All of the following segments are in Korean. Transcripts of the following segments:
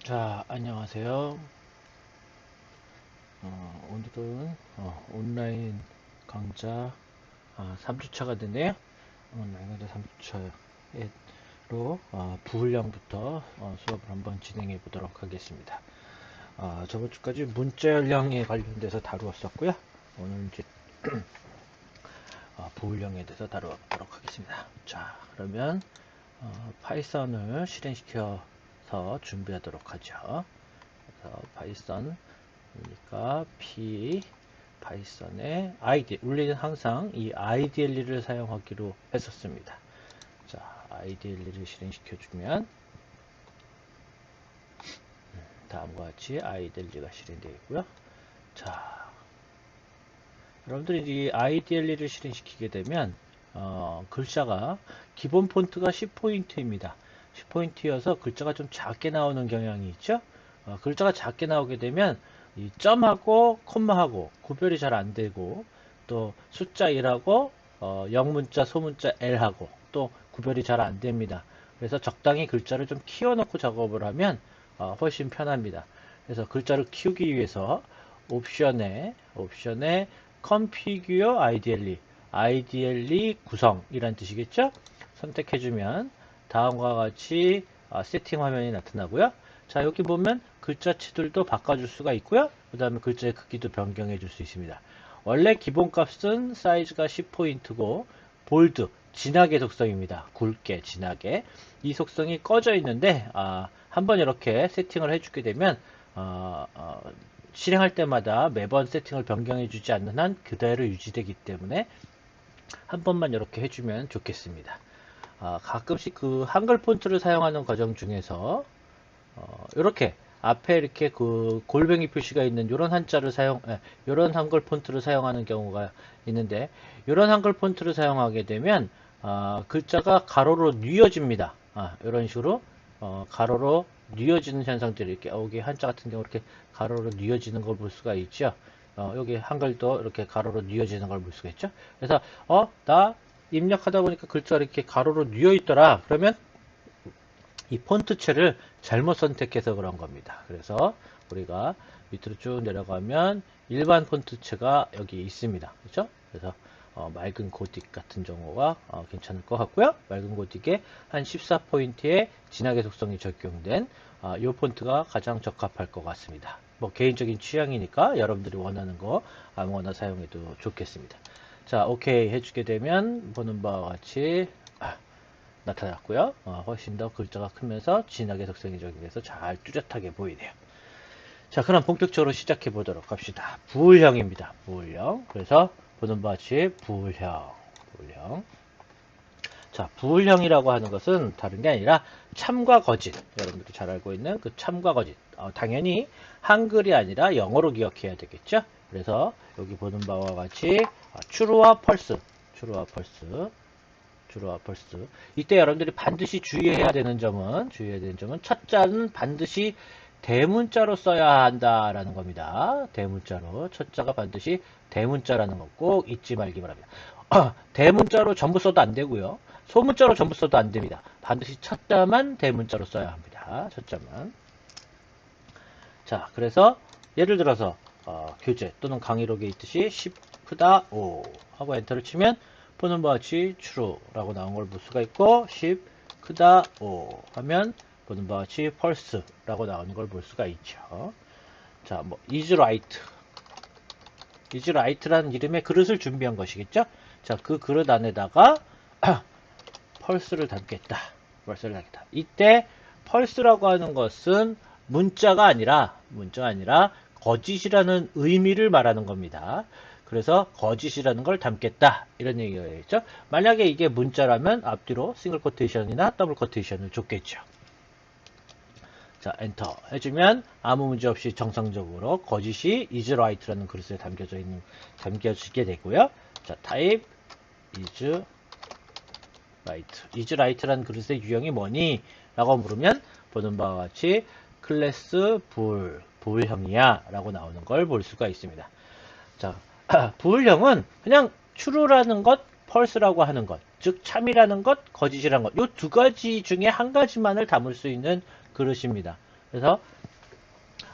자, 안녕하세요. 오늘은 온라인 강좌 3주차가 되네요. 온라인 강좌 3주차로 부울령부터 수업을 한번 진행해 보도록 하겠습니다. 저번 주까지 문자 열량에 관련돼서 다루었었고요. 오늘 이제 부울령에 대해서 다루도록 하겠습니다. 자, 그러면 파이썬을 실행시켜서 준비하도록 하죠. 그래서 파이썬 그러니까 p 파이썬의 id 우리는 항상 이 idl를 사용하기로 했었습니다. 자, idl를 실행시켜 주면 다음과 같이 idl가 실행되어 있고요. 자, 여러분들이 이 idl를 실행시키게 되면 글자가 기본 폰트가 10포인트입니다. 10포인트여서 글자가 좀 작게 나오는 경향이 있죠. 글자가 작게 나오게 되면 이 점하고 콤마하고 구별이 잘 안되고 또 숫자 1하고 영문자 소문자 L하고 또 구별이 잘 안됩니다. 그래서 적당히 글자를 좀 키워놓고 작업을 하면 훨씬 편합니다. 그래서 글자를 키우기 위해서 옵션에 Configure ideally 구성이란 뜻이겠죠? 선택해주면 다음과 같이 세팅 화면이 나타나고요. 자, 여기 보면 글자체들도 바꿔줄 수가 있고요. 그 다음에 글자의 크기도 변경해 줄 수 있습니다. 원래 기본값은 사이즈가 10포인트고 볼드, 진하게 속성입니다. 굵게, 진하게. 이 속성이 꺼져 있는데 한번 이렇게 세팅을 해주게 되면 실행할 때마다 매번 세팅을 변경해 주지 않는 한 그대로 유지되기 때문에 한 번만 이렇게 해주면 좋겠습니다. 가끔씩 그 한글 폰트를 사용하는 과정 중에서 이렇게 앞에 이렇게 그 골뱅이 표시가 있는 이런 한자를 이런 한글 폰트를 사용하는 경우가 있는데 이런 한글 폰트를 사용하게 되면 글자가 가로로 뉘어집니다. 이런 식으로 가로로 뉘어지는 현상들이 이렇게 여기 한자 같은 경우 이렇게 가로로 뉘어지는 걸 볼 수가 있죠. 여기 한글도 이렇게 가로로 뉘어지는 걸 볼 수가 있죠. 그래서 나 입력하다 보니까 글자가 이렇게 가로로 뉘어 있더라. 그러면 이 폰트체를 잘못 선택해서 그런 겁니다. 그래서 우리가 밑으로 쭉 내려가면 일반 폰트체가 여기 있습니다. 그렇죠? 그래서 맑은 고딕 같은 경우가 괜찮을 것 같고요. 맑은 고딕에 한 14포인트의 진하게 속성이 적용된 이 폰트가 가장 적합할 것 같습니다. 뭐 개인적인 취향이니까 여러분들이 원하는 거 아무거나 사용해도 좋겠습니다. 자, 오케이 해주게 되면 보는 바와 같이 나타났고요. 훨씬 더 글자가 크면서 진하게 속성이 적용돼서 잘 뚜렷하게 보이네요. 자, 그럼 본격적으로 시작해 보도록 합시다. 부울형입니다. 부울형. 그래서 보는 바와 같이 부울형. 자, 부울형이라고 하는 것은 다른 게 아니라 참과 거짓. 여러분들이 잘 알고 있는 그 참과 거짓. 당연히 한글이 아니라 영어로 기억해야 되겠죠. 그래서 여기 보는 바와 같이 true와 false. 주로와 펄스. 이때 여러분들이 반드시 주의해야 되는 점은 첫 자는 반드시 대문자로 써야 한다라는 겁니다. 대문자로 첫 자가 반드시 대문자라는 거 꼭 잊지 말기 바랍니다. 대문자로 전부 써도 안 되고요. 소문자로 전부 써도 안 됩니다. 반드시 첫 자만 대문자로 써야 합니다. 첫 자만. 자, 그래서 예를 들어서 교재 또는 강의록에 있듯이 10 크다 5 하고 엔터를 치면 보는 바와 같이 true라고 나온 걸 볼 수가 있고 10 크다 5 하면 보는 바와 같이 false라고 나오는 걸 볼 수가 있죠. 자, 뭐 is right라는 이름의 그릇을 준비한 것이겠죠. 자, 그 그릇 안에다가 false를 담겠다. 이때 false라고 하는 것은 문자가 아니라 거짓이라는 의미를 말하는 겁니다. 그래서 거짓이라는 걸 담겠다 이런 얘기겠죠. 만약에 이게 문자라면 앞뒤로 싱글 코테이션이나 더블 코테이션을 줬겠죠. 자, 엔터 해주면 아무 문제 없이 정상적으로 거짓이 is right라는 그릇에 담겨지게 되고요. 자, 타입 is right라는 그릇의 유형이 뭐니? 라고 물으면 보는 바와 같이 클래스 부울형이야 라고 나오는 걸 볼 수가 있습니다. 자, 부울형은 그냥 true라는 것, false라고 하는 것, 즉 참이라는 것, 거짓이라는 것, 이 두 가지 중에 한 가지만을 담을 수 있는 그릇입니다. 그래서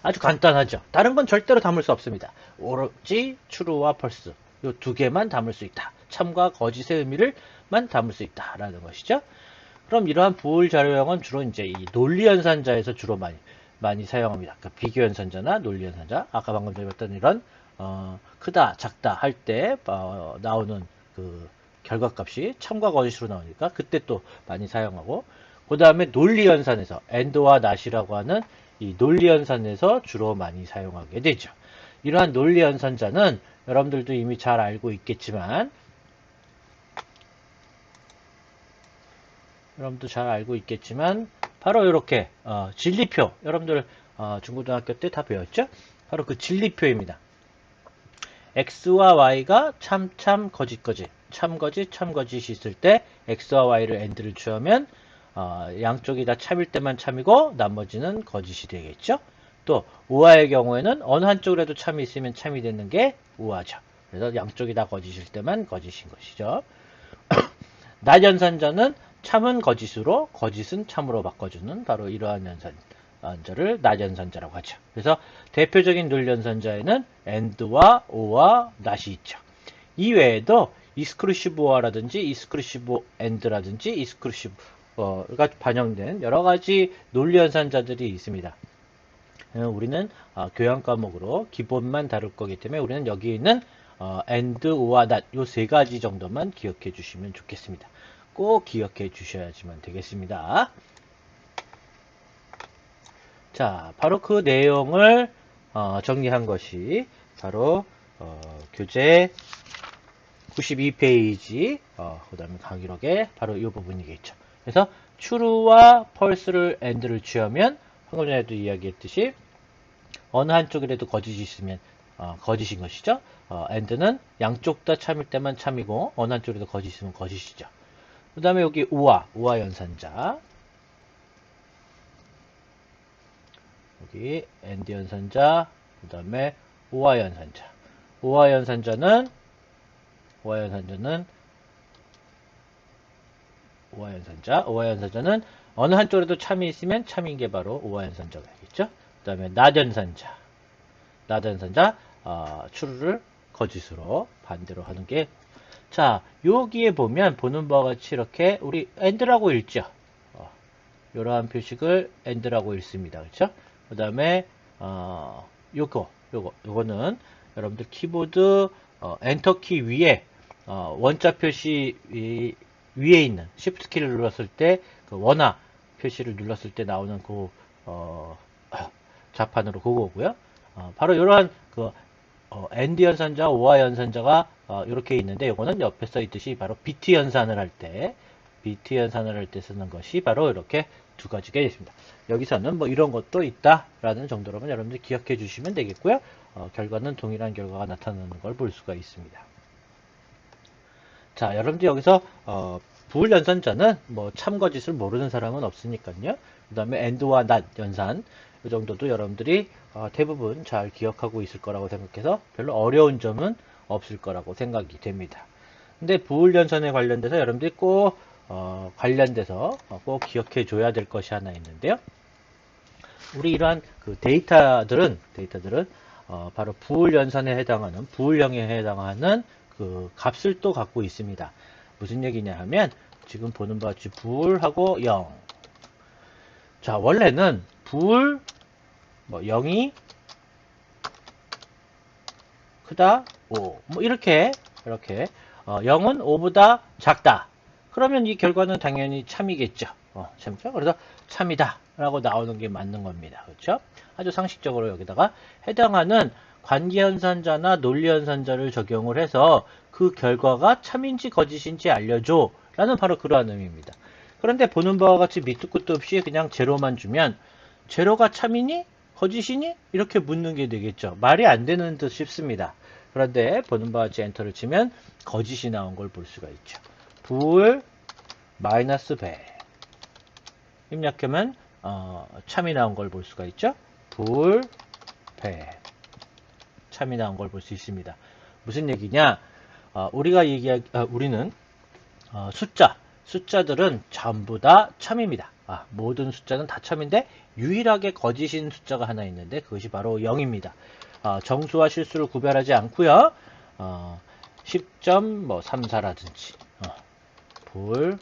아주 간단하죠. 다른 건 절대로 담을 수 없습니다. 오로지 true와 false 이 두 개만 담을 수 있다. 참과 거짓의 의미를만 담을 수 있다라는 것이죠. 그럼 이러한 부울 자료형은 주로 이제 이 논리 연산자에서 주로 많이 사용합니다. 그러니까 비교 연산자나 논리 연산자, 아까 방금 전에 봤던 이런 크다, 작다 할 때 나오는 그 결과값이 참과 거짓으로 나오니까 그때 또 많이 사용하고, 그 다음에 논리 연산에서 and와 not이라고 하는 이 논리 연산에서 주로 많이 사용하게 되죠. 이러한 논리 연산자는 여러분들도 이미 잘 알고 있겠지만, 바로 이렇게 진리표, 여러분들 중고등학교 때 다 배웠죠? 바로 그 진리표입니다. x와 y가 참, 거짓, 참, 거짓이 있을 때 x와 y를 and를 취하면 양쪽이 다 참일 때만 참이고 나머지는 거짓이 되겠죠? 또 우화의 경우에는 어느 한쪽이라도 참이 있으면 참이 되는 게 우화죠. 그래서 양쪽이 다 거짓일 때만 거짓인 것이죠. 나연산자는 참은 거짓으로, 거짓은 참으로 바꿔주는 바로 이러한 연산자를 나연산자라고 하죠. 그래서 대표적인 논리연산자에는 and와 or와 not이 있죠. 이외에도 exclusive or라든지 exclusive and라든지 exclusive가 반영된 여러 가지 논리연산자들이 있습니다. 우리는 교양 과목으로 기본만 다룰 거기 때문에 우리는 여기 있는 and, or와 not 요 세 가지 정도만 기억해 주시면 좋겠습니다. 꼭 기억해 주셔야지만 되겠습니다. 자, 바로 그 내용을 정리한 것이 바로 교재 92페이지 그 다음에 강의록의 바로 이 부분이겠죠. 그래서 true와 false를 and를 취하면 방금 전에도 이야기했듯이 어느 한쪽이라도 거짓이 있으면 거짓인 것이죠. and는 양쪽 다 참일 때만 참이고 어느 한쪽이라도 거짓이 있으면 거짓이죠. 그 다음에 여기 우화 연산자, 여기 and 연산자, 그 다음에 우화 연산자. 우화 연산자는 어느 한쪽에도 참이 있으면 참인 게 바로 우화 연산자가 되겠죠. 그 다음에 not 연산자, true를 거짓으로 반대로 하는 게, 자, 여기에 보면 보는 바와 같이 이렇게 우리 and라고 읽죠. 이러한 표식을 and라고 읽습니다. 그렇죠? 그 다음에 요거는 여러분들 키보드 엔터키 위에 원자 표시 위에 있는 Shift 키를 눌렀을 때 그 원화 표시를 눌렀을 때 나오는 그 자판으로 그거고요. 바로 이러한 그 and 연산자, or 연산자가 이렇게 있는데, 이거는 옆에 써 있듯이 바로 BT 연산을 할 때 쓰는 것이 바로 이렇게 두 가지가 있습니다. 여기서는 뭐 이런 것도 있다라는 정도로만 여러분들 기억해 주시면 되겠고요. 결과는 동일한 결과가 나타나는 걸 볼 수가 있습니다. 자, 여러분들 여기서 부울 연산자는 뭐 참거짓을 모르는 사람은 없으니까요. 그 다음에 and와 not 연산 이 정도도 여러분들이 대부분 잘 기억하고 있을 거라고 생각해서 별로 어려운 점은 없을 거라고 생각이 됩니다. 근데 부울 연산에 관련돼서 여러분들이 꼭 꼭 기억해 줘야 될 것이 하나 있는데요. 우리 이러한 그 데이터들은 바로 부울 연산에 해당하는, 부울형에 해당하는 그 값을 또 갖고 있습니다. 무슨 얘기냐 하면 지금 보는 바와 같이 부울하고 0. 자, 원래는 부울 0이 크다 5 뭐 이렇게 0은 5보다 작다. 그러면 이 결과는 당연히 참이겠죠. 참이죠. 그래서 참이다 라고 나오는 게 맞는 겁니다. 그렇죠? 아주 상식적으로 여기다가 해당하는 관계연산자나 논리연산자를 적용을 해서 그 결과가 참인지 거짓인지 알려줘 라는 바로 그러한 의미입니다. 그런데 보는 바와 같이 밑도 끝도 없이 그냥 제로만 주면 제로가 참이니? 거짓이니? 이렇게 묻는 게 되겠죠. 말이 안 되는 듯 싶습니다. 그런데 보는 바와 같이 엔터를 치면 거짓이 나온 걸 볼 수가 있죠. 부울 마이너스 100 입력하면 참이 나온 걸 볼 수가 있죠. 부울 100 참이 나온 걸 볼 수 있습니다. 무슨 얘기냐? 우리는 숫자들은 전부 다 참입니다. 모든 숫자는 다 참인데 유일하게 거짓인 숫자가 하나 있는데 그것이 바로 0입니다. 정수와 실수를 구별하지 않고요. 10.34라든지 불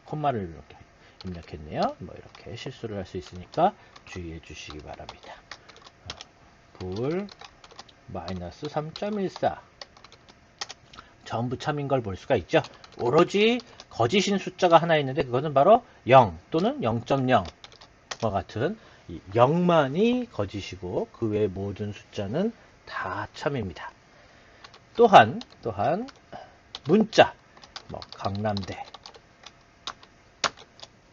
콤마를 이렇게 입력했네요. 뭐 이렇게 실수를 할 수 있으니까 주의해 주시기 바랍니다. 불 마이너스 3.14 전부 참인 걸 볼 수가 있죠. 오로지 거짓인 숫자가 하나 있는데 그것은 바로 0 또는 0.0와 같은 0만이 거짓이고 그 외의 모든 숫자는 다 참입니다. 또한 문자 강남대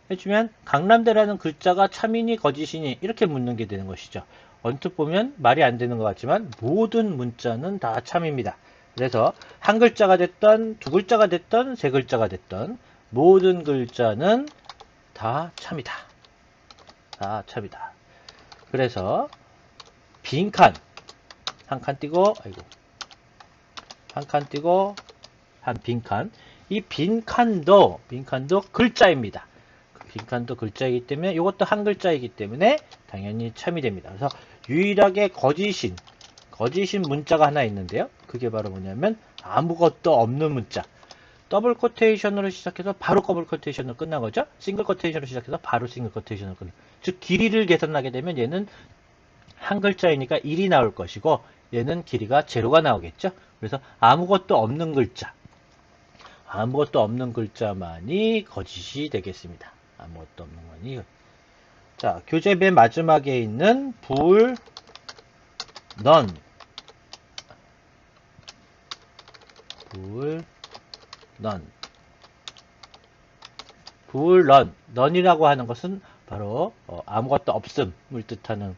해주면 강남대라는 글자가 참이니 거짓이니 이렇게 묻는 게 되는 것이죠. 언뜻 보면 말이 안 되는 것 같지만 모든 문자는 다 참입니다. 그래서 한 글자가 됐던 두 글자가 됐던 세 글자가 됐던 모든 글자는 다 참이다. 다 참이다. 그래서 빈칸 한 칸 띄고 한 칸 띄고 한 빈칸 이 빈칸도 글자입니다. 빈칸도 글자이기 때문에 이것도 한 글자이기 때문에 당연히 참이 됩니다. 그래서 유일하게 거짓인 문자가 하나 있는데요. 그게 바로 뭐냐면 아무것도 없는 문자. 더블 코테이션으로 시작해서 바로 더블 코테이션으로 끝난 거죠. 싱글 코테이션으로 시작해서 바로 싱글 코테이션으로 끝난 거죠. 즉 길이를 계산하게 되면 얘는 한 글자이니까 1이 나올 것이고 얘는 길이가 제로가 나오겠죠. 그래서 아무것도 없는 글자만이 거짓이 되겠습니다. 아무것도 없는 거니. 자, 교재 맨 마지막에 있는 none이라고 하는 것은 바로 아무것도 없음을 뜻하는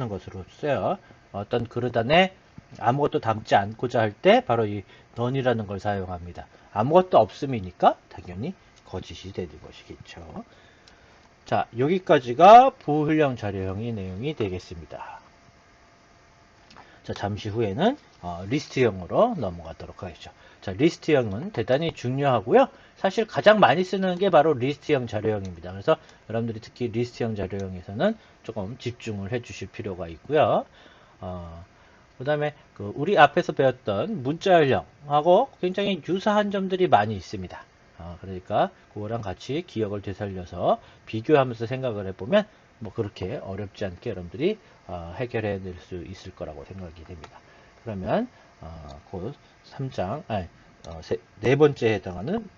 것으로 써요. 어떤 그릇 안에 아무것도 담지 않고자 할 때 바로 이 none이라는 걸 사용합니다. 아무것도 없음이니까 당연히 거짓이 되는 것이겠죠. 자, 여기까지가 부훈련 자료형의 내용이 되겠습니다. 자, 잠시 후에는 리스트형으로 넘어가도록 하겠죠. 자, 리스트형은 대단히 중요하고요. 사실 가장 많이 쓰는 게 바로 리스트형 자료형입니다. 그래서 여러분들이 특히 리스트형 자료형에서는 조금 집중을 해 주실 필요가 있고요. 그 다음에 우리 앞에서 배웠던 문자열형하고 굉장히 유사한 점들이 많이 있습니다. 그러니까 그거랑 같이 기억을 되살려서 비교하면서 생각을 해보면 뭐 그렇게 어렵지 않게 여러분들이 해결해 낼 수 있을 거라고 생각이 됩니다. 그러면 그 3장, 네 번째에 해당하는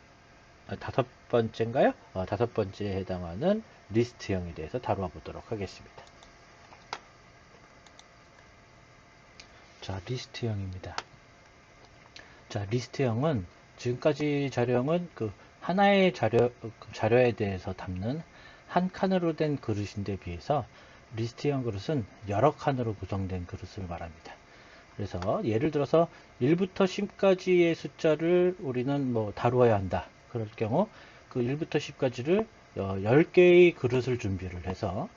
다섯 번째인가요? 다섯 번째에 해당하는 리스트형에 대해서 다루어 보도록 하겠습니다. 자, 리스트형입니다. 자, 리스트형은 지금까지 자료형은 하나의 자료에 대해서 담는 한 칸으로 된 그릇인데 비해서 리스트형 그릇은 여러 칸으로 구성된 그릇을 말합니다. 그래서 예를 들어서 1부터 10까지의 숫자를 우리는 다루어야 한다. 그럴 경우 그 1부터 10까지를 10개의 그릇을 준비를 해서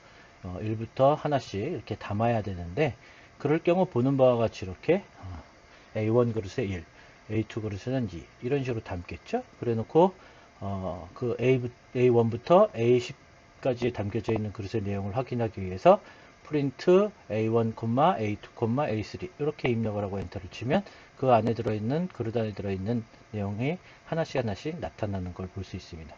1부터 하나씩 이렇게 담아야 되는데 그럴 경우 보는 바와 같이 이렇게 A1 그릇에 1, A2 그릇에는 2 이런 식으로 담겠죠. 그래 놓고 그 A1부터 A10까지 담겨져 있는 그릇의 내용을 확인하기 위해서 프린트 A1, A2, A3 이렇게 입력을 하고 엔터를 치면 그 안에 들어있는 그릇 안에 들어있는 내용이 하나씩 나타나는 걸 볼 수 있습니다.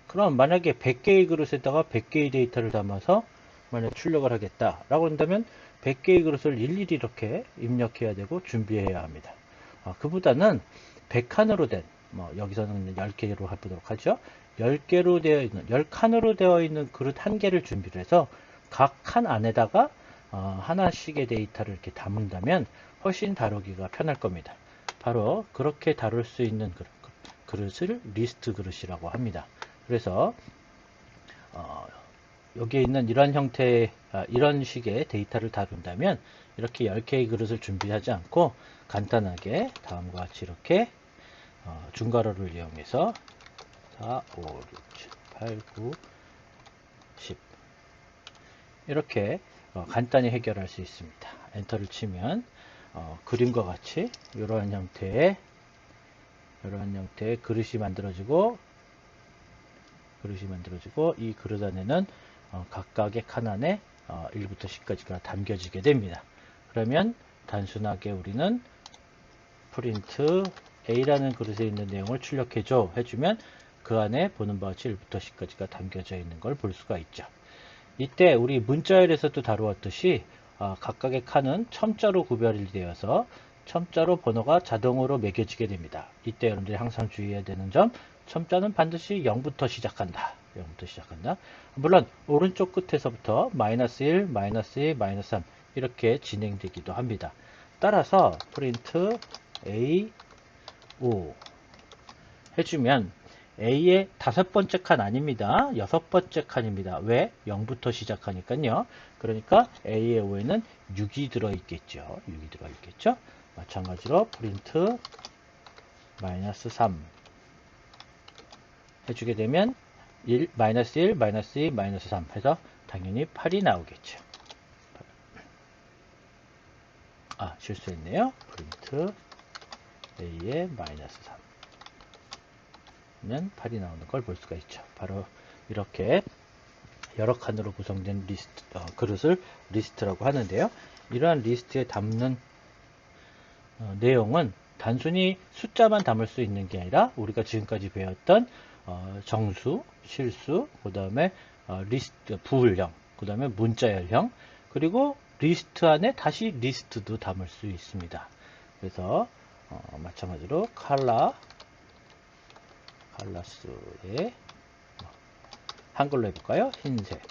그럼 만약에 100개의 그릇에다가 100개의 데이터를 담아서 만약 출력을 하겠다라고 한다면 100개의 그릇을 일일이 이렇게 입력해야 되고 준비해야 합니다. 그보다는 100칸으로 된 여기서는 10개로 해보도록 하죠. 10개로 되어 있는 10칸으로 되어 있는 그릇 한 개를 준비를 해서 각 칸 안에다가 하나씩의 데이터를 이렇게 담은다면 훨씬 다루기가 편할 겁니다. 바로 그렇게 다룰 수 있는 그릇을 리스트 그릇이라고 합니다. 그래서 여기에 있는 이런 형태의 이런 식의 데이터를 다룬다면 이렇게 10개의 그릇을 준비하지 않고 간단하게 다음과 같이 이렇게 중괄호를 이용해서 4, 5, 6, 7, 8, 9, 10 이렇게 간단히 해결할 수 있습니다. 엔터를 치면 그림과 같이 이러한 형태의 그릇이 만들어지고 그릇이 만들어지고 이 그릇 안에는 각각의 칸 안에 1부터 10까지가 담겨지게 됩니다. 그러면 단순하게 우리는 프린트 A라는 그릇에 있는 내용을 출력해줘 해주면 그 안에 보는 바와 같이 1부터 10까지가 담겨져 있는 걸 볼 수가 있죠. 이때 우리 문자열에서도 다루었듯이 각각의 칸은 첨자로 구별이 되어서 첨자로 번호가 자동으로 매겨지게 됩니다. 이때 여러분들이 항상 주의해야 되는 점, 첨자는 반드시 0부터 시작한다. 0부터 시작한다. 물론 오른쪽 끝에서부터 마이너스 1, 마이너스 2, 마이너스 3 이렇게 진행되기도 합니다. 따라서 프린트 A, O 해주면 A의 5번째 칸 아닙니다. 6번째 칸입니다. 왜? 0부터 시작하니까요. 그러니까 A의 5에는 6이 들어있겠죠. 6이 들어있겠죠. 마찬가지로 프린트 마이너스 3 해주게 되면 1, 마이너스 1, 마이너스 2, 마이너스 3 해서 당연히 8이 나오겠죠. 실수했네요. 프린트 A의 마이너스 3 면 8이 나오는 걸 볼 수가 있죠. 바로 이렇게 여러 칸으로 구성된 리스트, 그릇을 리스트라고 하는데요. 이러한 리스트에 담는 내용은 단순히 숫자만 담을 수 있는 게 아니라 우리가 지금까지 배웠던 정수, 실수, 그 다음에 리스트, 부울형, 그 다음에 문자열형, 그리고 리스트 안에 다시 리스트도 담을 수 있습니다. 그래서 마찬가지로 칼라스의 한글로 해볼까요? 흰색,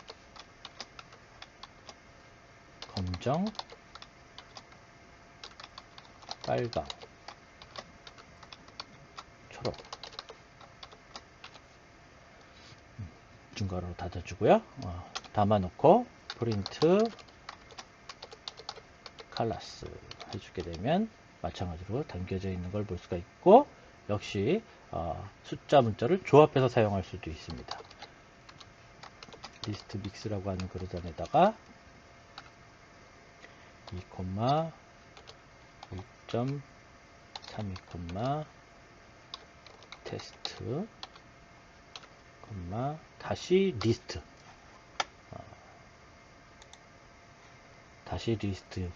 검정, 빨강, 초록 중괄호로 닫아주고요. 담아놓고 프린트 칼라스 해주게 되면 마찬가지로 담겨져 있는 걸 볼 수가 있고 역시 숫자 문자를 조합해서 사용할 수도 있습니다. 리스트 믹스라고 하는 그릇 안에다가 2, 1.32, 테스트, 다시 리스트, 다시 리스트.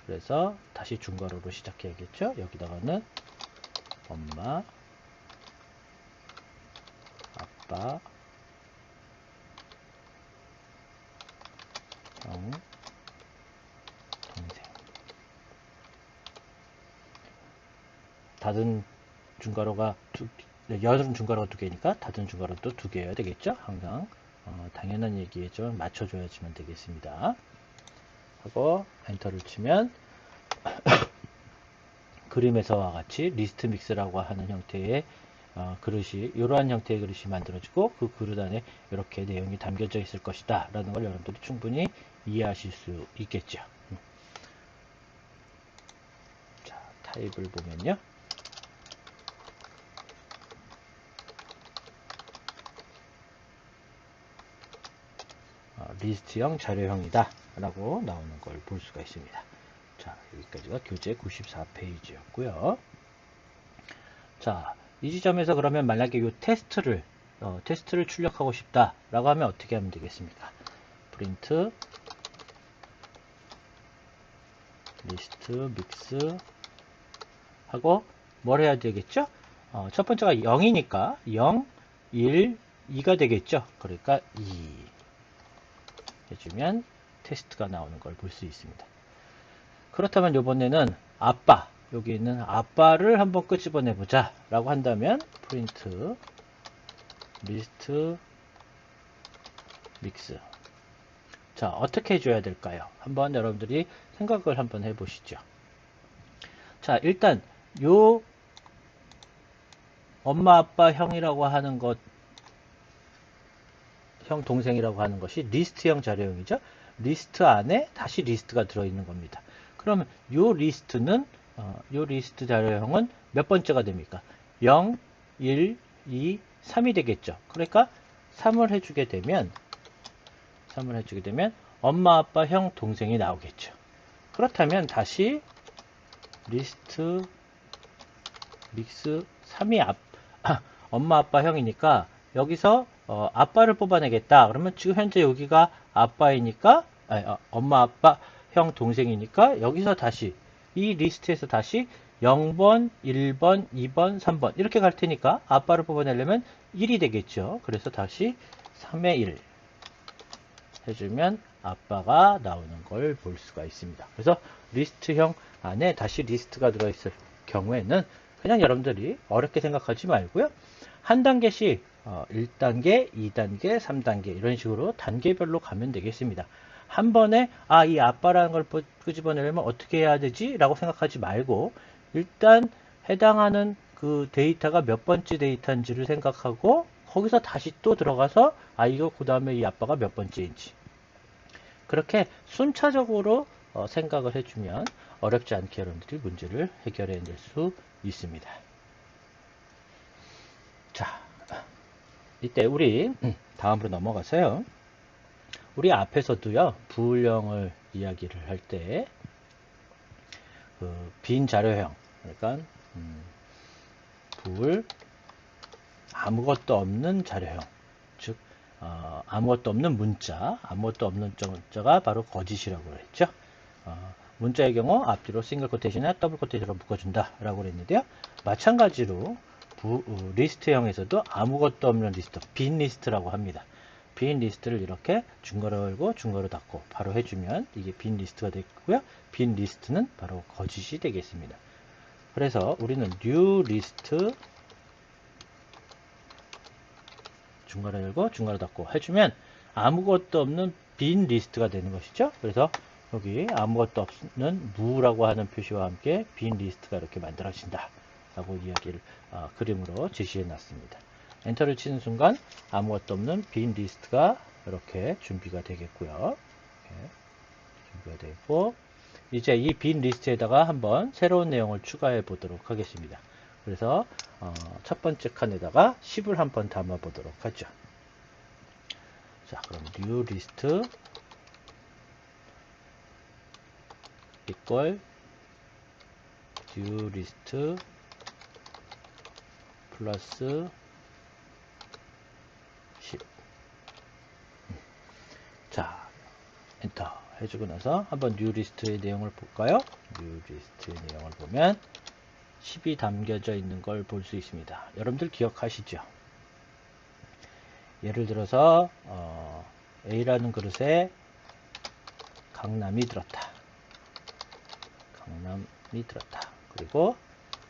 그래서 다시 중괄호로 시작해야겠죠. 여기다가는 엄마, 아빠, 형, 동생. 닫은 중괄호가 열은 중괄호가 2개니까 닫은 중괄호도 2개여야 되겠죠. 항상 당연한 얘기에 좀 맞춰줘야지만 되겠습니다. 하고 엔터를 치면 그림에서와 같이 리스트 믹스라고 하는 형태의 그릇이 이러한 형태의 그릇이 만들어지고 그 그릇 안에 이렇게 내용이 담겨져 있을 것이다 라는 걸 여러분들이 충분히 이해하실 수 있겠죠. 자, 타입을 보면요. 리스트형 자료형이다 라고 나오는 걸 볼 수가 있습니다. 자, 여기까지가 교재 94페이지였고요. 자, 이 지점에서 그러면 만약에 이 테스트를 출력하고 싶다 라고 하면 어떻게 하면 되겠습니까? 프린트 리스트 믹스 하고 뭘 해야 되겠죠? 첫 번째가 0이니까 0, 1, 2가 되겠죠? 그러니까 2 해주면 테스트가 나오는 걸 볼 수 있습니다. 그렇다면 이번에는 아빠, 여기 있는 아빠를 한번 끄집어내보자 라고 한다면 프린트 리스트 믹스. 자, 어떻게 해줘야 될까요? 한번 여러분들이 생각을 한번 해보시죠. 자, 일단 요 엄마, 아빠, 형이라고 하는 것, 형, 동생이라고 하는 것이 리스트형 자료형이죠. 리스트 안에 다시 리스트가 들어있는 겁니다. 그러면 요 리스트는 요 리스트 자료형은 몇 번째가 됩니까? 0, 1, 2, 3이 되겠죠. 그러니까 3을 해주게 되면 엄마, 아빠, 형, 동생이 나오겠죠. 그렇다면 다시 리스트 믹스 3이 엄마, 아빠, 형이니까 여기서 아빠를 뽑아내겠다. 그러면 지금 현재 여기가 아빠이니까, 엄마, 아빠, 형, 동생이니까 여기서 다시 이 리스트에서 다시 0번, 1번, 2번, 3번 이렇게 갈 테니까 아빠를 뽑아내려면 1이 되겠죠. 그래서 다시 3의 1 해주면 아빠가 나오는 걸 볼 수가 있습니다. 그래서 리스트형 안에 다시 리스트가 들어있을 경우에는 그냥 여러분들이 어렵게 생각하지 말고요. 한 단계씩 1단계, 2단계, 3단계 이런 식으로 단계별로 가면 되겠습니다. 한 번에 이 아빠라는 걸 끄집어내려면 어떻게 해야 되지? 라고 생각하지 말고 일단 해당하는 그 데이터가 몇 번째 데이터인지를 생각하고 거기서 다시 또 들어가서 이거 그 다음에 이 아빠가 몇 번째인지 그렇게 순차적으로 생각을 해주면 어렵지 않게 여러분들이 문제를 해결해낼 수 있습니다. 자, 이때 우리 다음으로 넘어가서요. 우리 앞에서도요, 부울형을 이야기를 할 때, 빈 자료형, 그러니까, 부울, 아무것도 없는 자료형, 즉, 아무것도 없는 문자, 아무것도 없는 문자가 바로 거짓이라고 그랬죠. 문자의 경우 앞뒤로 싱글 코테이션이나 더블 코테이션으로 묶어준다 라고 그랬는데요. 마찬가지로 리스트형에서도 아무것도 없는 리스트, 빈 리스트라고 합니다. 빈 리스트를 이렇게 중괄호 열고 중괄호 닫고 바로 해주면 이게 빈 리스트가 되고요. 빈 리스트는 바로 거짓이 되겠습니다. 그래서 우리는 new 리스트 중괄호 열고 중괄호 닫고 해주면 아무것도 없는 빈 리스트가 되는 것이죠. 그래서 여기 아무것도 없는 무라고 하는 표시와 함께 빈 리스트가 이렇게 만들어진다 라고 이야기를 그림으로 제시해 놨습니다. 엔터를 치는 순간 아무것도 없는 빈 리스트가 이렇게 준비가 되겠고요. 이렇게 준비가 되고 이제 이 빈 리스트에다가 한번 새로운 내용을 추가해 보도록 하겠습니다. 그래서 첫 번째 칸에다가 10을 한번 담아 보도록 하죠. 자, 그럼 new 리스트 equal new 리스트 플러스 10. 자, 엔터 해주고 나서 한번 new 리스트의 내용을 볼까요? new 리스트의 내용을 보면 10이 담겨져 있는 걸 볼 수 있습니다. 여러분들 기억하시죠? 예를 들어서 A라는 그릇에 강남이 들었다. 강남이 들었다. 그리고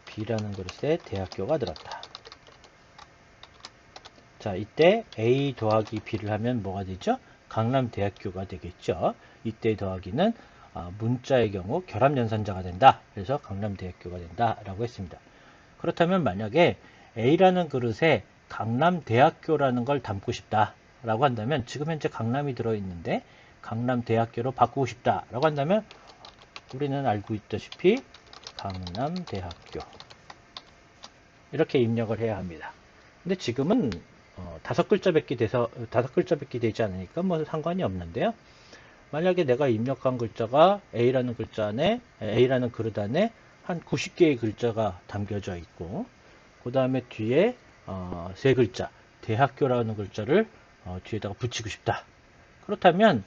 B라는 그릇에 대학교가 들었다. 자, 이때 A 더하기 B를 하면 뭐가 되죠? 강남대학교가 되겠죠. 이때 더하기는 문자의 경우 결합연산자가 된다. 그래서 강남대학교가 된다 라고 했습니다. 그렇다면 만약에 A라는 그릇에 강남대학교라는 걸 담고 싶다 라고 한다면 지금 현재 강남이 들어있는데 강남대학교로 바꾸고 싶다 라고 한다면 우리는 알고 있다시피 강남대학교 이렇게 입력을 해야 합니다. 근데 지금은 5글자밖에 되지 않으니까 뭐 상관이 없는데요. 만약에 내가 입력한 글자가 A라는 글자 안에 A라는 그릇 안에 한 90개의 글자가 담겨져 있고 그 다음에 뒤에 3글자 대학교라는 글자를 뒤에다가 붙이고 싶다. 그렇다면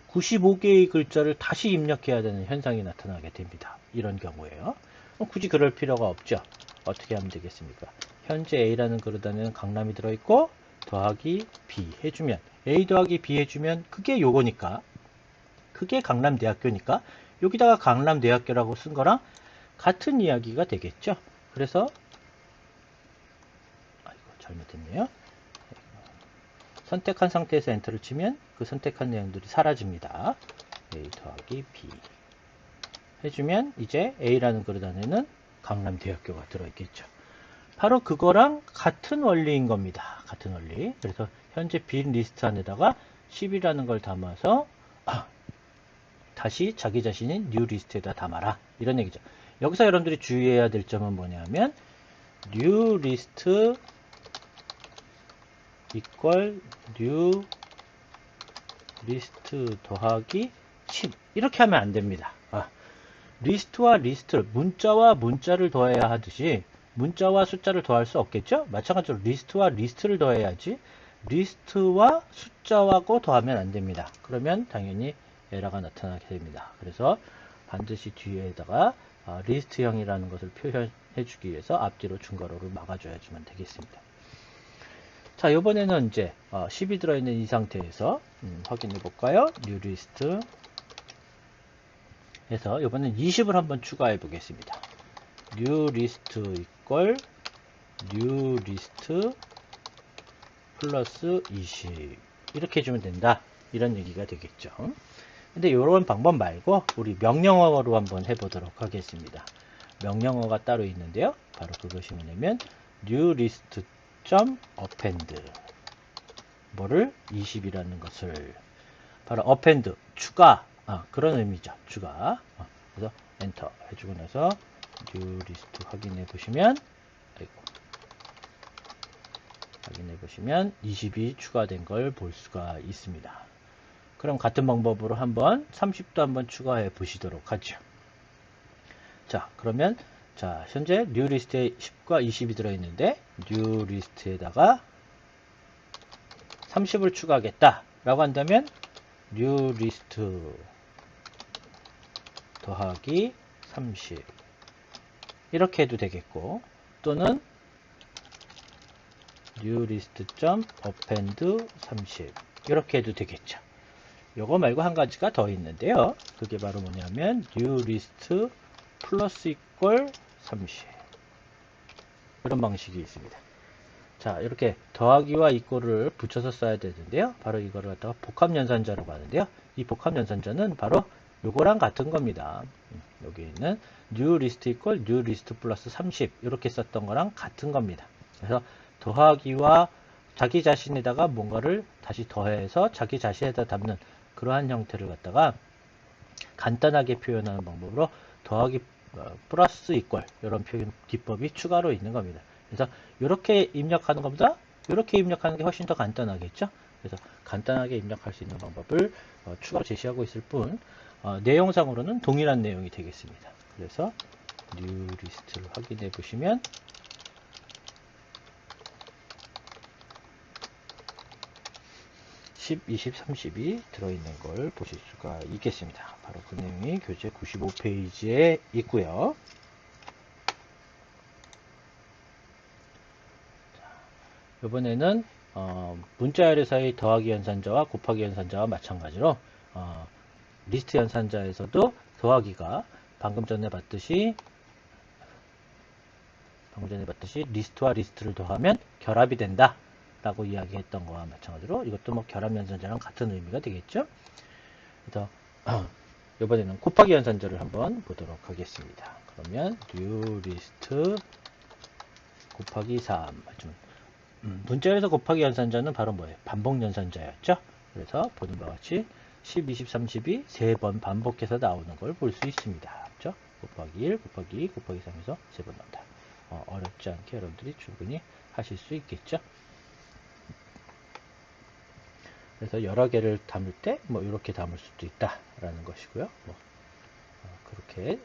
95개의 글자를 다시 입력해야 되는 현상이 나타나게 됩니다. 이런 경우에요. 굳이 그럴 필요가 없죠. 어떻게 하면 되겠습니까? 현재 A라는 그릇 안에는 강남이 들어있고 더하기 B 해주면 A 더하기 B 해주면 그게 요거니까 그게 강남대학교니까 여기다가 강남대학교라고 쓴 거랑 같은 이야기가 되겠죠. 그래서 잘못했네요. 선택한 상태에서 엔터를 치면 그 선택한 내용들이 사라집니다. A 더하기 B 해주면 이제 A라는 그릇 안에는 강남대학교가 들어있겠죠. 바로 그거랑 같은 원리인 겁니다. 같은 원리. 그래서 현재 빈 리스트 안에다가 10이라는 걸 담아서 다시 자기 자신인 new 리스트에다 담아라. 이런 얘기죠. 여기서 여러분들이 주의해야 될 점은 뭐냐면 new 리스트 equal new 리스트 더하기 10 이렇게 하면 안 됩니다. 리스트와 리스트를 문자와 문자를 더해야 하듯이 문자와 숫자를 더할 수 없겠죠? 마찬가지로 리스트와 리스트를 더해야지 리스트와 숫자하고 더하면 안 됩니다. 그러면 당연히 에러가 나타나게 됩니다. 그래서 반드시 뒤에다가 리스트형이라는 것을 표현해 주기 위해서 앞뒤로 중괄호를 막아줘야지만 되겠습니다. 자, 이번에는 이제 10이 들어있는 이 상태에서 확인해 볼까요? new list 해서 이번엔 20을 한번 추가해 보겠습니다. new list equal new list 플러스 20 이렇게 해주면 된다. 이런 얘기가 되겠죠. 근데 이런 방법 말고 우리 명령어로 한번 해보도록 하겠습니다. 명령어가 따로 있는데요. 바로 그것이 뭐냐면 new list append 뭐를 20이라는 것을 바로 append 추가 그런 의미죠. 추가 그래서 엔터 해주고 나서 new list 확인해 보시면 확인해 보시면 20이 추가된 걸 볼 수가 있습니다. 그럼 같은 방법으로 한번 30도 한번 추가해 보시도록 하죠. 자, 그러면 자, 현재 new 리스트에 10과 20이 들어 있는데 new 리스트에다가 30을 추가하겠다 라고 한다면 new 리스트 더하기 30 이렇게 해도 되겠고 또는 new list append 30 이렇게 해도 되겠죠. 요거 말고 한 가지가 더 있는데요. 그게 바로 뭐냐면 new list 플러스 equal 30 이런 방식이 있습니다. 자, 이렇게 더하기와 equal을 붙여서 써야 되는데요. 바로 이거를 갖다가 복합연산자라고 하는데요. 이 복합연산자는 바로 요거랑 같은 겁니다. 여기 있는 new list equal new list 플러스 30 이렇게 썼던 거랑 같은 겁니다. 그래서 더하기와 자기 자신에다가 뭔가를 다시 더해서 자기 자신에다 담는 그러한 형태를 갖다가 간단하게 표현하는 방법으로 더하기 플러스 이퀄 이런 표현 기법이 추가로 있는 겁니다. 그래서 이렇게 입력하는 것보다 이렇게 입력하는 게 훨씬 더 간단하겠죠. 그래서 간단하게 입력할 수 있는 방법을 추가로 제시하고 있을 뿐 내용상으로는 동일한 내용이 되겠습니다. 그래서 new list를 확인해 보시면 10, 20, 30이 들어있는 걸 보실 수가 있겠습니다. 바로 그 내용이 교재 95페이지에 있고요. 이번에는 문자열에서의 더하기 연산자와 곱하기 연산자와 마찬가지로 리스트 연산자에서도 더하기가 방금 전에 봤듯이 리스트와 리스트를 더하면 결합이 된다 라고 이야기했던 거와 마찬가지로 이것도 뭐 결합 연산자랑 같은 의미가 되겠죠. 그래서 이번에는 곱하기 연산자를 한번 보도록 하겠습니다. 그러면 new list 곱하기 3 문자에서 곱하기 연산자는 바로 뭐예요? 반복 연산자였죠. 그래서 보는 바와 같이 10, 20, 30이 3번 반복해서 나오는 걸 볼 수 있습니다. 그렇죠? 곱하기 1, 곱하기 2, 곱하기 3에서 3번 나온다. 어렵지 않게 여러분들이 충분히 하실 수 있겠죠. 그래서 여러 개를 담을 때 뭐 이렇게 담을 수도 있다라는 것이고요. 그렇게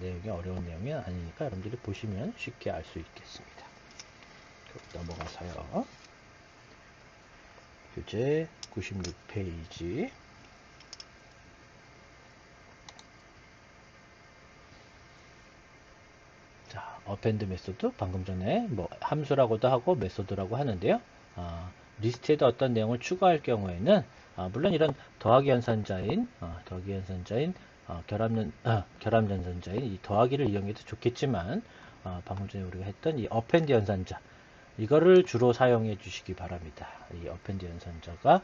내용이 어려운 내용이 아니니까 여러분들이 보시면 쉽게 알 수 있겠습니다. 넘어가서요. 교재 96페이지 자, append 메소드 방금 전에 뭐 함수라고도 하고 메소드라고 하는데요. 리스트에다 어떤 내용을 추가할 경우에는 물론 이런 더하기 연산자인 결합 연산자인 이 더하기를 이용해도 좋겠지만 방금 전에 우리가 했던 이 append 연산자 이거를 주로 사용해 주시기 바랍니다. 이 append 연산자가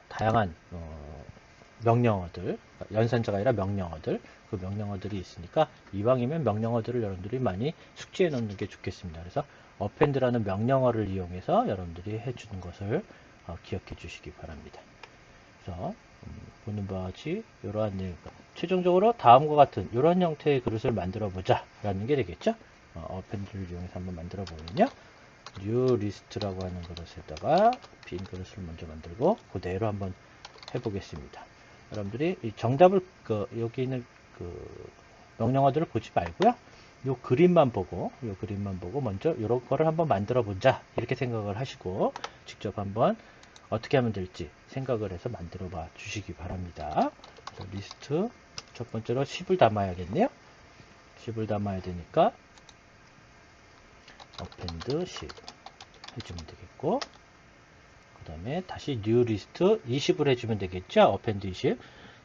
다양한 명령어들, 연산자가 아니라 명령어들, 그 명령어들이 있으니까 이왕이면 명령어들을 여러분들이 많이 숙지해 놓는 게 좋겠습니다. 그래서 append라는 명령어를 이용해서 여러분들이 해주는 것을 기억해 주시기 바랍니다. 그래서 보는 바와 같이 이러한 내용, 최종적으로 다음과 같은 이런 형태의 그릇을 만들어 보자 라는 게 되겠죠. append를 이용해서 한번 만들어 보면요. new list라고 하는 그릇에다가 빈 그릇을 먼저 만들고 그대로 한번 해보겠습니다. 여러분들이 이 정답을 여기 있는 그 명령어들을 보지 말고요. 요 그림만 보고 먼저 이런 거를 한번 만들어 보자 이렇게 생각을 하시고 직접 한번 어떻게 하면 될지 생각을 해서 만들어 봐 주시기 바랍니다. 그래서 리스트 첫 번째로 10을 담아야겠네요. 10을 담아야 되니까 append 10 해주면 되겠고, 그 다음에 다시 new list 20을 해주면 되겠죠. append 20.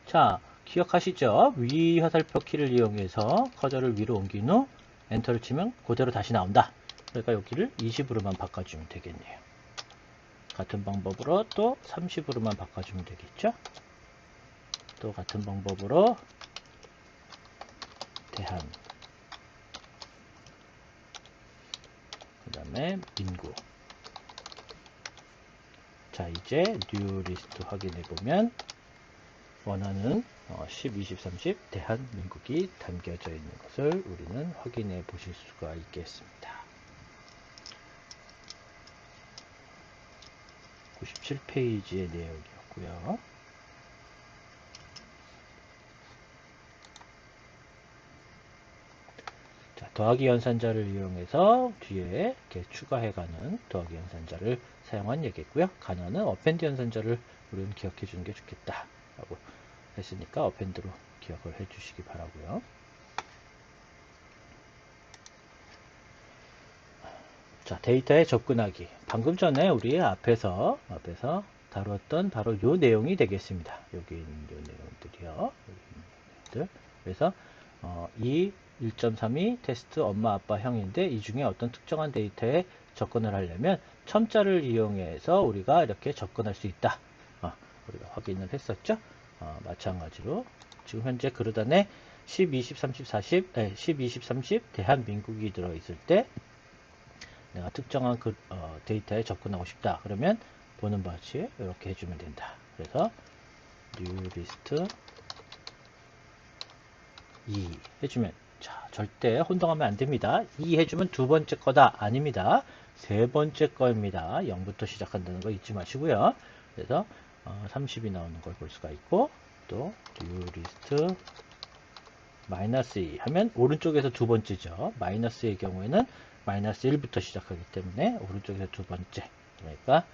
자, 기억하시죠? 위 화살표 키를 이용해서 커서를 위로 옮긴 후 엔터를 치면 그대로 다시 나온다. 그러니까 여기를 20으로만 바꿔주면 되겠네요. 같은 방법으로 또 30으로만 바꿔주면 되겠죠. 또 같은 방법으로 대한, 그 다음에 민구. 자, 이제 new list 확인해 보면 원하는 10, 20, 30 대한민국이 담겨져 있는 것을 우리는 확인해 보실 수가 있겠습니다. 97페이지의 내용이었고요. 자, 더하기 연산자를 이용해서 뒤에 이렇게 추가해가는 더하기 연산자를 사용한 얘기고요. 가나는 append 연산자를 우리는 기억해 주는 게 좋겠다 라고 했으니까 append로 기억을 해 주시기 바라고요. 자, 데이터에 접근하기. 방금 전에 우리 앞에서 다루었던 바로 요 내용이 되겠습니다. 여기 있는 요 내용들이요. 여기 있는 내용들. 그래서 이 1.3이 테스트 엄마 아빠 형인데 이 중에 어떤 특정한 데이터에 접근을 하려면 첨자를 이용해서 우리가 이렇게 접근할 수 있다. 우리가 확인을 했었죠. 마찬가지로 지금 현재 그릇 안에 10, 20, 30, 40, 10, 20, 30 대한민국이 들어있을 때 내가 특정한 데이터에 접근하고 싶다. 그러면 보는 바와 같이 이렇게 해주면 된다. 그래서 new list 2 해주면, 자, 절대 혼동하면 안 됩니다. 2 해주면 두 번째 거다. 아닙니다. 세 번째 거입니다. 0부터 시작한다는 거 잊지 마시고요. 그래서 30이 나오는 걸 볼 수가 있고, 또 new list -2 하면 오른쪽에서 두 번째죠. 마이너스의 경우에는 마이너스 1부터 시작하기 때문에 오른쪽에서 두 번째. 그러니까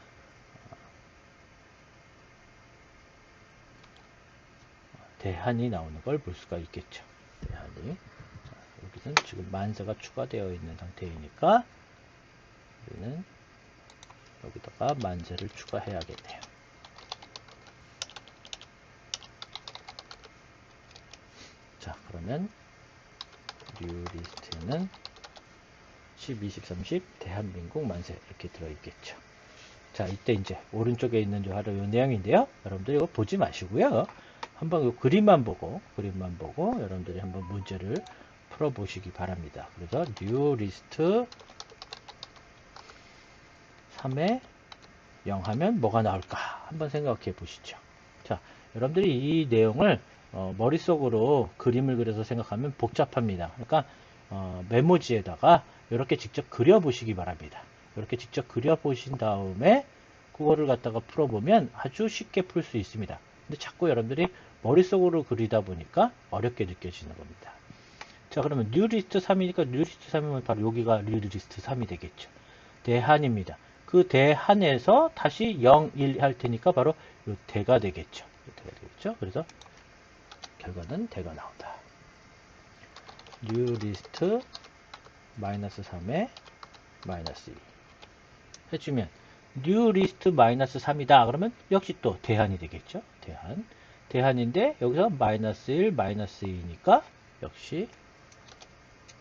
대한이 나오는 걸 볼 수가 있겠죠. 대한이. 여기는 지금 만세가 추가되어 있는 상태이니까 우리는 여기다가 만세를 추가해야겠네요. 자, 그러면 new list에는 10, 20, 30 대한민국 만세 이렇게 들어있겠죠. 자, 이때 이제 오른쪽에 있는 요 내용인데요. 여러분들 이거 보지 마시고요. 한번 요 그림만 보고 여러분들이 한번 문제를 풀어보시기 바랍니다. 그래서 new list 3에 0 하면 뭐가 나올까? 한번 생각해 보시죠. 자, 여러분들이 이 내용을 머릿속으로 그림을 그려서 생각하면 복잡합니다. 그러니까 메모지에다가 이렇게 직접 그려보시기 바랍니다. 이렇게 직접 그려보신 다음에 그거를 갖다가 풀어보면 아주 쉽게 풀 수 있습니다. 근데 자꾸 여러분들이 머릿속으로 그리다 보니까 어렵게 느껴지는 겁니다. 자, 그러면 뉴리스트 3이니까 뉴리스트 3이면 바로 여기가 뉴리스트 3이 되겠죠. 대한입니다. 그 대한에서 다시 0, 1 할 테니까 바로 요 대가 되겠죠. 대가 되겠죠. 그래서 결과는 대가 나온다. 뉴리스트 -3에 -2 해주면 뉴리스트 -3이다. 그러면 역시 또 대한이 되겠죠. 대한인데 여기서 -1, -2니까 역시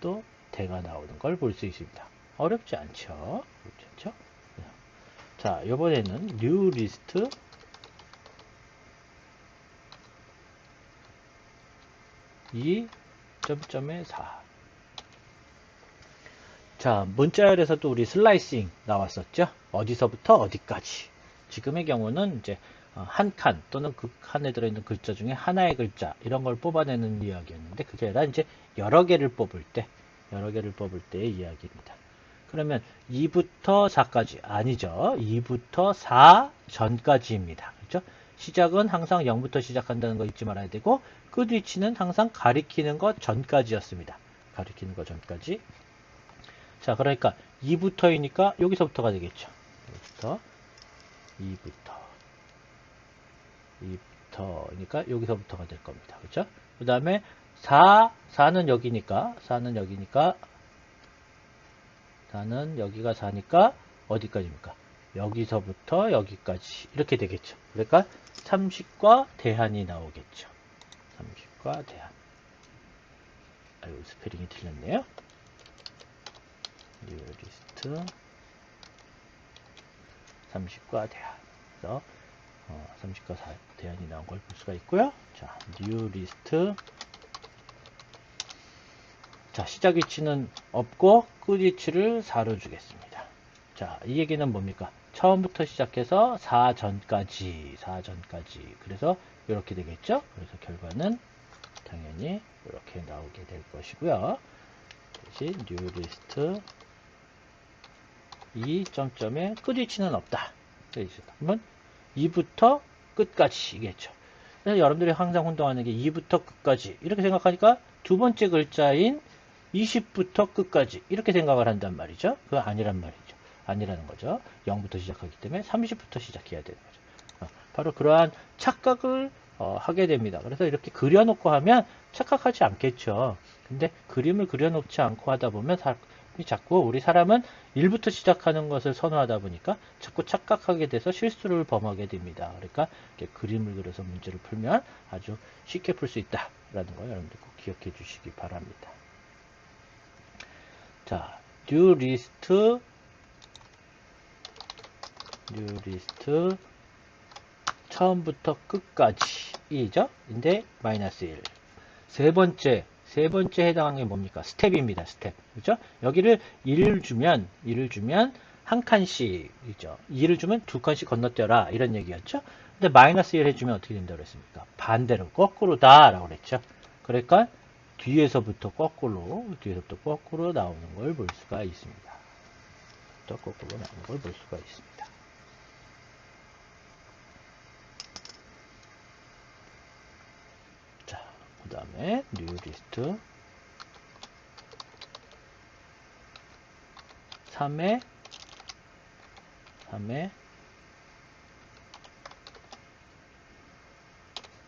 또 대가 나오는 걸 볼 수 있습니다. 어렵지 않죠. 자, 이번에는 new list 점점의 4. 자, 문자열에서도 우리 슬라이싱 나왔었죠. 어디서부터 어디까지. 지금의 경우는 이제 한 칸 또는 그 칸에 들어있는 글자 중에 하나의 글자 이런 걸 뽑아내는 이야기였는데 그게 아니라 이제 여러 개를 뽑을 때의 이야기입니다. 그러면 2부터 4까지 아니죠. 2부터 4 전까지입니다. 그렇죠? 시작은 항상 0부터 시작한다는 거 잊지 말아야 되고 그 뒤치는 항상 가리키는 것 전까지였습니다. 가리키는 과정까지. 자, 그러니까 2부터이니까 여기서부터가 되겠죠. 여기부터 2부터니까 여기서부터가 될 겁니다. 그렇죠? 그 다음에 4는 여기니까 4는 여기가 4니까 어디까지입니까? 여기서부터 여기까지 이렇게 되겠죠. 그러니까 30과 대한이 나오겠죠. 30과 대한. 아이고, 스페링이 틀렸네요. 뉴리스트 30과 대한. 그래서 30과 대한이 나온 걸 볼 수가 있고요. 자, 뉴리스트. 자, 시작 위치는 없고 끝 위치를 4로 주겠습니다. 자, 이 얘기는 뭡니까? 처음부터 시작해서 4전까지. 그래서 이렇게 되겠죠? 그래서 결과는 당연히 이렇게 나오게 될 것이고요. 다시 뉴리스트 이 점점의 끝 위치는 없다. 그러면 2부터 끝까지이겠죠. 그래서 여러분들이 항상 혼동하는 게 2부터 끝까지 이렇게 생각하니까 두 번째 글자인 20부터 끝까지 이렇게 생각을 한단 말이죠. 그거 아니란 말이죠. 아니라는 거죠. 0부터 시작하기 때문에 30부터 시작해야 되는 거죠. 바로 그러한 착각을 하게 됩니다. 그래서 이렇게 그려놓고 하면 착각하지 않겠죠. 근데 그림을 그려놓지 않고 하다 보면 자꾸 우리 사람은 1부터 시작하는 것을 선호하다 보니까 자꾸 착각하게 돼서 실수를 범하게 됩니다. 그러니까 이렇게 그림을 그려서 문제를 풀면 아주 쉽게 풀 수 있다라는 거 여러분들 꼭 기억해 주시기 바랍니다. 자, 뉴리스트 처음부터 끝까지이죠. 근데 마이너스 1. 세 번째 해당하는 게 뭡니까? 스텝입니다. 스텝. 그죠? 여기를 1을 주면 한 칸씩이죠. 2를 주면 두 칸씩 건너뛰어라. 이런 얘기였죠. 근데 마이너스 1 해주면 어떻게 된다고 그랬습니까? 반대로 거꾸로다 라고 그랬죠. 그러니까 뒤에서부터 거꾸로 나오는 걸 볼 수가 있습니다. 거꾸로 나오는 걸 볼 수가 있습니다. 자, 그 다음에 뉴리스트 3에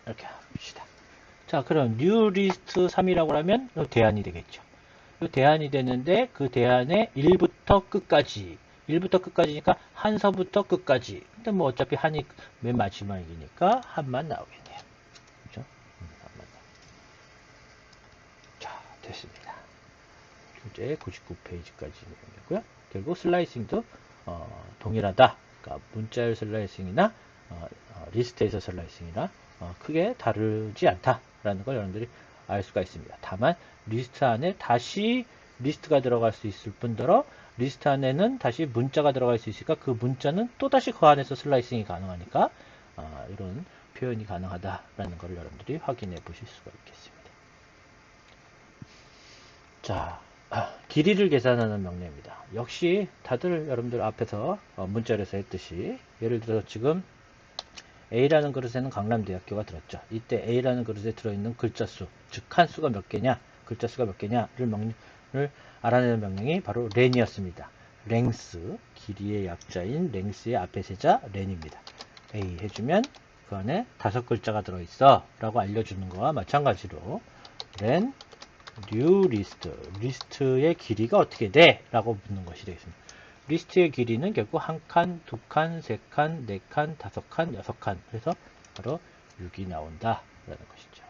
이렇게 합시다. 자, 그럼 뉴리스트 3이라고 하면 대안이 되겠죠. 대안이 되는데 그 대안에 1부터 끝까지니까 한서부터 끝까지. 근데 뭐 어차피 한이 맨 마지막이니까 한만 나오겠네요. 그죠? 자, 됐습니다. 이제 99페이지까지 내용이고요. 결국 슬라이싱도 동일하다. 그러니까 문자열 슬라이싱이나 리스트에서 슬라이싱이나 크게 다르지 않다라는 걸 여러분들이 알 수가 있습니다. 다만 리스트 안에 다시 리스트가 들어갈 수 있을 뿐더러 리스트 안에는 다시 문자가 들어갈 수 있으니까 그 문자는 또다시 그 안에서 슬라이싱이 가능하니까 이런 표현이 가능하다라는 걸 여러분들이 확인해 보실 수가 있겠습니다. 자, 길이를 계산하는 명령입니다. 역시 다들 여러분들 앞에서 문자열에서 했듯이 예를 들어서 지금 A라는 그릇에는 강남대학교가 들었죠. 이때 A라는 그릇에 들어있는 글자 수, 즉 칸수가 몇 개냐, 글자 수가 몇 개냐를 알아내는 명령이 바로 렌이었습니다. 랭스, 길이의 약자인 랭스의 앞에 세자 렌입니다. A 해주면 그 안에 5글자가 들어있어 라고 알려주는 거와 마찬가지로 렌 뉴 리스트의 길이가 어떻게 돼? 라고 묻는 것이 되겠습니다. 리스트의 길이는 결국 한 칸, 두 칸, 세 칸, 네 칸, 다섯 칸, 여섯 칸. 그래서 바로 6이 나온다. 라는 것이죠.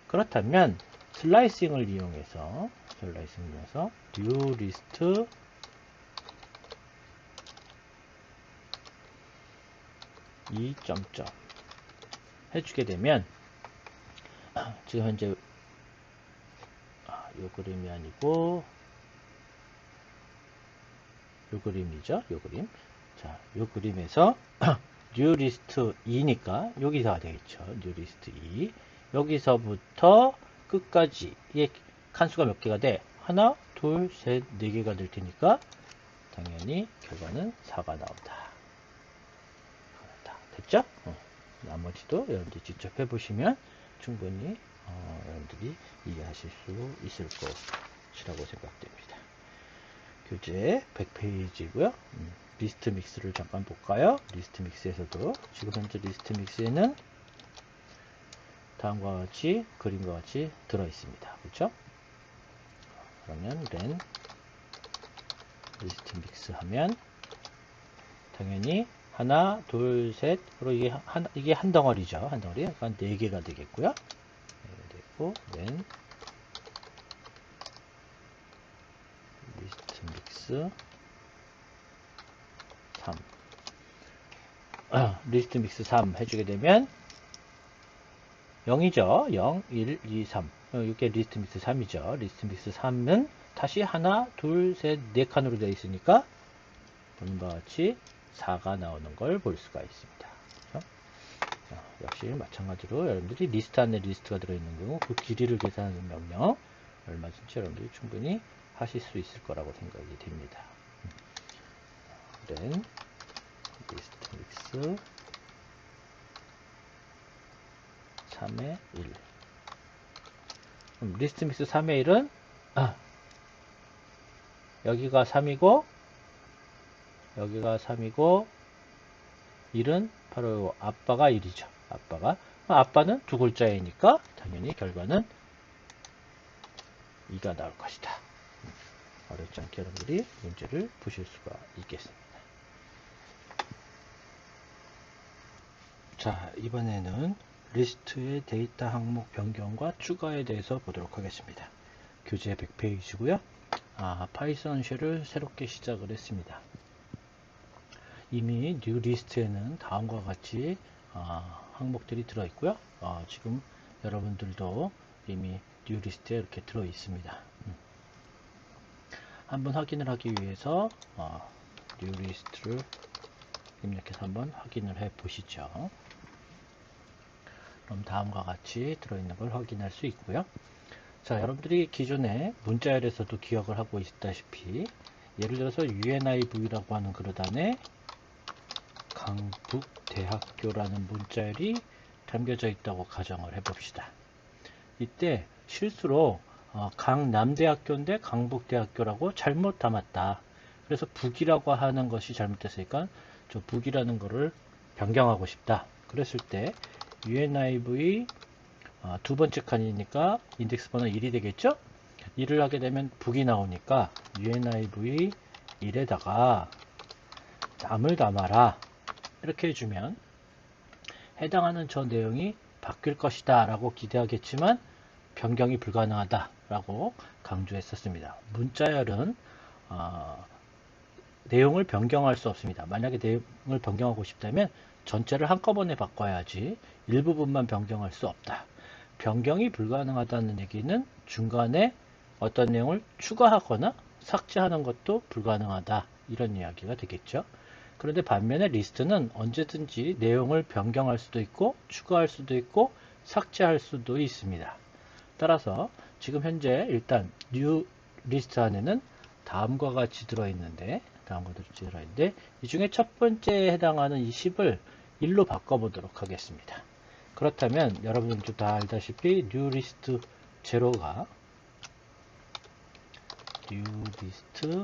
그렇다면 슬라이싱을 이용해서 뉴 리스트 이 점점 해주게 되면 지금 현재 요 그림이 아니고 요 그림이죠. 요 그림. 자, 요 그림에서 뉴리스트 2니까 여기서가 되겠죠. 뉴리스트 2. 여기서부터 끝까지의 칸수가 몇 개가 돼? 하나, 둘, 셋, 네 개가 될 테니까 당연히 결과는 4가 나온다. 됐죠? 나머지도 여러분들이 직접 해보시면 충분히 여러분들이 이해하실 수 있을 것이라고 생각됩니다. 교재 100페이지고요. 리스트 믹스를 잠깐 볼까요? 리스트 믹스에서도 지금 현재 리스트 믹스에는 다음과 같이 그림과 같이 들어 있습니다. 그렇죠? 그러면 len 리스트 믹스 하면 당연히 하나, 둘, 셋, 그리고 이게 한 덩어리죠. 한 덩어리. 그러니까 4개가 되겠고요. 됐고, len 리스트 믹스 3. 리스트 믹스 3 해주게 되면 0이죠. 0, 1, 2, 3. 이게 리스트 믹스 3이죠. 리스트 믹스 3은 다시 하나, 둘, 셋, 4칸으로 되어 있으니까 보는 바와 같이 4가 나오는 걸 볼 수가 있습니다. 그렇죠? 역시 마찬가지로 여러분들이 리스트 안에 리스트가 들어있는 경우 그 길이를 계산하는 명령 얼마든지 여러분들이 충분히 하실 수 있을 거라고 생각이 됩니다. len 리스트 믹스 3의 1. 그럼 리스트 믹스 3의 1은 여기가 3이고 여기가 3이고 1은 바로 아빠가 1이죠. 아빠는 두 글자이니까 당연히 결과는 2가 나올 것이다. 어렵지 않게 여러분들이 문제를 푸실 수가 있겠습니다. 자, 이번에는 리스트의 데이터 항목 변경과 추가에 대해서 보도록 하겠습니다. 교재 100페이지고요. 파이썬 쉘을 새롭게 시작을 했습니다. 이미 뉴 리스트에는 다음과 같이 항목들이 들어있고요. 지금 여러분들도 이미 뉴 리스트에 이렇게 들어 있습니다. 한번 확인을 하기 위해서 뉴 리스트를 입력해서 한번 확인을 해 보시죠. 그럼 다음과 같이 들어있는 걸 확인할 수 있고요. 자, 여러분들이 기존에 문자열에서도 기억을 하고 있다시피 예를 들어서 UNIV라고 하는 그릇 안에 강북대학교라는 문자열이 담겨져 있다고 가정을 해봅시다. 이때 실수로 강남대학교인데 강북대학교라고 잘못 담았다. 그래서 북이라고 하는 것이 잘못됐으니까 저 북이라는 거를 변경하고 싶다. 그랬을 때 UNIV 두 번째 칸이니까 인덱스 번호 1이 되겠죠? 1을 하게 되면 북이 나오니까 UNIV 1에다가 남을 담아라. 이렇게 해주면 해당하는 저 내용이 바뀔 것이다 라고 기대하겠지만 변경이 불가능하다 라고 강조했었습니다. 문자열은 내용을 변경할 수 없습니다. 만약에 내용을 변경하고 싶다면 전체를 한꺼번에 바꿔야지 일부분만 변경할 수 없다. 변경이 불가능하다는 얘기는 중간에 어떤 내용을 추가하거나 삭제하는 것도 불가능하다. 이런 이야기가 되겠죠. 그런데 반면에 리스트는 언제든지 내용을 변경할 수도 있고 추가할 수도 있고 삭제할 수도 있습니다. 따라서 지금 현재 일단 뉴 리스트 안에는 다음과 같이 들어있는데 이 중에 첫 번째에 해당하는 이 10을 1로 바꿔보도록 하겠습니다. 그렇다면 여러분들도 다 알다시피 뉴 리스트 제로가 뉴 리스트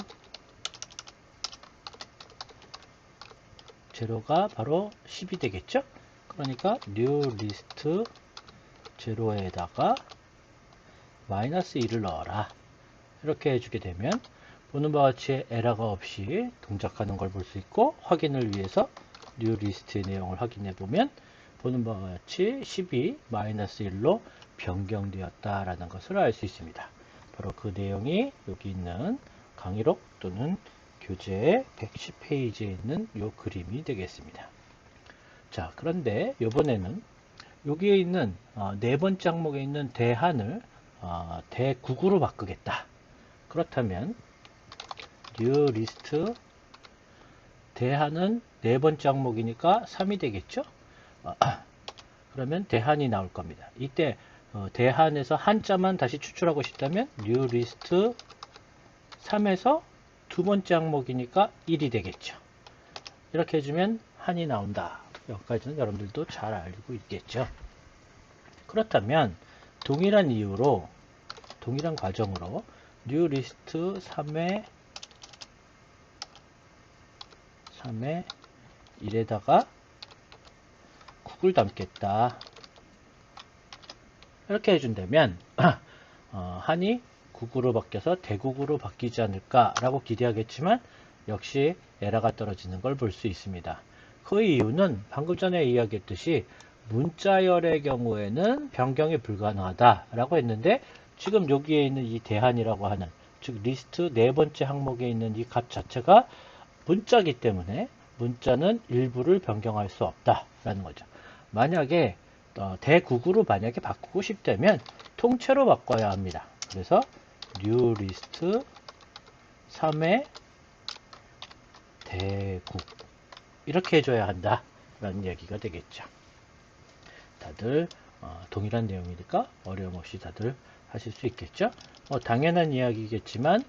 제로가 바로 10이 되겠죠? 그러니까 뉴 리스트 제로에다가 마이너스 1을 넣어라. 이렇게 해주게 되면 보는 바와 같이 에러가 없이 동작하는 걸 볼 수 있고 확인을 위해서 뉴 리스트의 내용을 확인해 보면 보는 바와 같이 10이 마이너스 1로 변경되었다라는 것을 알 수 있습니다. 바로 그 내용이 여기 있는 강의록 또는 교재 110페이지에 있는 이 그림이 되겠습니다. 자, 그런데 이번에는 여기에 있는 네 번째 항목에 있는 대한을 대국으로 바꾸겠다. 그렇다면 new list 대한은 네 번째 항목이니까 3이 되겠죠? 그러면 대한이 나올 겁니다. 이때 대한에서 한자만 다시 추출하고 싶다면 new list 3에서 두 번째 항목이니까 1이 되겠죠. 이렇게 해주면 한이 나온다. 여기까지는 여러분들도 잘 알고 있겠죠. 그렇다면 동일한 이유로 동일한 과정으로 new list 3회 1에다가 국을 담겠다. 이렇게 해준다면 한이 국으로 바뀌어서 대국으로 바뀌지 않을까라고 기대하겠지만 역시 에러가 떨어지는 걸 볼 수 있습니다. 그 이유는 방금 전에 이야기했듯이 문자열의 경우에는 변경이 불가능하다라고 했는데 지금 여기에 있는 이 대한이라고 하는 즉 리스트 네 번째 항목에 있는 이 값 자체가 문자이기 때문에 문자는 일부를 변경할 수 없다라는 거죠. 만약에 대국으로 만약에 바꾸고 싶다면 통째로 바꿔야 합니다. 그래서 new list 3의 대국 이렇게 해줘야 한다 라는 얘기가 되겠죠. 다들 동일한 내용이니까 어려움 없이 다들 하실 수 있겠죠. 당연한 이야기겠지만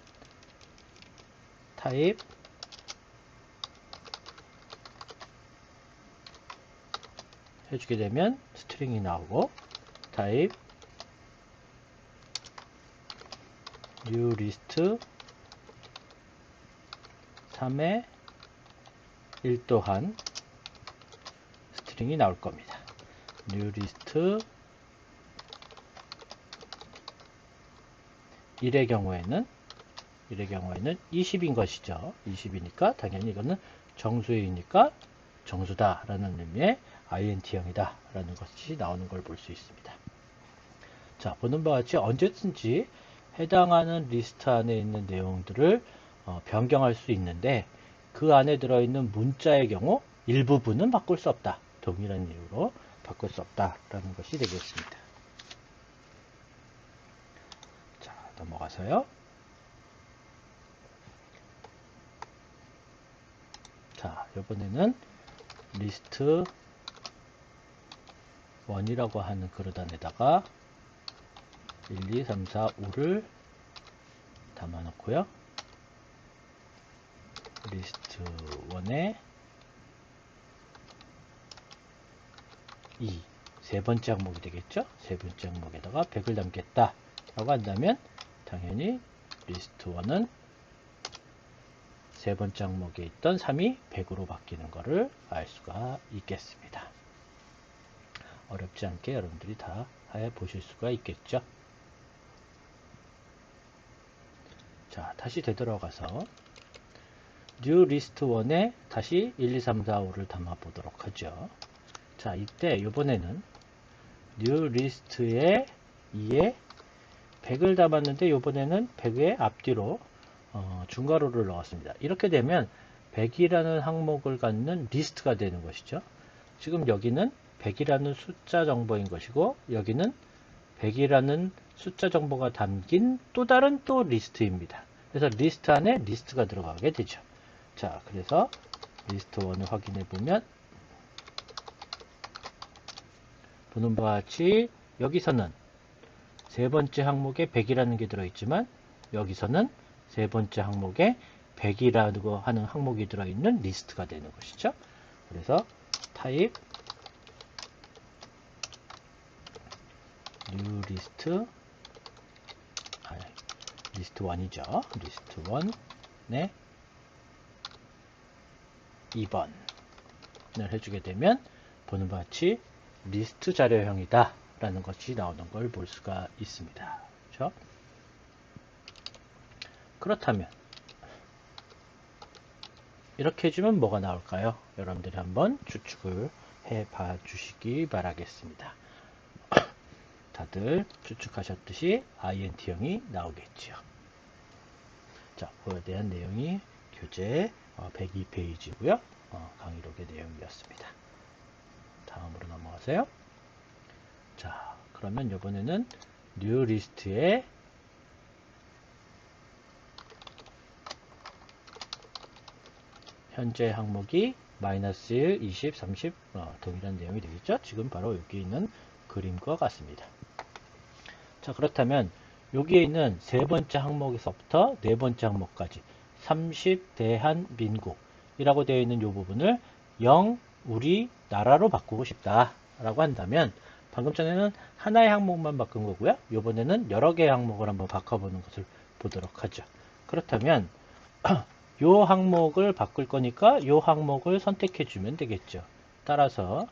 타입 해주게 되면 스트링이 나오고 타입 new list 3의 1 또한 스트링이 나올 겁니다. new list 1의 경우에는 20인 것이죠. 20이니까 당연히 이거는 정수이니까 정수다 라는 의미의 int형이다 라는 것이 나오는 걸 볼 수 있습니다. 자, 보는 바와 같이 언제든지 해당하는 리스트 안에 있는 내용들을 변경할 수 있는데 그 안에 들어있는 문자의 경우 일부분은 바꿀 수 없다. 동일한 이유로 바꿀 수 없다라는 것이 되겠습니다. 자, 넘어가서요. 자, 이번에는 리스트 1이라고 하는 그릇 안에다가 1, 2, 3, 4, 5를 담아 놓고요. 리스트 1에 2, 세 번째 항목이 되겠죠? 세 번째 항목에다가 100을 담겠다 라고 한다면 당연히 리스트 1은 세 번째 항목에 있던 3이 100으로 바뀌는 것을 알 수가 있겠습니다. 어렵지 않게 여러분들이 다 해보실 수가 있겠죠? 자, 다시 되돌아가서 new list 1에 다시 1, 2, 3, 4, 5를 담아 보도록 하죠. 자, 이때 이번에는 new list에 2에 100을 담았는데 이번에는 100의 앞뒤로 중괄호를 넣었습니다. 이렇게 되면 100이라는 항목을 갖는 리스트가 되는 것이죠. 지금 여기는 100이라는 숫자 정보인 것이고 여기는 100이라는 숫자 정보가 담긴 또 다른 또 리스트입니다. 그래서 리스트 안에 리스트가 들어가게 되죠. 자, 그래서 리스트 1을 확인해 보면 보는 바와 같이 여기서는 세 번째 항목에 100이라는 게 들어있지만 여기서는 세 번째 항목에 100이라고 하는 항목이 들어있는 리스트가 되는 것이죠. 그래서 타입 new list 리스트 1이죠. 리스트 1네 2번을 해주게 되면 보는 바와 같이 리스트 자료형이다 라는 것이 나오는 걸 볼 수가 있습니다. 그렇죠? 그렇다면 이렇게 해주면 뭐가 나올까요? 여러분들이 한번 추측을 해봐 주시기 바라겠습니다. 다들 추측하셨듯이 int형이 나오겠지요. 자, 그에 대한 내용이 교재 102페이지고요. 강의록의 내용이었습니다. 다음으로 넘어가세요. 자, 그러면 이번에는 new list에 현재 항목이 마이너스 1, 20, 30 동일한 내용이 되겠죠. 지금 바로 여기 있는 그림과 같습니다. 자, 그렇다면 여기에 있는 세 번째 항목에서부터 네 번째 항목까지 30 대한민국이라고 되어 있는 이 부분을 0 우리나라로 바꾸고 싶다 라고 한다면 방금 전에는 하나의 항목만 바꾼 거고요. 이번에는 여러 개의 항목을 한번 바꿔보는 것을 보도록 하죠. 그렇다면 요 항목을 바꿀 거니까 요 항목을 선택해 주면 되겠죠. 따라서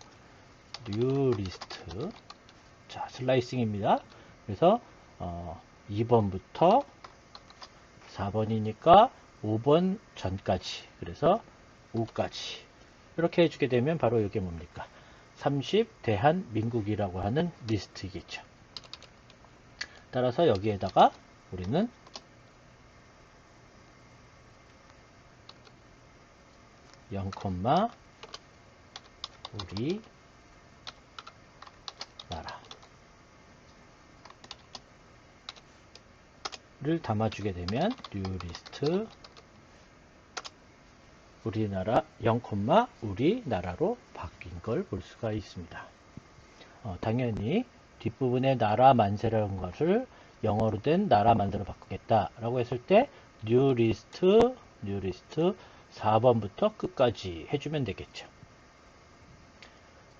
new list, 자 슬라이싱입니다. 그래서 2번부터 4번이니까 5번 전까지, 그래서 5까지 이렇게 해주게 되면 바로 이게 뭡니까? 30 대한민국이라고 하는 리스트이겠죠. 따라서 여기에다가 우리는 0, 우리 나라를 담아주게 되면 new list 우리나라 0, 우리나라로 바뀐 걸 볼 수가 있습니다. 당연히 뒷부분에 나라 만세라는 것을 영어로 된 나라 만세로 바꾸겠다 라고 했을 때 new list 4번부터 끝까지 해주면 되겠죠.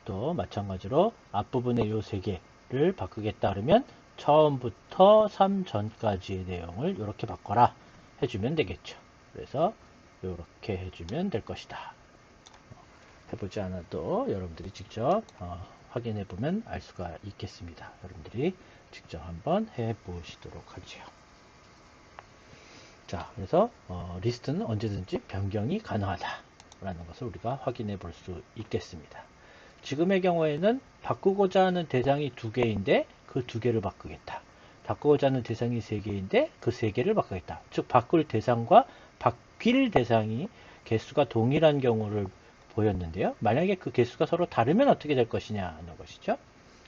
또 마찬가지로 앞부분에 요 세 개를 바꾸겠다 그러면 처음부터 3 전까지의 내용을 이렇게 바꿔라 해주면 되겠죠. 그래서 이렇게 해주면 될 것이다. 해보지 않아도 여러분들이 직접 확인해 보면 알 수가 있겠습니다. 여러분들이 직접 한번 해 보시도록 하죠. 자, 그래서 리스트는 언제든지 변경이 가능하다라는 것을 우리가 확인해 볼 수 있겠습니다. 지금의 경우에는 바꾸고자 하는 대상이 2개인데 그 2개를 바꾸겠다. 바꾸고자 하는 대상이 3개인데 그 3개를 바꾸겠다. 즉 바꿀 대상과 바뀔 대상이 개수가 동일한 경우를 보였는데요. 만약에 그 개수가 서로 다르면 어떻게 될 것이냐 하는 것이죠.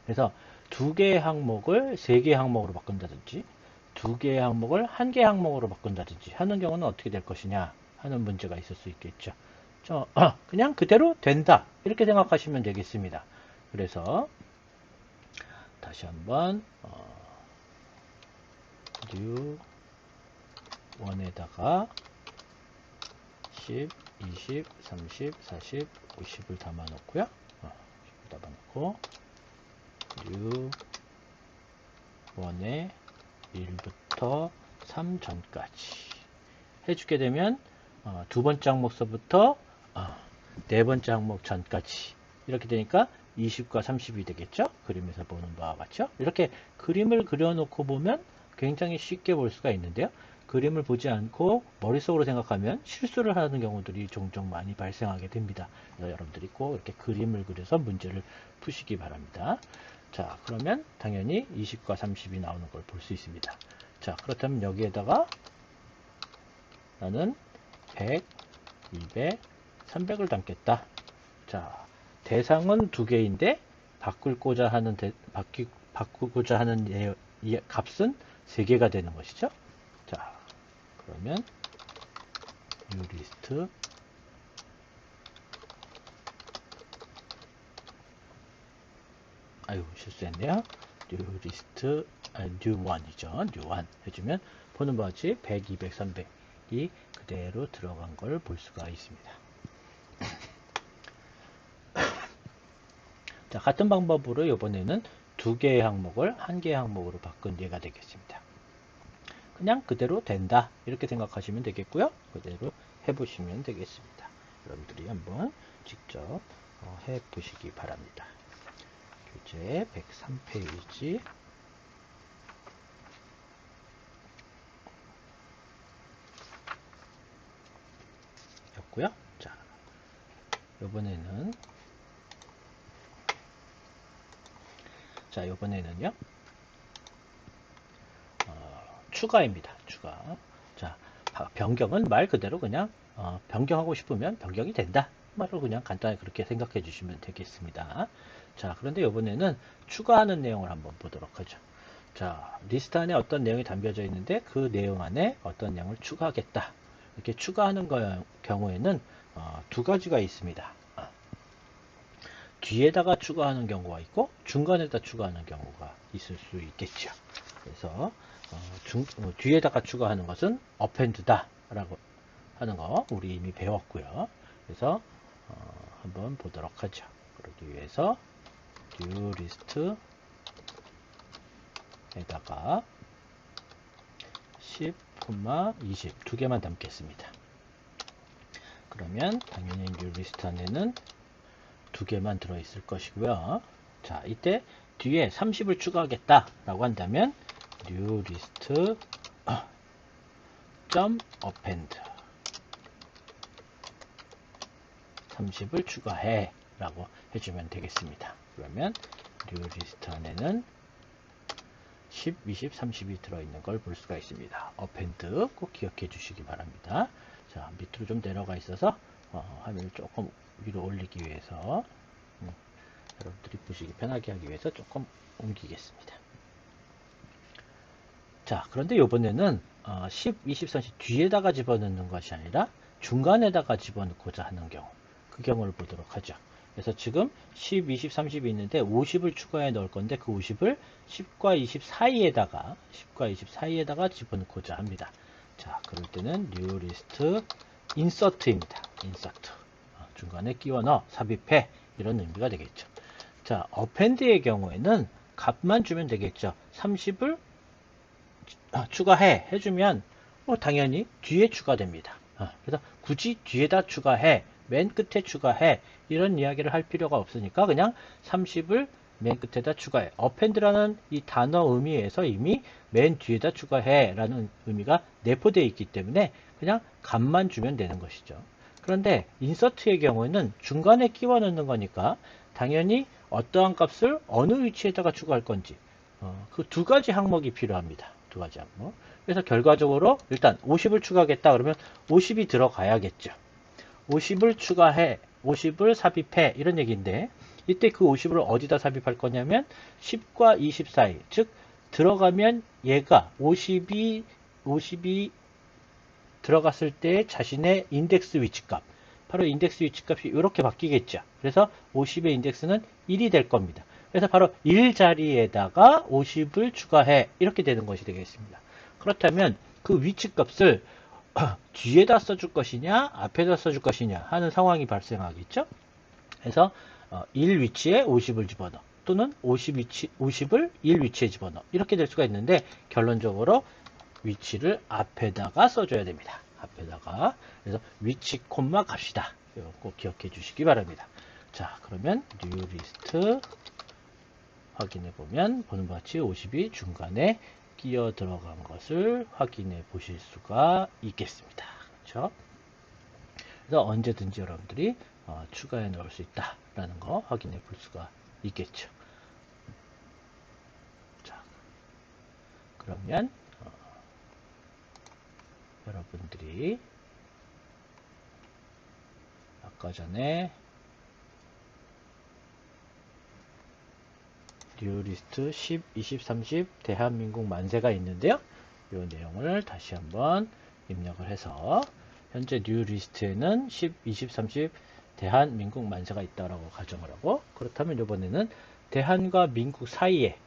그래서 2개의 항목을 3개의 항목으로 바꾼다든지 2개의 항목을 1개의 항목으로 바꾼다든지 하는 경우는 어떻게 될 것이냐 하는 문제가 있을 수 있겠죠. 그냥 그대로 된다 이렇게 생각하시면 되겠습니다. 그래서 다시 한번 new 1에다가 10, 20, 30, 40, 50을 담아 놓고요. 50을 담아 놓고 new 1에 1부터 3 전까지 해주게 되면 두 번째 항목서부터 네 번째 항목 전까지 이렇게 되니까 20과 30이 되겠죠. 그림에서 보는 바와 같죠. 이렇게 그림을 그려놓고 보면 굉장히 쉽게 볼 수가 있는데요. 그림을 보지 않고 머릿속으로 생각하면 실수를 하는 경우들이 종종 많이 발생하게 됩니다. 그래서 여러분들이 꼭 이렇게 그림을 그려서 문제를 푸시기 바랍니다. 자, 그러면 당연히 20과 30이 나오는 걸 볼 수 있습니다. 자, 그렇다면 여기에다가 나는 100, 200, 300을 담겠다. 자, 대상은 2개인데 바꾸고자 하는 값은 3개가 되는 것이죠. 자, 그러면 new list 실수했네요. new list new 1이죠. new 1 해주면 보는 바와 같이 100, 200, 300이 그대로 들어간 걸 볼 수가 있습니다. 자, 같은 방법으로 이번에는 2개의 항목을 1개의 항목으로 바꾼 예가 되겠습니다. 그냥 그대로 된다 이렇게 생각하시면 되겠고요. 그대로 해보시면 되겠습니다. 여러분들이 한번 직접 해보시기 바랍니다. 교재 103페이지 였고요. 자, 이번에는요. 추가입니다. 추가. 자, 변경은 말 그대로 그냥 변경하고 싶으면 변경이 된다. 말로 그냥 간단히 그렇게 생각해 주시면 되겠습니다. 자, 그런데 이번에는 추가하는 내용을 한번 보도록 하죠. 자, 리스트 안에 어떤 내용이 담겨져 있는데 그 내용 안에 어떤 내용을 추가하겠다. 이렇게 추가하는 경우에는 두 가지가 있습니다. 뒤에다가 추가하는 경우가 있고 중간에다 추가하는 경우가 있을 수 있겠죠. 그래서 뒤에다가 추가하는 것은 append다 라고 하는 거 우리 이미 배웠고요. 그래서 한번 보도록 하죠. 그러기 위해서 new list에다가 10 20 두 개만 담겠습니다. 그러면 당연히 new list 안에는 두 개만 들어있을 것이고요. 자, 이때 뒤에 30을 추가하겠다 라고 한다면 new list append 30을 추가해 라고 해주면 되겠습니다. 그러면 new list 안에는 10, 20, 30이 들어있는 걸 볼 수가 있습니다. append 꼭 기억해 주시기 바랍니다. 자, 밑으로 좀 내려가 있어서 화면을 조금 위로 올리기 위해서 여러분들이 보시기 편하게 하기 위해서 조금 옮기겠습니다. 자, 그런데 이번에는 10, 20, 30 뒤에다가 집어넣는 것이 아니라 중간에다가 집어넣고자 하는 경우, 그 경우를 보도록 하죠. 그래서 지금 10, 20, 30이 있는데 50을 추가해 넣을 건데 그 50을 10과 20 사이에다가 집어넣고자 합니다. 자, 그럴 때는 new list insert입니다. insert. 중간에 끼워 넣어, 삽입해. 이런 의미가 되겠죠. 자, append의 경우에는 값만 주면 되겠죠. 30을 추가해 해주면 당연히 뒤에 추가됩니다. 그래서 굳이 뒤에다 추가해, 맨 끝에 추가해 이런 이야기를 할 필요가 없으니까 그냥 30을 맨 끝에다 추가해. append라는 이 단어 의미에서 이미 맨 뒤에다 추가해 라는 의미가 내포되어 있기 때문에 그냥 값만 주면 되는 것이죠. 그런데 insert의 경우에는 중간에 끼워 넣는 거니까 당연히 어떠한 값을 어느 위치에다가 추가할 건지 그 두 가지 항목이 필요합니다. 두 가지 항목. 그래서 결과적으로 일단 50을 추가하겠다 그러면 50이 들어가야겠죠. 50을 추가해, 50을 삽입해 이런 얘기인데 이때 그 50을 어디다 삽입할 거냐면 10과 20 사이, 즉 들어가면 얘가 50이 들어갔을 때 자신의 인덱스 위치값, 바로 인덱스 위치값이 이렇게 바뀌겠죠. 그래서 50의 인덱스는 1이 될 겁니다. 그래서 바로 1 자리에다가 50을 추가해 이렇게 되는 것이 되겠습니다. 그렇다면 그 위치값을 뒤에다 써줄 것이냐 앞에다 써줄 것이냐 하는 상황이 발생하겠죠. 그래서 1 위치에 50을 집어넣어 또는 50을 1 위치에 집어넣어 이렇게 될 수가 있는데 결론적으로 위치를 앞에다가 써줘야 됩니다. 앞에다가. 그래서 위치 콤마 갑시다. 이거 꼭 기억해 주시기 바랍니다. 자, 그러면 new list 확인해 보면 보는 바와 같이 50이 중간에 끼어 들어간 것을 확인해 보실 수가 있겠습니다. 그렇죠? 그래서 언제든지 여러분들이 추가해 넣을 수 있다라는 거 확인해 볼 수가 있겠죠. 자, 그러면 여러분들이 아까 전에 new list 10, 20, 30 대한민국 만세가 있는데요. 이 내용을 다시 한번 입력을 해서 현재 new list에는 10, 20, 30 대한민국 만세가 있다라고 가정을 하고 그렇다면 이번에는 대한과 민국 사이에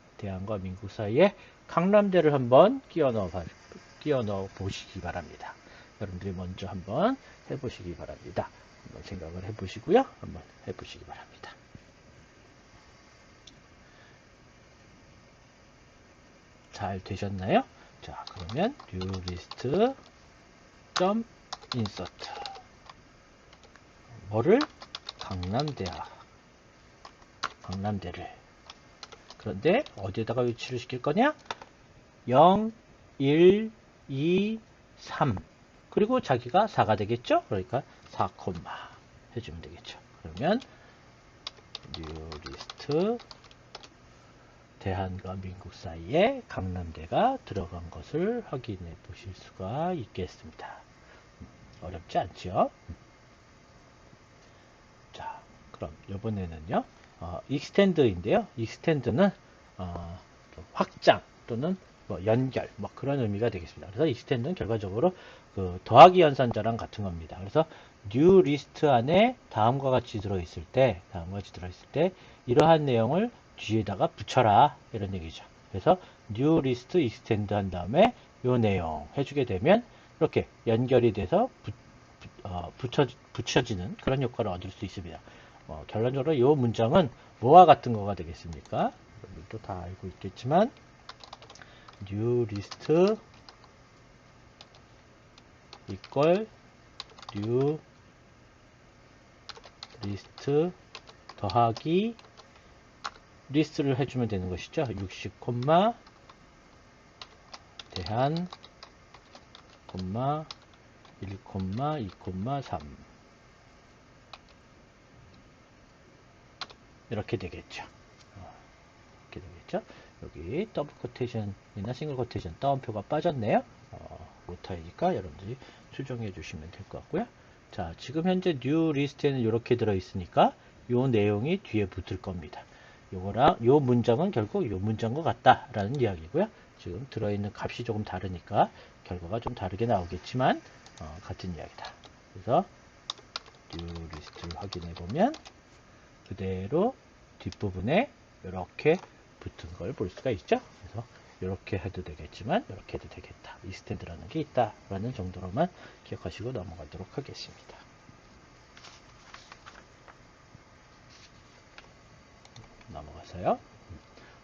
강남대를 한번 끼워 넣어 보시기 바랍니다. 여러분들이 먼저 한번 해보시기 바랍니다. 한번 생각을 해보시고요. 한번 해보시기 바랍니다. 잘 되셨나요? 자, 그러면 new list insert 뭐를? 강남대를. 그런데 어디에다가 위치를 시킬 거냐? 0, 1, 2, 3 그리고 자기가 4가 되겠죠? 그러니까 4, 해주면 되겠죠. 그러면 new list 대한과 민국 사이에 강남대가 들어간 것을 확인해 보실 수가 있겠습니다. 어렵지 않죠? 자, 그럼 이번에는요, extend인데요. extend는 확장 또는 연결 그런 의미가 되겠습니다. 그래서 extend는 결과적으로 그 더하기 연산자랑 같은 겁니다. 그래서 new list 안에 다음과 같이 들어있을 때 이러한 내용을 뒤에다가 붙여라 이런 얘기죠. 그래서 new list extend 한 다음에 이 내용 해주게 되면 이렇게 연결이 돼서 붙여지는 그런 효과를 얻을 수 있습니다. 결론적으로 이 문장은 뭐와 같은 거가 되겠습니까? 여러분도 다 알고 있겠지만 new list equal new list 더하기 리스트를 해주면 되는 것이죠. 60, 대한, 1, 2, 3 이렇게 되겠죠. 이렇게 되겠죠. 여기 더블 코테이션이나 싱글 코테이션 따옴표가 빠졌네요. 못하니까 여러분들이 수정해 주시면 될 것 같고요. 자, 지금 현재 new list에는 이렇게 들어 있으니까 요 내용이 뒤에 붙을 겁니다. 요거랑 요 문장은 결국 요 문장과 같다라는 이야기고요. 지금 들어있는 값이 조금 다르니까 결과가 좀 다르게 나오겠지만 같은 이야기다. 그래서 new list를 확인해 보면 그대로 뒷부분에 이렇게 붙은 걸 볼 수가 있죠. 그래서 이렇게 해도 되겠지만 이렇게 해도 되겠다. 이스텐드라는 게 있다라는 정도로만 기억하시고 넘어가도록 하겠습니다. 넘어가서요.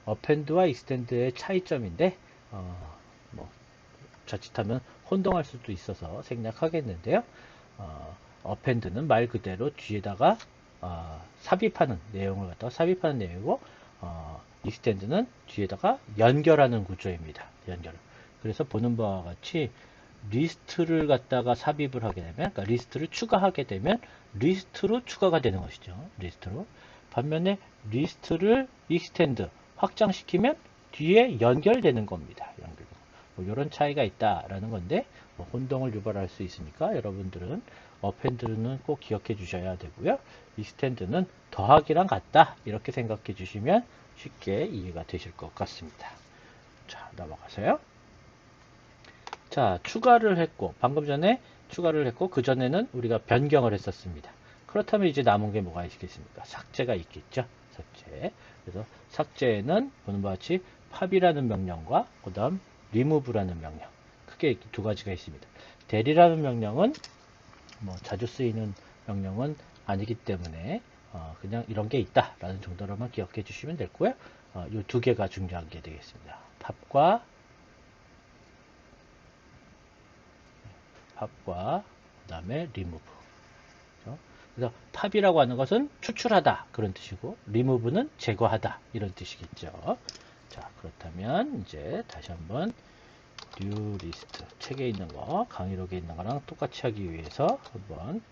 어펜드와 익스텐드의 차이점인데 뭐 자칫하면 혼동할 수도 있어서 생략하겠는데요. 어펜드는 말 그대로 뒤에다가 삽입하는 내용을 갖다가 삽입하는 내용이고 익스텐드는 뒤에다가 연결하는 구조입니다. 연결. 그래서 보는 바와 같이 리스트를 갖다가 삽입을 하게 되면, 그러니까 리스트를 추가하게 되면 리스트로 추가가 되는 것이죠. 리스트로. 반면에 리스트를 익스텐드 확장시키면 뒤에 연결되는 겁니다. 연결. 뭐 이런 차이가 있다라는 건데 뭐 혼동을 유발할 수 있으니까 여러분들은 어펜드는 꼭 기억해 주셔야 되고요. 익스텐드는 더하기랑 같다 이렇게 생각해 주시면 쉽게 이해가 되실 것 같습니다. 자, 넘어가세요. 자, 추가를 했고 방금 전에 추가를 했고 그 전에는 우리가 변경을 했었습니다. 그렇다면 이제 남은 게 뭐가 있겠습니까? 삭제가 있겠죠. 삭제. 그래서 삭제에는 보는 바와 같이 팝이라는 명령과 그 다음 remove라는 명령. 크게 두 가지가 있습니다. del이라는 명령은 뭐 자주 쓰이는 명령은 아니기 때문에 그냥 이런 게 있다라는 정도로만 기억해 주시면 되고요. 이 두 개가 중요한 게 되겠습니다. 팝과 그 다음에 remove. 그래서 팝이라고 하는 것은 추출하다 그런 뜻이고 remove는 제거하다 이런 뜻이겠죠. 자, 그렇다면 이제 다시 한번 new list 책에 있는 거 강의록에 있는 거랑 똑같이 하기 위해서 한번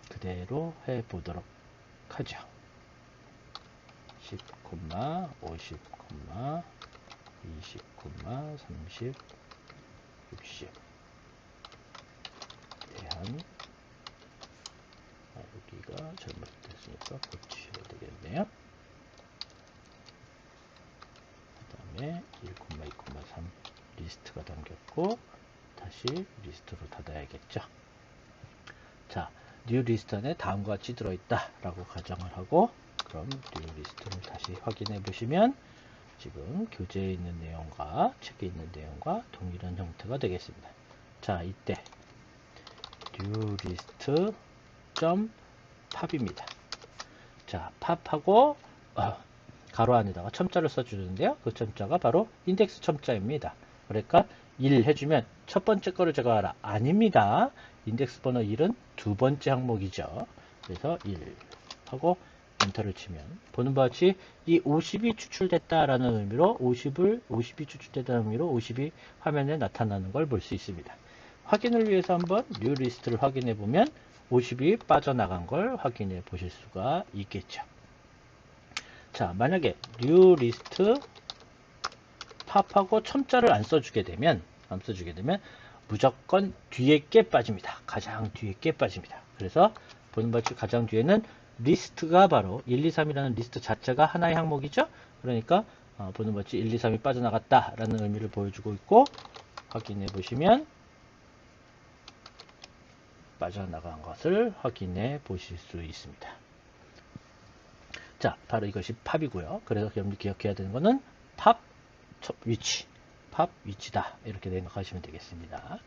그대로 해 보도록 하죠. 10, 50, 20, 30, 60 대한 여기가 잘못됐으니까 고쳐야 되겠네요. 그 다음에 1, 2, 3 리스트가 담겼고 다시 리스트로 닫아야겠죠. 자, new 리스트 안에 다음과 같이 들어있다 라고 가정을 하고 그럼 new 리스트를 다시 확인해 보시면 지금 교재에 있는 내용과 책에 있는 내용과 동일한 형태가 되겠습니다. 자, 이때 new list 팝입니다. 자, 팝하고 가로 안에다가 첨자를 써주는데요. 그 첨자가 바로 인덱스 첨자입니다. 그러니까 1 해주면 첫 번째 거를 제거하라. 아닙니다. 인덱스 번호 1은 두 번째 항목이죠. 그래서 1 하고 엔터를 치면 보는 바와 같이 이 50이 추출됐다라는 의미로 50이 추출됐다는 의미로 50이 화면에 나타나는 걸 볼 수 있습니다. 확인을 위해서 한번 new 리스트를 확인해 보면 50이 빠져나간 걸 확인해 보실 수가 있겠죠. 자, 만약에 new 리스트 팝하고 첨자를 안 써주게 되면 무조건 뒤에 게 빠집니다. 가장 뒤에 게 빠집니다. 그래서 보는 바와 같이 가장 뒤에는 리스트가 바로 1, 2, 3이라는 리스트 자체가 하나의 항목이죠. 그러니까 보는 바와 같이 1, 2, 3이 빠져나갔다라는 의미를 보여주고 있고 확인해 보시면 빠져나간 것을 확인해 보실 수 있습니다. 자, 바로 이것이 팝이고요. 그래서 여러분들 기억해야 되는 것은 팝 위치다 이렇게 생각하시면 되겠습니다.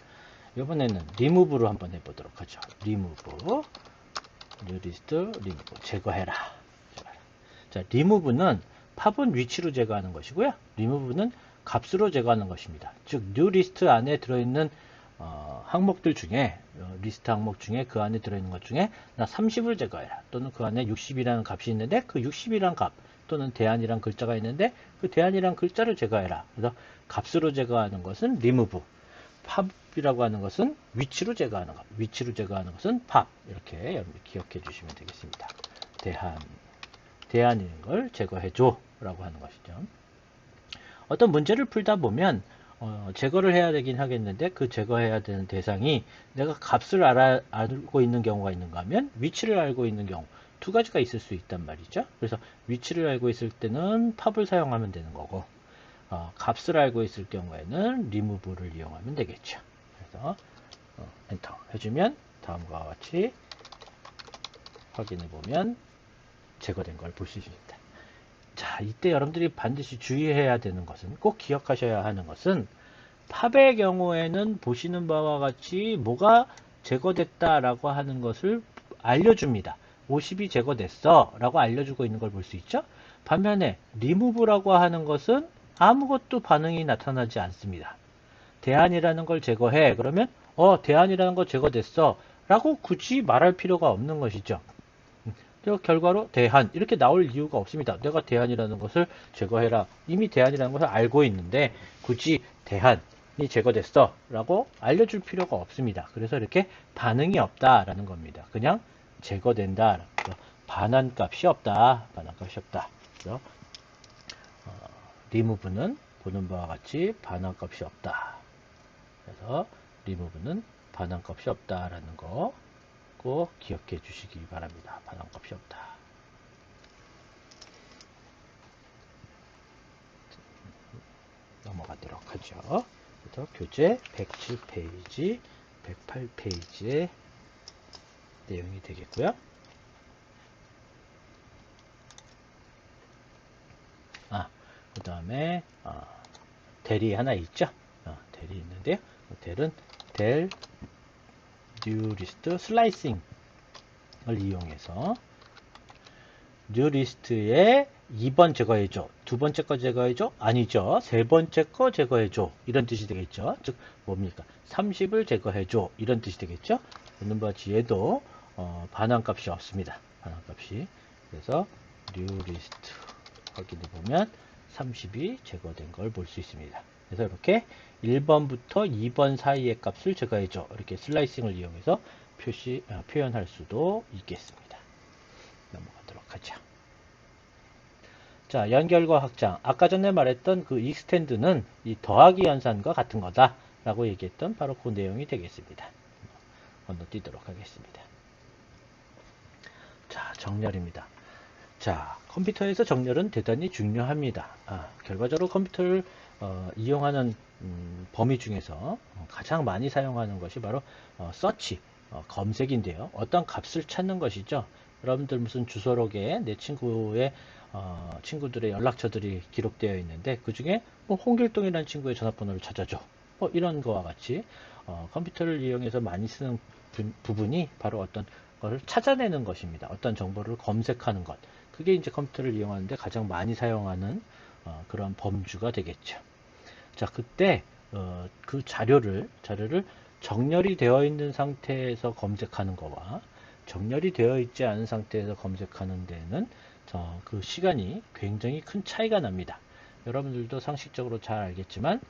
이번에는 remove로 한번 해보도록 하죠. remove new list remove 제거해라. 자, remove는 팝은 위치로 제거하는 것이고요. remove는 값으로 제거하는 것입니다. 즉 new list 안에 들어있는 항목들 중에 리스트 항목 중에 그 안에 들어있는 것 중에 나 30을 제거해라, 또는 그 안에 60이라는 값이 있는데 그 60이란 값, 또는 대안이란 글자가 있는데 그 대안이란 글자를 제거해라. 그래서 값으로 제거하는 것은 remove, 팝이라고 하는 것은 위치로 제거하는 것, 위치로 제거하는 것은 팝. 이렇게 여러분들 기억해 주시면 되겠습니다. 대안인 걸 제거해줘 라고 하는 것이죠. 어떤 문제를 풀다 보면 제거를 해야 되긴 하겠는데 그 제거해야 되는 대상이 내가 값을 알고 있는 경우가 있는가 하면 위치를 알고 있는 경우, 두 가지가 있을 수 있단 말이죠. 그래서 위치를 알고 있을 때는 팝을 사용하면 되는 거고, 값을 알고 있을 경우에는 remove를 이용하면 되겠죠. 그래서 엔터 해주면 다음과 같이 확인해 보면 제거된 걸 볼 수 있습니다. 자, 이때 여러분들이 반드시 주의해야 되는 것은, 꼭 기억하셔야 하는 것은, 팝의 경우에는 보시는 바와 같이 뭐가 제거됐다라고 하는 것을 알려줍니다. 50이 제거됐어 라고 알려주고 있는 걸 볼 수 있죠. 반면에 remove라고 하는 것은 아무것도 반응이 나타나지 않습니다. 대안이라는 걸 제거해 그러면 대안이라는 거 제거됐어 라고 굳이 말할 필요가 없는 것이죠. 결과로 대안 이렇게 나올 이유가 없습니다. 내가 대안이라는 것을 제거해라, 이미 대안이라는 것을 알고 있는데 굳이 대안이 제거됐어 라고 알려줄 필요가 없습니다. 그래서 이렇게 반응이 없다라는 겁니다. 그냥 제거된다, 반환값이 없다, 반환값이 없다. 그래서 remove는 보는 바와 같이 반환값이 없다. 그래서 remove는 반환값이 없다라는 거 꼭 기억해 주시기 바랍니다. 반환값이 없다. 넘어가도록 하죠. 그래서 교재 107페이지, 108페이지의 내용이 되겠고요. 그 다음에 델이 하나 있죠. 델이 있는데요. 델은 델 뉴리스트 슬라이싱을 이용해서 뉴리스트에 2번 제거해줘, 두 번째 거 제거해줘, 아니죠, 세 번째 거 제거해줘, 이런 뜻이 되겠죠. 즉 뭡니까, 30을 제거해줘, 이런 뜻이 되겠죠. 보는 바와 같이 얘도 반환값이 없습니다. 반환값이. 그래서 뉴리스트 확인해 보면 30이 제거된 걸 볼 수 있습니다. 그래서 이렇게 1번부터 2번 사이의 값을 제거해줘, 이렇게 슬라이싱을 이용해서 표현할 수도 있겠습니다. 넘어가도록 하죠. 자, 연결과 확장. 아까 전에 말했던 그 익스텐드는 이 더하기 연산과 같은 거다 라고 얘기했던 바로 그 내용이 되겠습니다. 건너뛰도록 하겠습니다. 자, 정렬입니다. 자, 컴퓨터에서 정렬은 대단히 중요합니다. 결과적으로 컴퓨터를 이용하는 범위 중에서 가장 많이 사용하는 것이 바로 서치, 검색인데요. 어떤 값을 찾는 것이죠. 여러분들 무슨 주소록에 내 친구의 친구들의 연락처들이 기록되어 있는데 그 중에 뭐 홍길동이라는 친구의 전화번호를 찾아줘, 이런 거와 같이 컴퓨터를 이용해서 많이 쓰는 부분이 바로 어떤 것을 찾아내는 것입니다. 어떤 정보를 검색하는 것, 그게 이제 컴퓨터를 이용하는데 가장 많이 사용하는 그런 범주가 되겠죠. 자, 그때 그 자료를 정렬이 되어 있는 상태에서 검색하는 거와 정렬이 되어 있지 않은 상태에서 검색하는 데는 그 시간이 굉장히 큰 차이가 납니다. 여러분들도 상식적으로 잘 알겠지만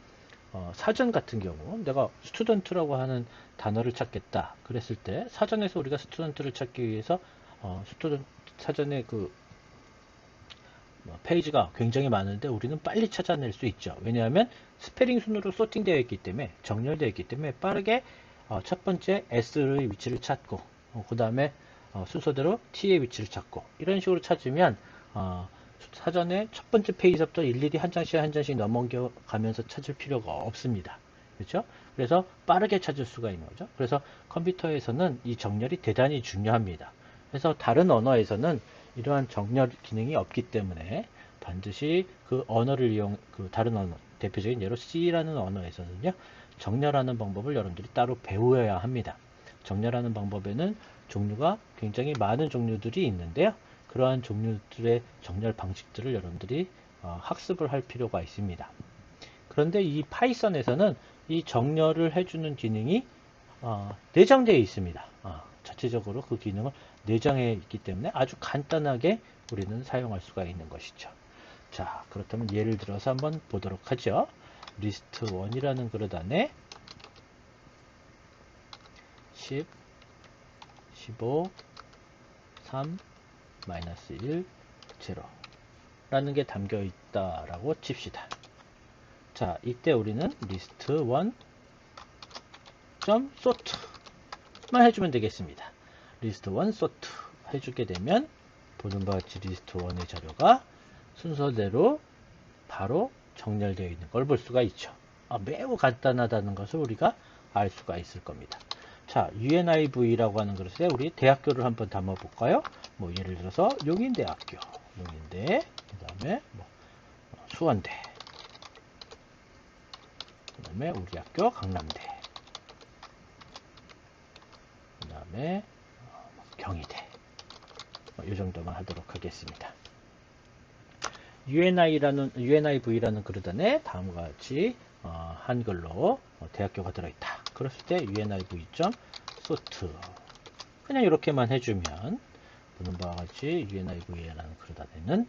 사전 같은 경우 내가 스튜던트라고 하는 단어를 찾겠다 그랬을 때 사전에서 우리가 스튜던트를 찾기 위해서 사전에 그 페이지가 굉장히 많은데 우리는 빨리 찾아낼 수 있죠. 왜냐하면 스페링 순으로 소팅되어 있기 때문에, 정렬되어 있기 때문에 빠르게 첫 번째 S의 위치를 찾고 그 다음에 순서대로 T의 위치를 찾고 이런 식으로 찾으면 사전에 첫 번째 페이지부터 일일이 한 장씩 한 장씩 넘어가면서 찾을 필요가 없습니다. 그렇죠? 그래서 빠르게 찾을 수가 있는 거죠. 그래서 컴퓨터에서는 이 정렬이 대단히 중요합니다. 그래서 다른 언어에서는 이러한 정렬 기능이 없기 때문에 반드시 그 언어를 그 다른 언어, 대표적인 예로 C라는 언어에서는요, 정렬하는 방법을 여러분들이 따로 배워야 합니다. 정렬하는 방법에는 종류가 굉장히 많은 종류들이 있는데요. 그러한 종류들의 정렬 방식들을 여러분들이 학습을 할 필요가 있습니다. 그런데 이 파이썬에서는 이 정렬을 해주는 기능이 내장되어 있습니다. 자체적으로 그 기능을 내장해 있기 때문에 아주 간단하게 우리는 사용할 수가 있는 것이죠. 자, 그렇다면 예를 들어서 한번 보도록 하죠. 리스트 1이라는 그릇 안에 10, 15, 3, 마이너스 1, 0 라는 게 담겨 있다라고 칩시다. 자, 이때 우리는 리스트 1 sort만 해주면 되겠습니다. 리스트 1 sort 해주게 되면 보는 바와 같이 리스트 1의 자료가 순서대로 바로 정렬되어 있는 걸 볼 수가 있죠. 매우 간단하다는 것을 우리가 알 수가 있을 겁니다. 자, UNIV라고 하는 것에 우리 대학교를 한번 담아 볼까요? 뭐 예를 들어서 용인대학교, 용인대, 그 다음에 뭐 수원대, 그 다음에 우리 학교 강남대, 그 다음에 경희대, 이 정도만 하도록 하겠습니다. UNIV라는 그릇 안에 다음과 같이 한글로 대학교가 들어있다. 그랬을 때 UNIV.sort 그냥 이렇게만 해주면 보는 바와 같이 UNIV라는 그릇 안에는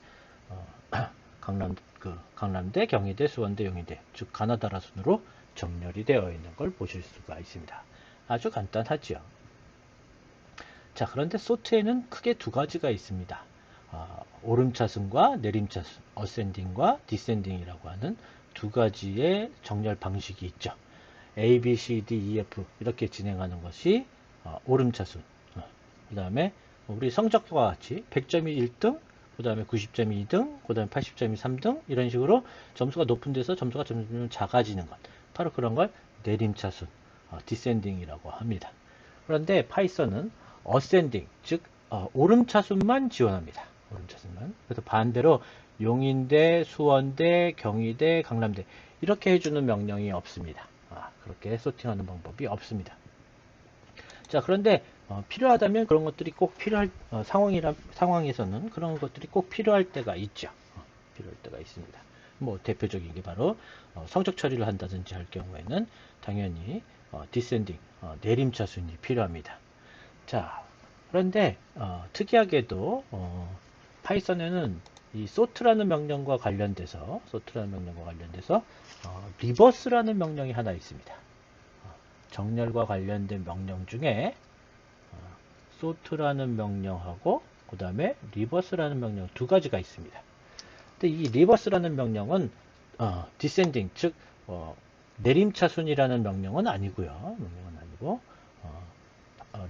강남대, 경희대, 수원대, 용인대 즉 가나다라 순으로 정렬이 되어 있는 걸 보실 수가 있습니다. 아주 간단하죠. 자, 그런데 sort에는 크게 두 가지가 있습니다. 오름차순과 내림차순, 어센딩과 디센딩이라고 하는 두 가지의 정렬 방식이 있죠. A, B, C, D, E, F 이렇게 진행하는 것이 오름차순. 그 다음에 우리 성적과 같이 100점이 1등, 그 다음에 90점이 2등, 그 다음에 80점이 3등 이런 식으로 점수가 높은 데서 점수가 점점 작아지는 것. 바로 그런 걸 내림차순, 디센딩이라고 합니다. 그런데 파이썬은 어센딩, 즉 오름차순만 지원합니다. 오름차순만. 그래서 반대로 용인대, 수원대, 경희대, 강남대 이렇게 해주는 명령이 없습니다. 그렇게 소팅하는 방법이 없습니다. 자, 그런데 필요하다면 그런 것들이 꼭 필요할 상황에서는 그런 것들이 꼭 필요할 때가 있죠. 필요할 때가 있습니다. 뭐 대표적인 게 바로 성적 처리를 한다든지 할 경우에는 당연히 디센딩, 내림차순이 필요합니다. 자, 그런데 특이하게도 파이썬에는 이 sort라는 명령과 관련돼서 리버스라는 명령이 하나 있습니다. 정렬과 관련된 명령 중에 sort라는 명령하고 그 다음에 리버스라는 명령 두 가지가 있습니다. 근데 이 리버스라는 명령은 descending 즉 내림차순이라는 명령은 아니고요.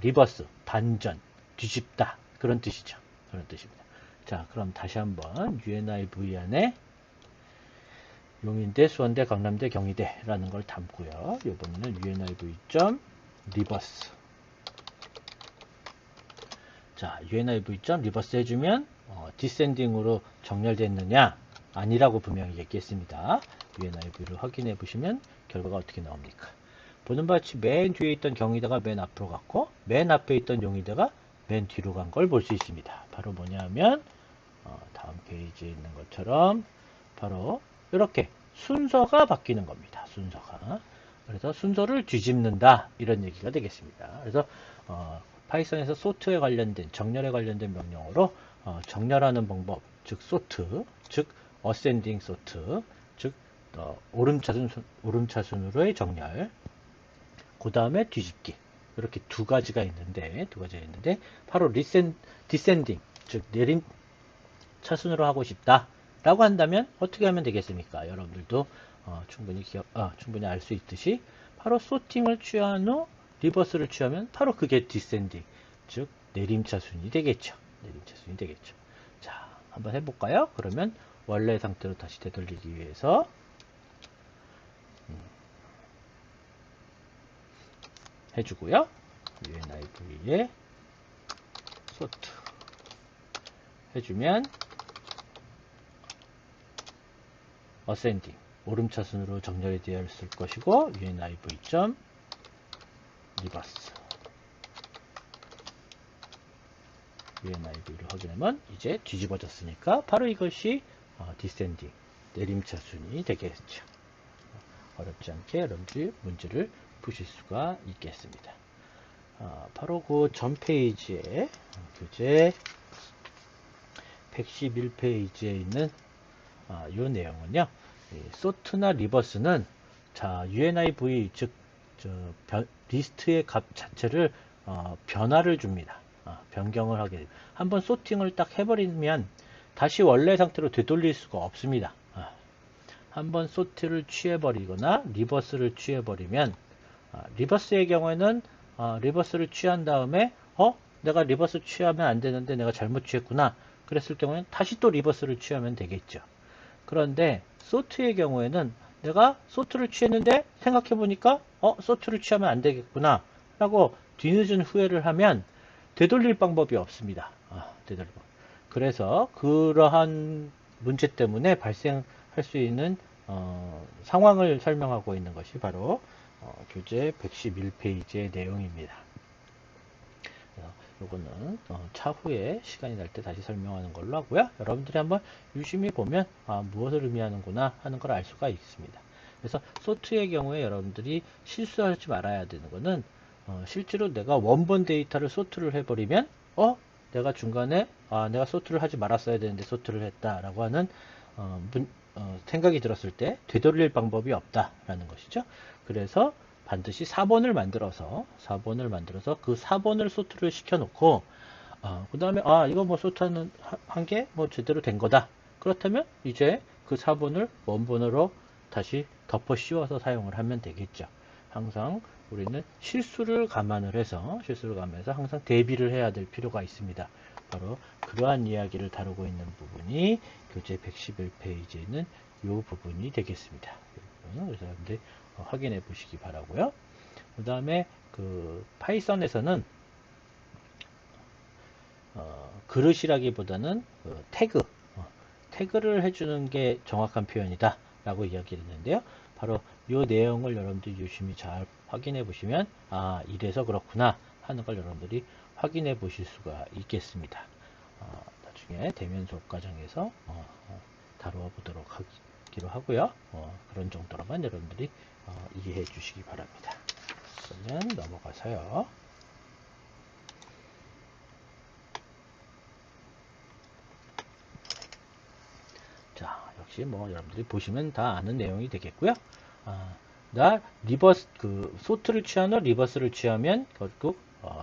리버스 반전 뒤집다 그런 뜻이죠. 그런 뜻입니다. 자, 그럼 다시 한번 UNIV 안에 용인대, 수원대, 강남대, 경희대라는 걸 담고요. 이번에는 UNIV.reverse. 자, UNIV.reverse 해주면 descending으로 정렬됐느냐? 아니라고 분명히 얘기했습니다. UNIV를 확인해 보시면 결과가 어떻게 나옵니까? 보는 바와 같이 맨 뒤에 있던 경희대가 맨 앞으로 갔고 맨 앞에 있던 용희대가 맨 뒤로 간 걸 볼 수 있습니다. 바로 뭐냐면 다음 페이지에 있는 것처럼 바로 이렇게 순서가 바뀌는 겁니다. 순서가. 그래서 순서를 뒤집는다 이런 얘기가 되겠습니다. 그래서 파이썬에서 sort에 관련된 정렬에 관련된 명령어로 정렬하는 방법 즉 sort 즉 ascending sort 즉 오름차순으로의 정렬 그 다음에 뒤집기 이렇게 두 가지가 있는데 바로 descending 즉 내림 차순으로 하고 싶다 라고 한다면 어떻게 하면 되겠습니까? 여러분들도 충분히 알 수 있듯이 바로 sorting을 취한 후 리버스를 취하면 바로 그게 descending 즉 내림차순이 되겠죠. 자, 한번 해볼까요? 그러면 원래 상태로 다시 되돌리기 위해서 해주고요. UNIV에 sort 해주면 ascending 오름차순으로 정렬이 되어 있을 것이고 UNIV.reverse UNIV를 확인하면 이제 뒤집어졌으니까 바로 이것이 descending 내림차순이 되겠죠. 어렵지 않게 여러분들이 문제를 보실 수가 있겠습니다. 바로 그 전 페이지에 교재 111페이지에 있는 이 내용은요. 소트나 리버스는 자 UNIV 즉 리스트의 값 자체를 변화를 줍니다. 변경을 하게 됩니다. 한번 소팅을 딱 해버리면 다시 원래 상태로 되돌릴 수가 없습니다. 한번 소트를 취해버리거나 리버스를 취해버리면 리버스의 경우에는 리버스를 취한 다음에 내가 리버스 취하면 안 되는데 내가 잘못 취했구나 그랬을 경우에는 다시 또 리버스를 취하면 되겠죠. 그런데 소트의 경우에는 내가 소트를 취했는데 생각해보니까 소트를 취하면 안 되겠구나 라고 뒤늦은 후회를 하면 되돌릴 방법이 없습니다. 그래서 그러한 문제 때문에 발생할 수 있는 상황을 설명하고 있는 것이 바로 교재 111페이지의 내용입니다. 요거는 차후에 시간이 날 때 다시 설명하는 걸로 하고요. 여러분들이 한번 유심히 보면 무엇을 의미하는구나 하는 걸 알 수가 있습니다. 그래서 소트의 경우에 여러분들이 실수하지 말아야 되는 거는 실제로 내가 원본 데이터를 소트를 해버리면 내가 중간에 내가 소트를 하지 말았어야 되는데 소트를 했다라고 하는 생각이 들었을 때 되돌릴 방법이 없다라는 것이죠. 그래서 반드시 4번을 만들어서 그 4번을 소트를 시켜놓고 그 다음에 이거 뭐 소트하는 한 게 뭐 제대로 된 거다. 그렇다면 이제 그 4번을 원본으로 다시 덮어 씌워서 사용을 하면 되겠죠. 항상 우리는 실수를 감안을 해서 항상 대비를 해야 될 필요가 있습니다. 바로 그러한 이야기를 다루고 있는 부분이 교재 111페이지에 있는 이 부분이 되겠습니다. 그래서 여러분들 확인해 보시기 바라고요. 그 다음에 그 파이썬에서는 그릇이라기보다는 태그를 해주는 게 정확한 표현이다 라고 이야기를 했는데요. 바로 이 내용을 여러분들이 유심히 잘 확인해 보시면 이래서 그렇구나 하는 걸 여러분들이 확인해 보실 수가 있겠습니다. 나중에 대면 수업 과정에서 다루어 보도록 하기로 하고요. 그런 정도로만 여러분들이 이해해 주시기 바랍니다. 그러면 넘어가서요. 자, 역시 뭐 여러분들이 보시면 다 아는 내용이 되겠고요. 나 리버스 소트를 취하는 리버스를 취하면 결국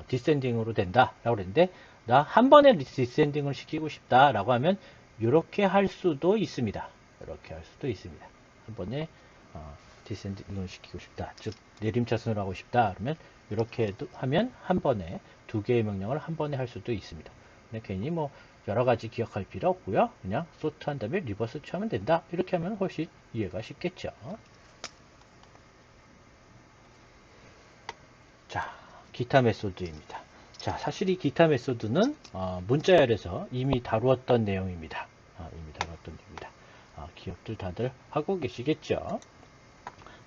디센딩으로 된다라고 그랬는데 나 한 번에 디센딩을 시키고 싶다라고 하면 이렇게 할 수도 있습니다. 한 번에 디센딩을 시키고 싶다. 즉 내림차순을 하고 싶다. 그러면 이렇게 하면 한 번에 두 개의 명령을 한 번에 할 수도 있습니다. 근데 괜히 뭐 여러 가지 기억할 필요 없고요. 그냥 소트 한 다음에 리버스 취하면 된다. 이렇게 하면 훨씬 이해가 쉽겠죠. 자, 기타 메소드입니다. 자, 사실 이 기타 메소드는 문자열에서 이미 다루었던 내용입니다. 기억들 다들 하고 계시겠죠?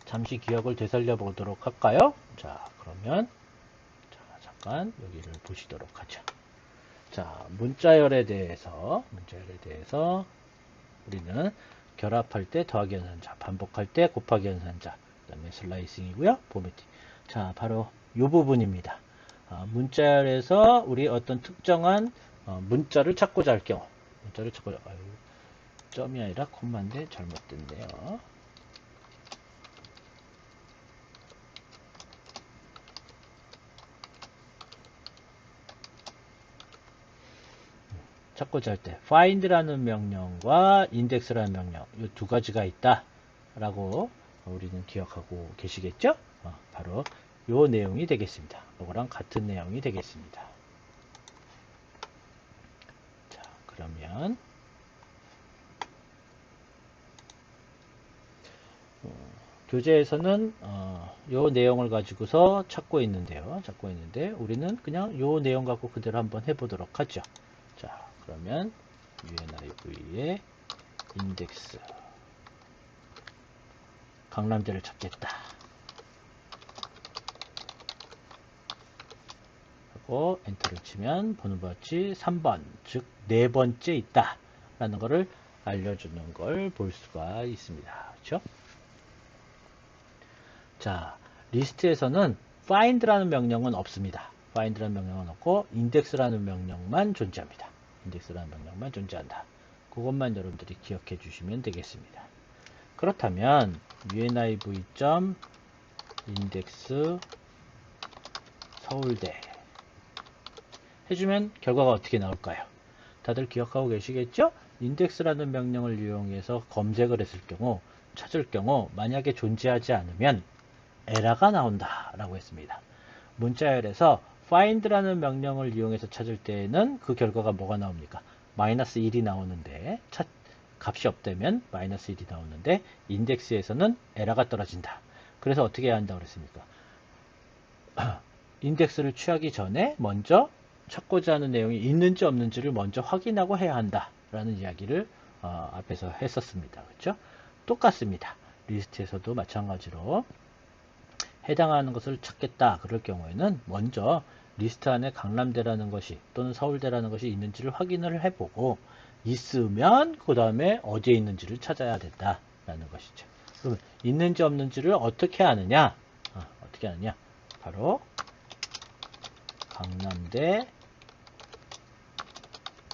잠시 기억을 되살려 보도록 할까요? 자, 그러면 잠깐 여기를 보시도록 하죠. 자, 문자열에 대해서 우리는 결합할 때 더하기 연산자, 반복할 때 곱하기 연산자, 그 다음에 슬라이싱이고요. 포매팅. 자, 바로 이 부분입니다. 문자열에서 우리 어떤 특정한 문자를 찾고자 할 경우, 점이 아니라 콤마인데 잘못됐네요. 찾고자 할 때 find라는 명령과 index라는 명령 이 두 가지가 있다 라고 우리는 기억하고 계시겠죠? 바로 이 내용이 되겠습니다. 이거랑 같은 내용이 되겠습니다. 자, 그러면 교재에서는 이 내용을 가지고서 찾고 있는데 우리는 그냥 이 내용 갖고 그대로 한번 해보도록 하죠. 자, 그러면 UNIV의 인덱스 강남대를 찾겠다 하고 엔터를 치면 보는 것 같이 3번 즉 네 번째 있다 라는 것을 알려주는 걸 볼 수가 있습니다. 그렇죠? 자, 리스트에서는 find라는 명령은 없습니다. find라는 명령은 없고 index라는 명령만 존재합니다. index라는 명령만 존재한다. 그것만 여러분들이 기억해 주시면 되겠습니다. 그렇다면 univ.index 서울대 해주면 결과가 어떻게 나올까요? 다들 기억하고 계시겠죠? index라는 명령을 이용해서 검색을 했을 경우, 찾을 경우 만약에 존재하지 않으면 에러가 나온다 라고 했습니다. 문자열에서 find라는 명령을 이용해서 찾을 때에는 그 결과가 뭐가 나옵니까? 마이너스 1이 나오는데 값이 없다면 마이너스 1이 나오는데 인덱스에서는 에러가 떨어진다. 그래서 어떻게 해야 한다고 그랬습니까? 인덱스를 취하기 전에 먼저 찾고자 하는 내용이 있는지 없는지를 먼저 확인하고 해야 한다 라는 이야기를 앞에서 했었습니다. 그렇죠? 똑같습니다. 리스트에서도 마찬가지로 해당하는 것을 찾겠다 그럴 경우에는 먼저 리스트 안에 강남대라는 것이 또는 서울대라는 것이 있는지를 확인을 해보고 있으면 그 다음에 어디에 있는지를 찾아야 된다라는 것이죠. 그럼 있는지 없는지를 어떻게 아느냐? 어떻게 아느냐? 바로 강남대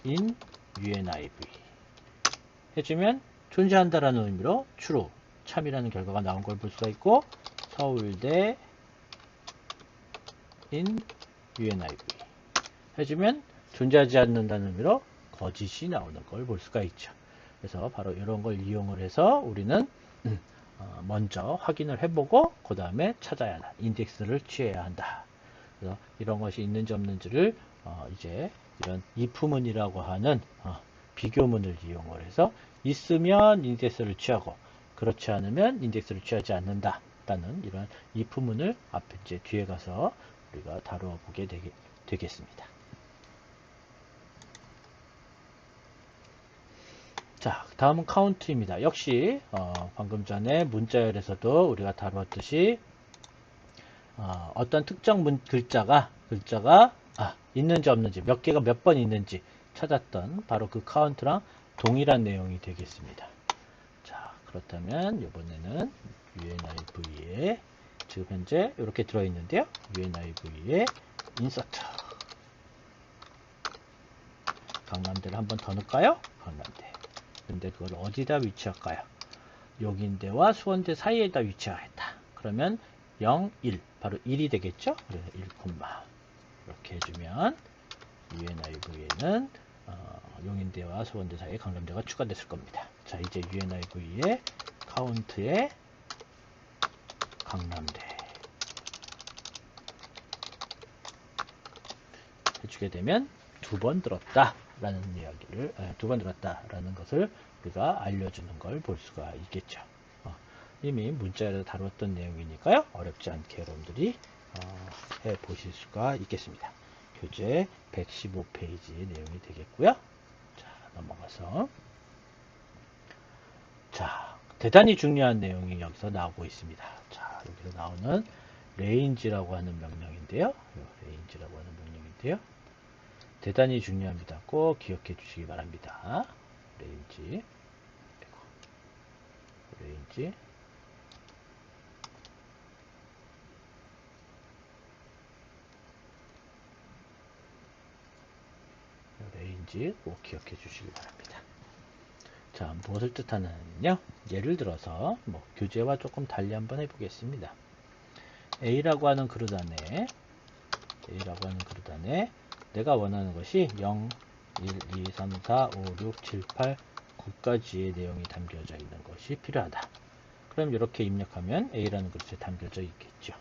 in UNIV 해주면 존재한다라는 의미로 true, 참이라는 결과가 나온 걸 볼 수가 있고 서울대 in UNIV 해주면 존재하지 않는다는 의미로 거짓이 나오는 걸 볼 수가 있죠. 그래서 바로 이런 걸 이용을 해서 우리는 먼저 확인을 해보고 그 다음에 찾아야 한다. 인덱스를 취해야 한다. 그래서 이런 것이 있는지 없는지를 이제 이런 if문이라고 하는 비교문을 이용을 해서 있으면 인덱스를 취하고 그렇지 않으면 인덱스를 취하지 않는다. 라는 이런 if문을 앞에 이제 뒤에 가서 우리가 다루어 보게 되겠습니다. 자, 다음은 카운트입니다. 역시 방금 전에 문자열에서도 우리가 다루었듯이 어떤 특정 글자가 있는지 없는지 몇 개가 몇 번 있는지 찾았던 바로 그 카운트랑 동일한 내용이 되겠습니다. 자, 그렇다면 이번에는 UNIV에 지금 현재 이렇게 들어있는데요. UNIV에 인서트 강남대를 한번 더 넣을까요? 강남대. 근데 그걸 어디다 위치할까요? 용인대와 수원대 사이에다 위치하겠다. 그러면 0, 1 바로 1이 되겠죠? 그래서 1, 이렇게 해주면 UNIV에는 용인대와 수원대 사이에 강남대가 추가됐을 겁니다. 자, 이제 UNIV의 카운트에 강남대 해주게 되면 두 번 들었다 라는 이야기를 두 번 들었다라는 것을 우리가 알려주는 걸 볼 수가 있겠죠. 이미 문자에서 다뤘던 내용이니까요. 어렵지 않게 여러분들이 해 보실 수가 있겠습니다. 교재 115페이지 내용이 되겠고요. 자, 넘어가서 자, 대단히 중요한 내용이 여기서 나오고 있습니다. 자, 여기서 나오는 range라고 하는 명령인데요. range라고 하는 명령인데요. 대단히 중요합니다. 꼭 기억해 주시기 바랍니다. range range 꼭 기억해 주시기 바랍니다. 자, 무엇을 뜻하느냐요? 예를 들어서 교재와 조금 달리 한번 해보겠습니다. A라고 하는 그릇 안에 내가 원하는 것이 0, 1, 2, 3, 4, 5, 6, 7, 8, 9까지의 내용이 담겨져 있는 것이 필요하다. 그럼 이렇게 입력하면 A라는 그릇에 담겨져 있겠죠.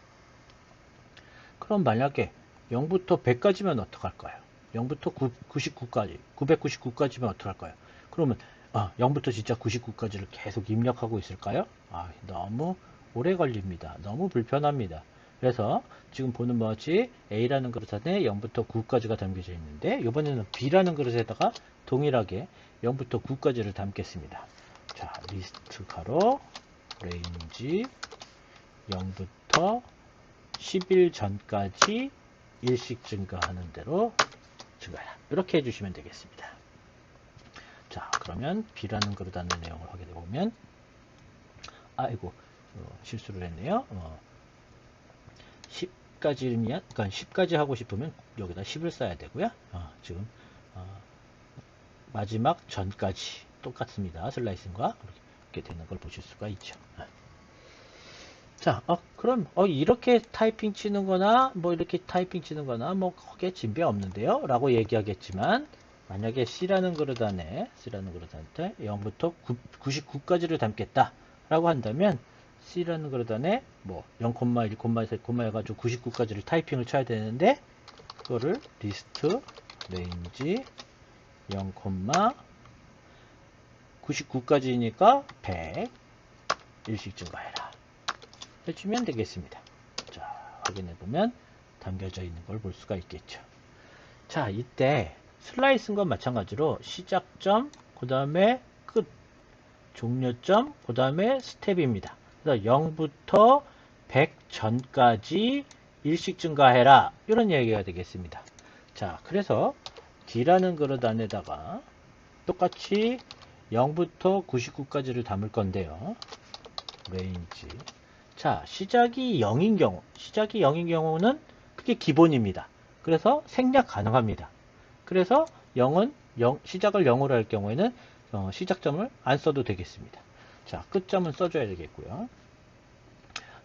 그럼 만약에 0부터 100까지면 어떡할까요? 0부터 99까지, 999까지면 어떡할까요? 그러면 0부터 진짜 99까지를 계속 입력하고 있을까요? 너무 오래 걸립니다. 너무 불편합니다. 그래서 지금 보는 바와 같이 A라는 그릇 안에 0부터 9까지가 담겨져 있는데 이번에는 B라는 그릇에다가 동일하게 0부터 9까지를 담겠습니다. 자, 리스트 가로 range 0부터 10일 전까지 일씩 증가하는 대로 증가해라. 이렇게 해주시면 되겠습니다. 자, 그러면 B라는 그릇 안의 내용을 확인해 보면 실수를 했네요. 10까지면, 그러니까 10까지 하고 싶으면 여기다 10을 써야 되고요. 지금 마지막 전까지 똑같습니다. 슬라이싱과 이렇게 되는 걸 보실 수가 있죠. 자, 그럼 이렇게 타이핑 치는 거나 뭐 이렇게 타이핑 치는 거나 뭐 크게 진배 없는데요 라고 얘기하겠지만, 만약에 C라는 그릇 안에 0부터 99까지를 담겠다 라고 한다면 C라는 그릇 안에 뭐 0, 1, 2 해가지고 99까지를 타이핑을 쳐야 되는데, 그거를 리스트 레인지 0, 99까지니까 100 일씩 증가해라 해주면 되겠습니다. 자, 확인해보면 담겨져 있는 걸 볼 수가 있겠죠. 자, 이때 슬라이스과 마찬가지로 시작점, 그 다음에 끝, 종료점, 그 다음에 스텝입니다. 그래서 0부터 100 전까지 일씩 증가해라, 이런 얘기가 되겠습니다. 자, 그래서 D라는 그릇 안에다가 똑같이 0부터 99까지를 담을 건데요. 레인지. 자, 시작이 0인 경우는 그게 기본입니다. 그래서 생략 가능합니다. 그래서 0은 시작을 0으로 할 경우에는 시작점을 안 써도 되겠습니다. 자, 끝점은 써줘야 되겠고요.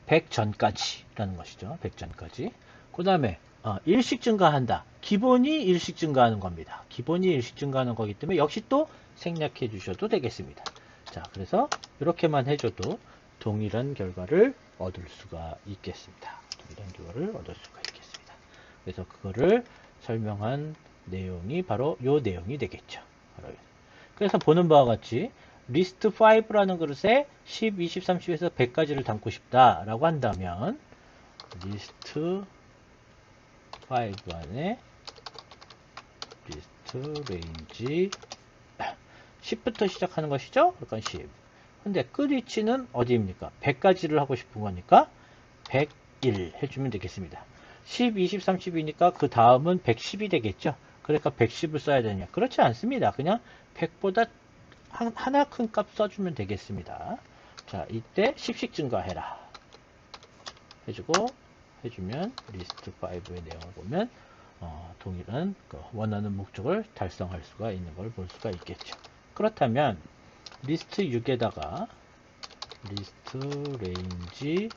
100 전까지라는 것이죠. 100 전까지. 그 다음에 일씩 증가한다. 기본이 일씩 증가하는 겁니다. 기본이 일씩 증가하는 거기 때문에 역시 또 생략해 주셔도 되겠습니다. 자, 그래서 이렇게만 해줘도 동일한 결과를 얻을 수가 있겠습니다. 그래서 그거를 설명한 내용이 바로 이 내용이 되겠죠. 그래서 보는 바와 같이 리스트 5라는 그릇에 10, 20, 30에서 100까지를 담고 싶다라고 한다면 리스트 5 안에 리스트 레인지 10부터 시작하는 것이죠. 그러니까 10. 근데 끝 위치는 어디입니까? 100까지를 하고 싶은 거니까 101 해주면 되겠습니다. 10, 20, 30이니까 그 다음은 110이 되겠죠. 그러니까 110을 써야 되냐? 그렇지 않습니다. 그냥 100보다 하나 큰 값 써주면 되겠습니다. 자, 이때 10씩 증가해라 해주면 리스트 5의 내용을 보면 동일한 원하는 목적을 달성할 수가 있는 걸 볼 수가 있겠죠. 그렇다면 리스트 6에다가 리스트 레인지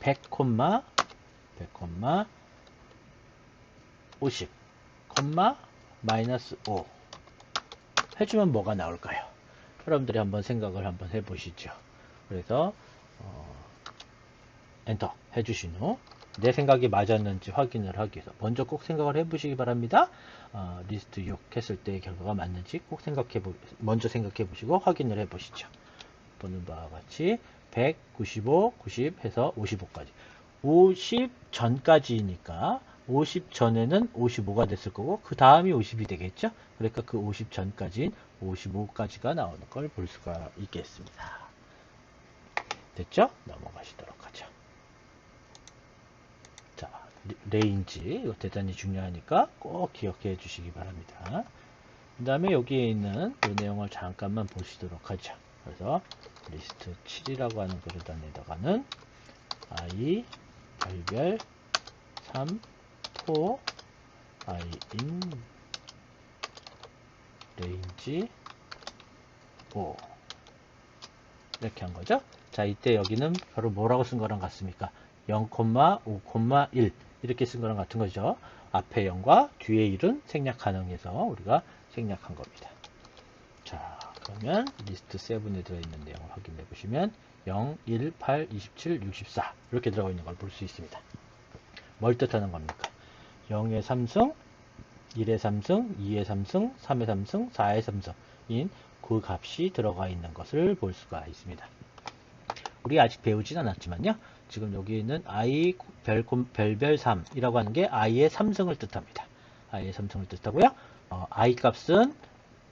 100, 50, 마이너스 5 해주면 뭐가 나올까요? 여러분들이 한번 생각을 한번 해보시죠. 그래서 엔터 해주신 후 내 생각이 맞았는지 확인을 하기 위해서 먼저 꼭 생각을 해보시기 바랍니다. 리스트 6 했을 때의 결과가 맞는지 꼭 먼저 생각해 보시고 확인을 해 보시죠. 보는 바와 같이 100, 95, 90 해서 55까지 50 전까지니까 50 전에는 55가 됐을 거고 그 다음이 50이 되겠죠. 그러니까 그 50 전까지인 55까지가 나오는 걸 볼 수가 있겠습니다. 됐죠? 넘어가시도록 하죠. 자, 레인지 이거 대단히 중요하니까 꼭 기억해 주시기 바랍니다. 그 다음에 여기에 있는 이 내용을 잠깐만 보시도록 하죠. 그래서 리스트 7이라고 하는 그릇 안에다가는 i 별별 3 포 i인 레인지 5 이렇게 한 거죠. 자, 이때 여기는 바로 뭐라고 쓴 거랑 같습니까? 0, 5, 1 이렇게 쓴 거랑 같은 거죠. 앞에 0과 뒤에 1은 생략 가능해서 우리가 생략한 겁니다. 자, 그러면 리스트 7에 들어있는 내용을 확인해 보시면 0, 1, 8, 27, 64 이렇게 들어가 있는 걸 볼 수 있습니다. 뭘 뜻하는 겁니까? 0의 3승, 1의 3승, 2의 3승, 3의 3승, 4의 3승인 그 값이 들어가 있는 것을 볼 수가 있습니다. 우리 아직 배우진 않았지만요. 지금 여기 있는 i 별별 3이라고 하는 게 i의 3승을 뜻합니다. i의 3승을 뜻하고요. i 값은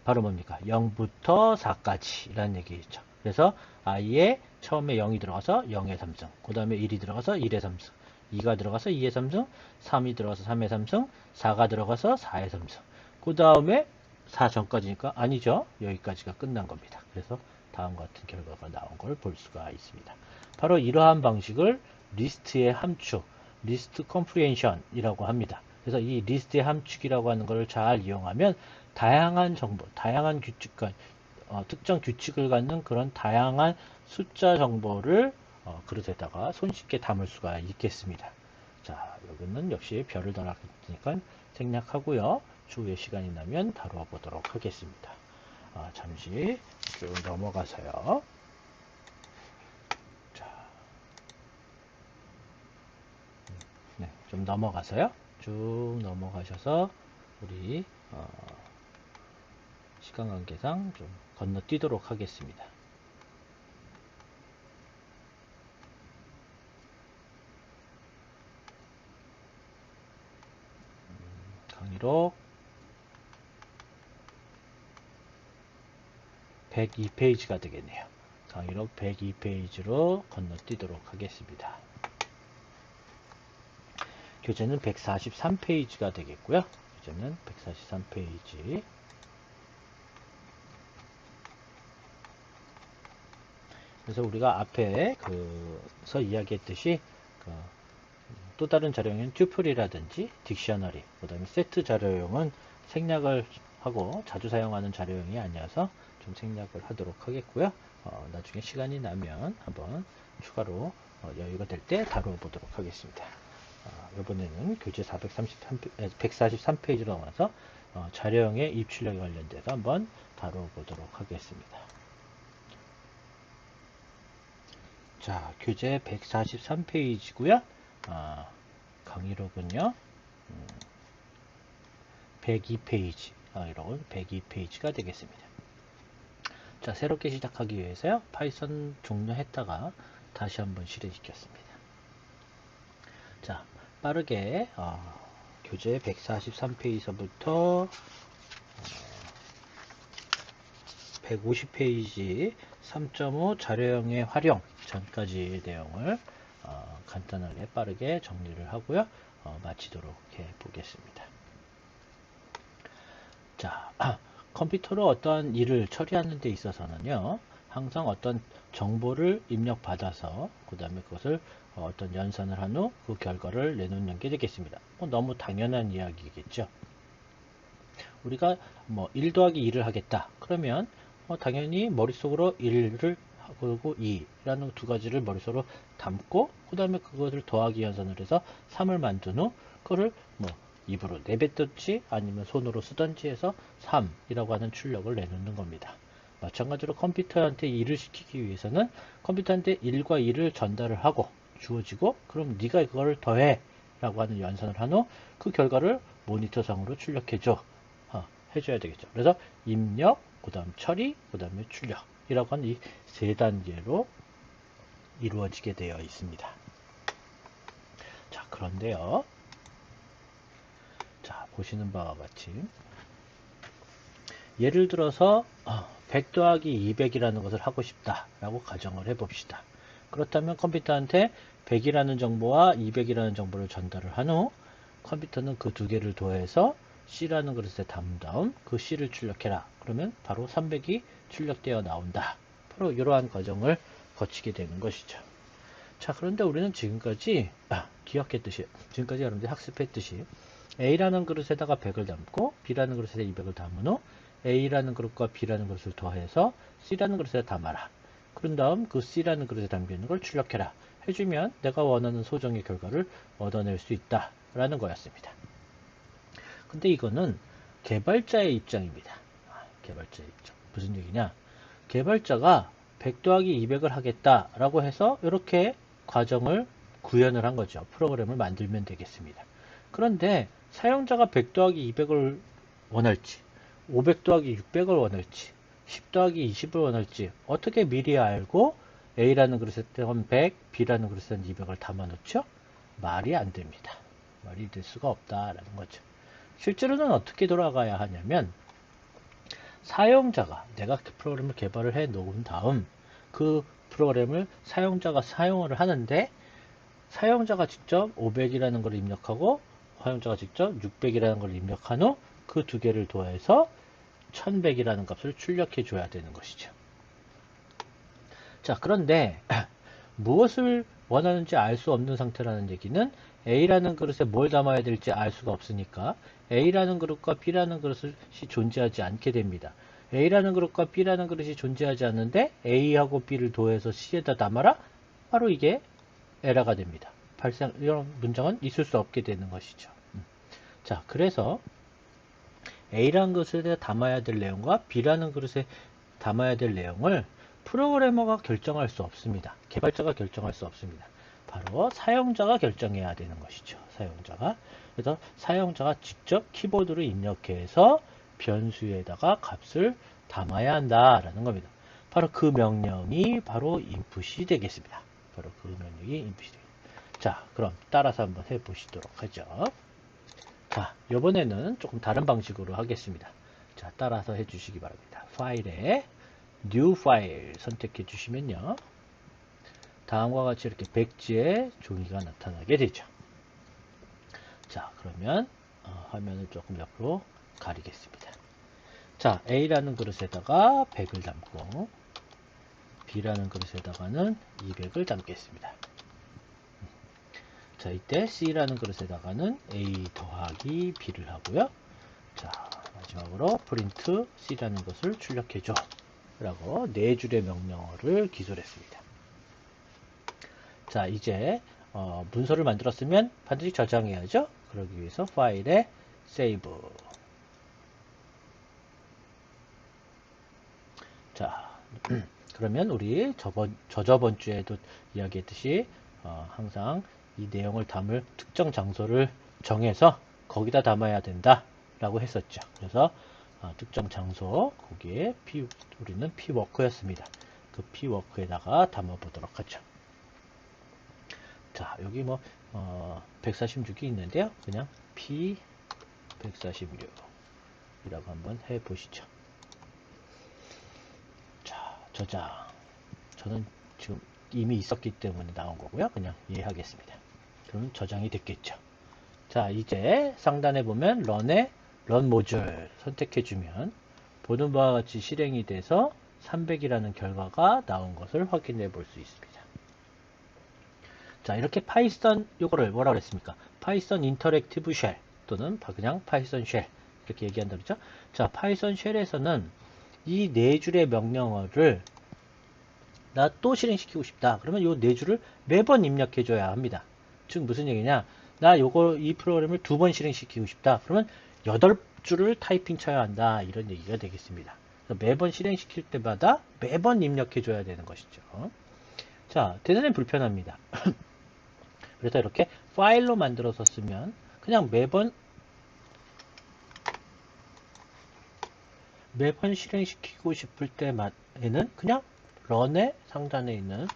바로 뭡니까? 0부터 4까지 라는 얘기죠. 그래서 i에 처음에 0이 들어가서 0의 3승, 그 다음에 1이 들어가서 1의 3승, 2가 들어가서 2의 3승, 3이 들어가서 3의 3승, 4가 들어가서 4의 3승, 그 다음에 4 전까지니까 아니죠. 여기까지가 끝난 겁니다. 그래서 다음과 같은 결과가 나온 걸 볼 수가 있습니다. 바로 이러한 방식을 리스트의 함축, 리스트 컴프리헨션이라고 합니다. 그래서 이 리스트의 함축이라고 하는 것을 잘 이용하면 다양한 정보, 다양한 규칙과 특정 규칙을 갖는 그런 다양한 숫자 정보를 그릇에다가 손쉽게 담을 수가 있겠습니다. 자, 여기는 역시 별을 달았으니까 생략하고요. 추후에 시간이 나면 다루어 보도록 하겠습니다. 잠시 쭉 넘어가서요. 자, 네, 좀 넘어가서요. 쭉 넘어가셔서 우리 시간 관계상 좀 건너뛰도록 하겠습니다. 강의록 102페이지가 되겠네요. 강의록 102페이지로 건너뛰도록 하겠습니다. 교재는 143페이지가 되겠고요. 교재는 143페이지. 그래서 우리가 앞에 서 이야기했듯이 또 다른 자료용은 튜플이라든지 딕셔너리, 그 다음에 세트 자료용은 생략을 하고 자주 사용하는 자료용이 아니어서 좀 생략을 하도록 하겠고요. 나중에 시간이 나면 한번 추가로 여유가 될 때 다루어 보도록 하겠습니다. 이번에는 교재 143페이지로 넘어가서 자료용의 입출력에 관련돼서 한번 다루어 보도록 하겠습니다. 자, 교재 143페이지고요. 강의록은요. 102페이지, 강의록은 102페이지가 되겠습니다. 자, 새롭게 시작하기 위해서요. 파이썬 종료했다가 다시 한번 실행시켰습니다. 자, 빠르게 교재 143페이지서부터 150페이지 3.5 자료형의 활용 전까지의 내용을 간단하게 빠르게 정리를 하고요. 마치도록 해 보겠습니다. 자, 컴퓨터로 어떠한 일을 처리하는 데 있어서는요. 항상 어떤 정보를 입력받아서 그 다음에 그것을 어떤 연산을 한 후 그 결과를 내놓는 게 되겠습니다. 너무 당연한 이야기겠죠. 우리가 1 더하기 2를 하겠다. 그러면 당연히 머릿속으로 1을 하고 2라는 두 가지를 머릿속으로 담고 그 다음에 그것을 더하기 연산을 해서 3을 만든 후 그거를 입으로 내뱉든지 아니면 손으로 쓰든지 해서 3이라고 하는 출력을 내놓는 겁니다. 마찬가지로 컴퓨터한테 일을 시키기 위해서는 컴퓨터한테 1과 2를 전달을 하고 주어지고 그럼 네가 그걸 더해 라고 하는 연산을 한 후 그 결과를 모니터상으로 출력해줘 해줘야 되겠죠. 그래서 입력, 그 다음 처리, 그 다음에 출력이라고 하는 이 세 단계로 이루어지게 되어 있습니다. 자, 그런데요. 자, 보시는 바와 같이 예를 들어서 100 더하기 200이라는 것을 하고 싶다라고 가정을 해봅시다. 그렇다면 컴퓨터한테 100이라는 정보와 200이라는 정보를 전달을 한 후 컴퓨터는 그 두 개를 더해서 C라는 그릇에 담은 다음 그 C를 출력해라. 그러면 바로 300이 출력되어 나온다. 바로 이러한 과정을 거치게 되는 것이죠. 자, 그런데 우리는 지금까지 기억했듯이 지금까지 여러분들이 학습했듯이 A라는 그릇에다가 100을 담고 B라는 그릇에 200을 담은 후 A라는 그릇과 B라는 그릇을 더해서 C라는 그릇에 담아라. 그런 다음 그 C라는 그릇에 담겨있는 걸 출력해라. 해주면 내가 원하는 소정의 결과를 얻어낼 수 있다라는 거였습니다. 근데 이거는 개발자의 입장입니다. 개발자의 입장. 무슨 얘기냐? 개발자가 100 더하기 200을 하겠다라고 해서 이렇게 과정을 구현을 한 거죠. 프로그램을 만들면 되겠습니다. 그런데 사용자가 100 더하기 200을 원할지 500 더하기 600을 원할지 10 더하기 20을 원할지 어떻게 미리 알고 A라는 그릇에는 100, B라는 그릇에는 200을 담아 놓죠? 말이 안 됩니다. 말이 될 수가 없다라는 거죠. 실제로는 어떻게 돌아가야 하냐면 사용자가 내가 그 프로그램을 개발을 해 놓은 다음 그 프로그램을 사용자가 사용을 하는데 사용자가 직접 500이라는 걸 입력하고 사용자가 직접 600이라는 걸 입력한 후 그 두 개를 더해서 1100이라는 값을 출력해 줘야 되는 것이죠. 자, 그런데 무엇을 원하는지 알 수 없는 상태라는 얘기는 A라는 그릇에 뭘 담아야 될지 알 수가 없으니까 A라는 그릇과 B라는 그릇이 존재하지 않게 됩니다. A라는 그릇과 B라는 그릇이 존재하지 않는데 A하고 B를 더해서 C에다 담아라? 바로 이게 에러가 됩니다. 이런 문장은 있을 수 없게 되는 것이죠. 자, 그래서 A라는 그릇에 담아야 될 내용과 B라는 그릇에 담아야 될 내용을 프로그래머가 결정할 수 없습니다. 개발자가 결정할 수 없습니다. 바로 사용자가 결정해야 되는 것이죠. 사용자가. 그래서 사용자가 직접 키보드로 입력해서 변수에다가 값을 담아야 한다라는 겁니다. 바로 그 명령이 바로 인풋이 되겠습니다. 바로 그 명령이 인풋이 되겠습니다. 자, 그럼 따라서 한번 해보시도록 하죠. 자, 이번에는 조금 다른 방식으로 하겠습니다. 자, 따라서 해주시기 바랍니다. 파일에 New File 선택해 주시면요. 다음과 같이 이렇게 백지의 종이가 나타나게 되죠. 자, 그러면 화면을 조금 옆으로 가리겠습니다. 자, A라는 그릇에다가 100을 담고 B라는 그릇에다가는 200을 담겠습니다. 자, 이때 C라는 그릇에다가는 A 더하기 B를 하고요. 자, 마지막으로 프린트 C라는 것을 출력해줘 라고 4줄의 명령어를 기술했습니다. 자, 이제 문서를 만들었으면 반드시 저장해야죠. 그러기 위해서 파일에 Save. 자, 그러면 우리 저저번 주에도 이야기했듯이 항상 이 내용을 담을 특정 장소를 정해서 거기다 담아야 된다 라고 했었죠. 그래서 특정 장소, 거기에 우리는 pwork였습니다. 그 pwork에다가 담아 보도록 하죠. 자, 여기 뭐 146이 있는데요. 그냥 p146 이라고 한번 해 보시죠. 자, 저장. 저는 지금 이미 있었기 때문에 나온 거고요. 그냥 이해하겠습니다. 그럼 저장이 됐겠죠. 자, 이제 상단에 보면 런의 런 모듈 선택해 주면 보는 바와 같이 실행이 돼서 300이라는 결과가 나온 것을 확인해 볼 수 있습니다. 자, 이렇게 파이썬 요거를 뭐라고 그랬습니까? 파이썬 인터랙티브 쉘 또는 그냥 파이썬 쉘 이렇게 얘기한다 그랬죠? 자, 파이썬 쉘에서는 이 4줄의 명령어를 나 또 실행시키고 싶다. 그러면 요 4줄을 매번 입력해 줘야 합니다. 즉 무슨 얘기냐? 나 이 프로그램을 2번 실행시키고 싶다. 그러면 8줄을 타이핑 쳐야 한다. 이런 얘기가 되겠습니다. 매번 실행시킬 때마다 매번 입력해 줘야 되는 것이죠. 자, 대단히 불편합니다. 그래서 이렇게 파일로 만들어서 쓰면 그냥 매번 실행시키고 싶을 때에는 그냥 런의 상단에 있는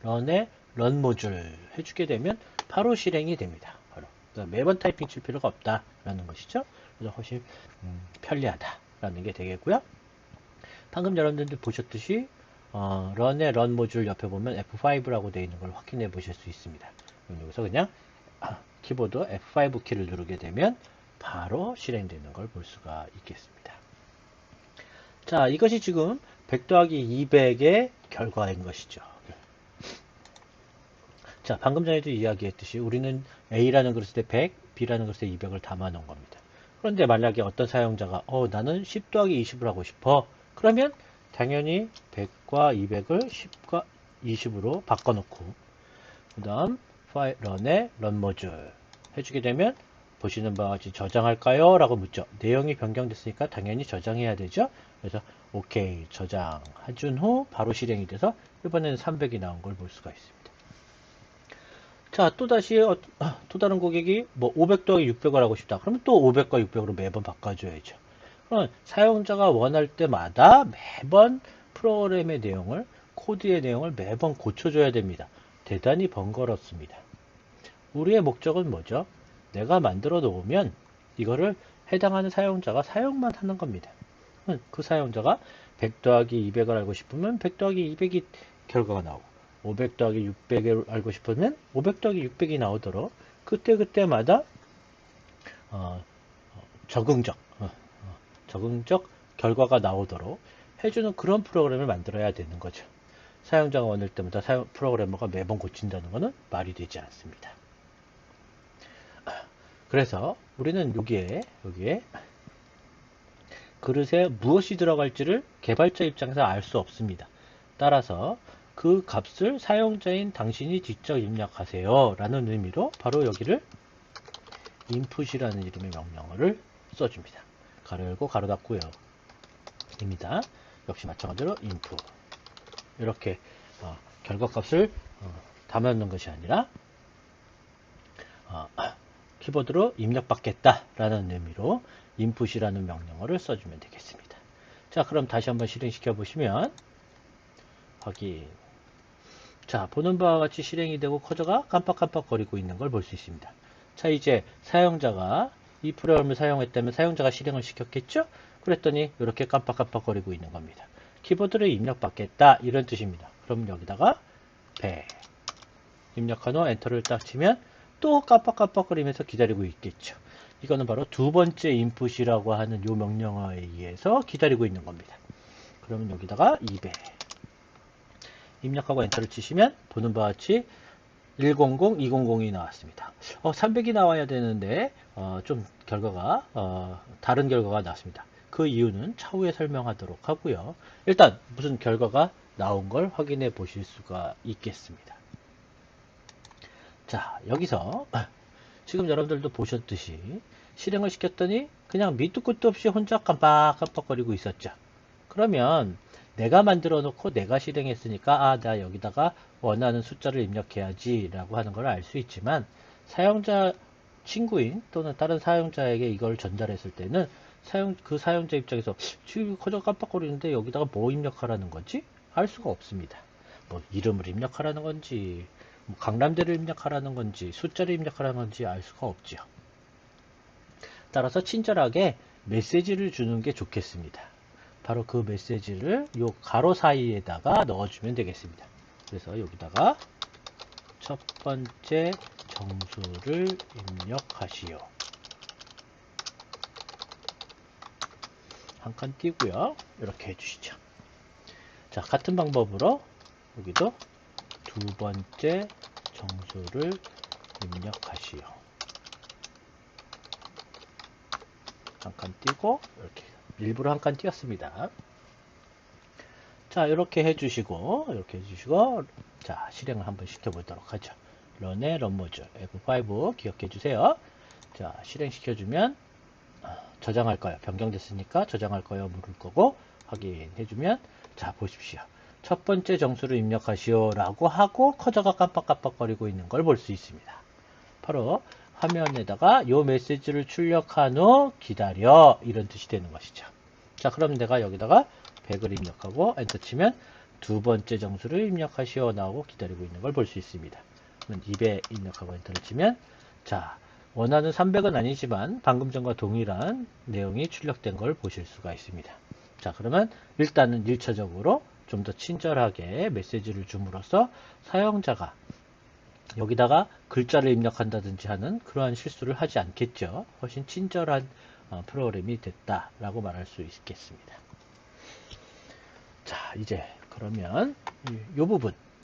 런의 런 모듈 해주게 되면 바로 실행이 됩니다. 바로. 그러니까 매번 타이핑 칠 필요가 없다라는 것이죠. 그래서 훨씬 편리하다라는 게 되겠고요. 방금 여러분들 보셨듯이 런의 런 모듈 옆에 보면 F5라고 되어 있는 걸 확인해 보실 수 있습니다. 여기서 그냥 키보드 F5 키를 누르게 되면 바로 실행되는 걸 볼 수가 있겠습니다. 자, 이것이 지금 100 더하기 200의 결과인 것이죠. 자, 방금 전에도 이야기했듯이 우리는 A라는 그릇에 100, B라는 그릇에 200을 담아 놓은 겁니다. 그런데 만약에 어떤 사용자가 나는 10 더하기 20을 하고 싶어. 그러면 당연히 100과 200을 10과 20으로 바꿔놓고 그 다음 런의 런 모듈 해주게 되면 보시는 바와 같이 저장할까요? 라고 묻죠. 내용이 변경됐으니까 당연히 저장해야 되죠. 그래서 오케이 저장 해준 후 바로 실행이 돼서 이번에는 300이 나온 걸 볼 수가 있습니다. 자, 또다시 또 다른 고객이 뭐 500 더하기 600을 하고 싶다. 그러면 또 500과 600으로 매번 바꿔줘야죠. 그럼 사용자가 원할 때마다 매번 프로그램의 내용을 코드의 내용을 매번 고쳐줘야 됩니다. 대단히 번거롭습니다. 우리의 목적은 뭐죠? 내가 만들어 놓으면 이거를 해당하는 사용자가 사용만 하는 겁니다. 그 사용자가 100 더하기 200을 알고 싶으면 100 더하기 200이 결과가 나오고 500 더하기 600을 알고 싶으면 500 더하기 600이 나오도록 그때마다 적응적 결과가 나오도록 해주는 그런 프로그램을 만들어야 되는 거죠. 사용자가 원할 때마다 프로그래머가 매번 고친다는 것은 말이 되지 않습니다. 그래서 우리는 여기에 그릇에 무엇이 들어갈지를 개발자 입장에서 알 수 없습니다. 따라서 그 값을 사용자인 당신이 직접 입력하세요 라는 의미로 바로 여기를 input이라는 이름의 명령어를 써줍니다. 가로 열고 가로 닫고요 입니다. 역시 마찬가지로 input 이렇게 결과값을 담아놓는 것이 아니라 키보드로 입력받겠다 라는 의미로 input이라는 명령어를 써주면 되겠습니다. 자, 그럼 다시 한번 실행시켜 보시면 확인. 자, 보는 바와 같이 실행이 되고 커저가 깜빡깜빡 거리고 있는 걸 볼 수 있습니다. 자, 이제 사용자가 이 프로그램을 사용했다면 사용자가 실행을 시켰겠죠? 그랬더니 이렇게 깜빡깜빡 거리고 있는 겁니다. 키보드로 입력받겠다 이런 뜻입니다. 그럼 여기다가 100 입력한 후 엔터를 딱 치면 또 깜빡깜빡거리면서 기다리고 있겠죠. 이거는 바로 두 번째 인풋이라고 하는 이 명령어에 의해서 기다리고 있는 겁니다. 그러면 여기다가 200 입력하고 엔터를 치시면 보는 바와 같이 100, 200이 나왔습니다. 300이 나와야 되는데 좀 결과가 다른 결과가 나왔습니다. 그 이유는 차후에 설명하도록 하고요. 일단 무슨 결과가 나온 걸 확인해 보실 수가 있겠습니다. 자, 여기서 지금 여러분들도 보셨듯이 실행을 시켰더니 그냥 밑도 끝도 없이 혼자 깜빡깜빡거리고 있었죠. 그러면 내가 만들어 놓고 내가 실행했으니까 나 여기다가 원하는 숫자를 입력해야지 라고 하는 걸 알 수 있지만 사용자 친구인 또는 다른 사용자에게 이걸 전달했을 때는 그 사용자 입장에서 지금 커져 깜빡거리는데 여기다가 뭐 입력하라는 건지 알 수가 없습니다. 뭐 이름을 입력하라는 건지 뭐 강남대를 입력하라는 건지 숫자를 입력하라는 건지 알 수가 없죠. 따라서 친절하게 메시지를 주는 게 좋겠습니다. 바로 그 메시지를 요 가로 사이에다가 넣어주면 되겠습니다. 그래서 여기다가 첫 번째 정수를 입력하시오. 한 칸 띄고요. 이렇게 해주시죠. 자, 같은 방법으로 여기도 두 번째 정수를 입력하시오. 한 칸 띄고 이렇게 일부러 한 칸 띄었습니다. 자, 이렇게 해주시고 자, 실행을 한번 시켜보도록 하죠. 런의 런모듈 F5 기억해 주세요. 자, 실행시켜주면 저장할 거예요. 변경됐으니까 저장할 거예요. 물을 거고 확인해주면 자, 보십시오. 첫 번째 정수를 입력하시오 라고 하고 커저가 깜빡깜빡거리고 있는 걸 볼 수 있습니다. 바로 화면에다가 이 메시지를 출력한 후 기다려 이런 뜻이 되는 것이죠. 자, 그럼 내가 여기다가 100을 입력하고 엔터 치면 두 번째 정수를 입력하시오 나오고 기다리고 있는 걸 볼 수 있습니다. 그러면 200 입력하고 엔터를 치면 자, 원하는 300은 아니지만 방금 전과 동일한 내용이 출력된 걸 보실 수가 있습니다. 자, 그러면 일단은 1차적으로 좀 더 친절하게 메시지를 줌으로써 사용자가 여기다가 글자를 입력한다든지 하는 그러한 실수를 하지 않겠죠. 훨씬 친절한 프로그램이 됐다라고 말할 수 있겠습니다. 자, 이제 그러면 이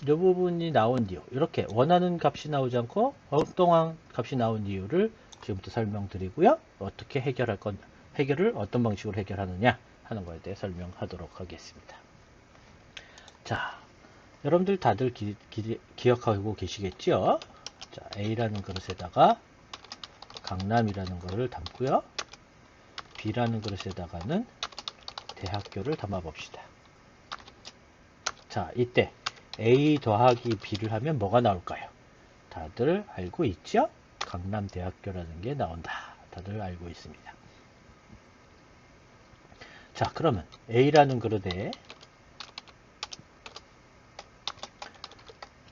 부분이 나온 이유, 이렇게 원하는 값이 나오지 않고 엉뚱한 값이 나온 이유를 지금부터 설명드리고요. 어떻게 해결을 어떤 방식으로 해결하느냐 하는 것에 대해 설명하도록 하겠습니다. 자, 여러분들 다들 기억하고 계시겠죠? 자, A라는 그릇에다가 강남이라는 것을 담고요. B라는 그릇에다가는 대학교를 담아 봅시다. 자, 이때 A 더하기 B를 하면 뭐가 나올까요? 다들 알고 있죠? 강남대학교라는 게 나온다. 다들 알고 있습니다. 자, 그러면 A라는 그릇에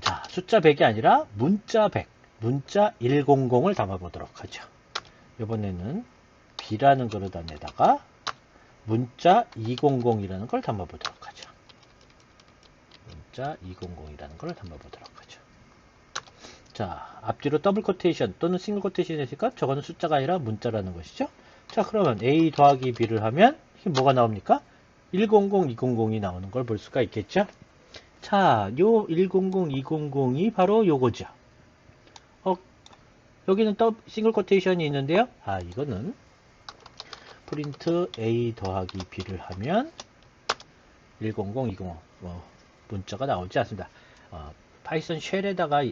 자, 숫자 100이 아니라 문자 100, 문자 100을 담아보도록 하죠. 이번에는 B라는 그릇 안에다가 문자 200이라는 걸 담아보도록 하죠. 문자 200이라는 걸 담아보도록 하죠. 자, 앞뒤로 더블 코테이션 또는 싱글 코테이션이 있으니까 저거는 숫자가 아니라 문자라는 것이죠. 자, 그러면 A 더하기 B를 하면 이게 뭐가 나옵니까? 100, 200이 나오는 걸 볼 수가 있겠죠. 자, 요 100, 200이 바로 요거죠. 여기는 또 싱글 코테이션이 있는데요. 이거는 프린트 A 더하기 B를 하면 100, 200 문자가 나오지 않습니다. 파이썬 쉘에다가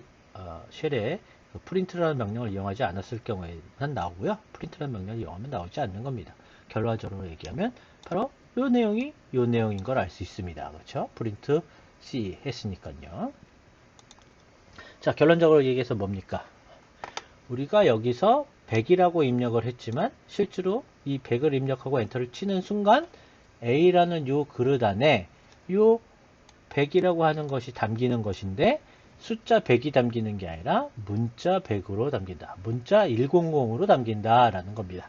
쉘에 프린트라는 명령을 이용하지 않았을 경우에는 나오고요. 프린트라는 명령을 이용하면 나오지 않는 겁니다. 결과적으로 얘기하면 바로 요 내용이 요 내용인 걸 알 수 있습니다. 그렇죠? 프린트 C 했으니까요. 자, 결론적으로 얘기해서 뭡니까? 우리가 여기서 100이라고 입력을 했지만 실제로 이 100을 입력하고 엔터를 치는 순간 A라는 요 그릇 안에 요 100이라고 하는 것이 담기는 것인데 숫자 100이 담기는 게 아니라 문자 100으로 담긴다. 문자 100으로 담긴다라는 겁니다.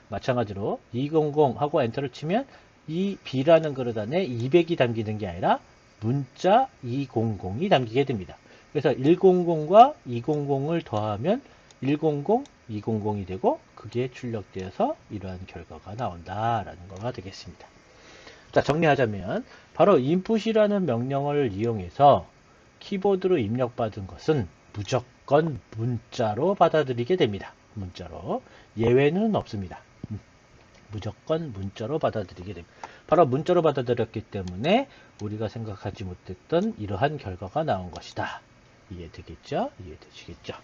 마찬가지로 200하고 엔터를 치면 이 B라는 그릇 안에 200이 담기는 게 아니라 문자 200이 담기게 됩니다. 그래서 100과 200을 더하면 100, 200이 되고 그게 출력되어서 이러한 결과가 나온다라는 거가 되겠습니다. 자, 정리하자면 바로 input이라는 명령어를 이용해서 키보드로 입력받은 것은 무조건 문자로 받아들이게 됩니다. 문자로. 예외는 없습니다. 무조건 문자로 받아들이게 됩니다. 바로 문자로 받아들였기 때문에 우리가 생각하지 못했던 이러한 결과가 나온 것이다. 이해되겠죠? 이해되시겠죠?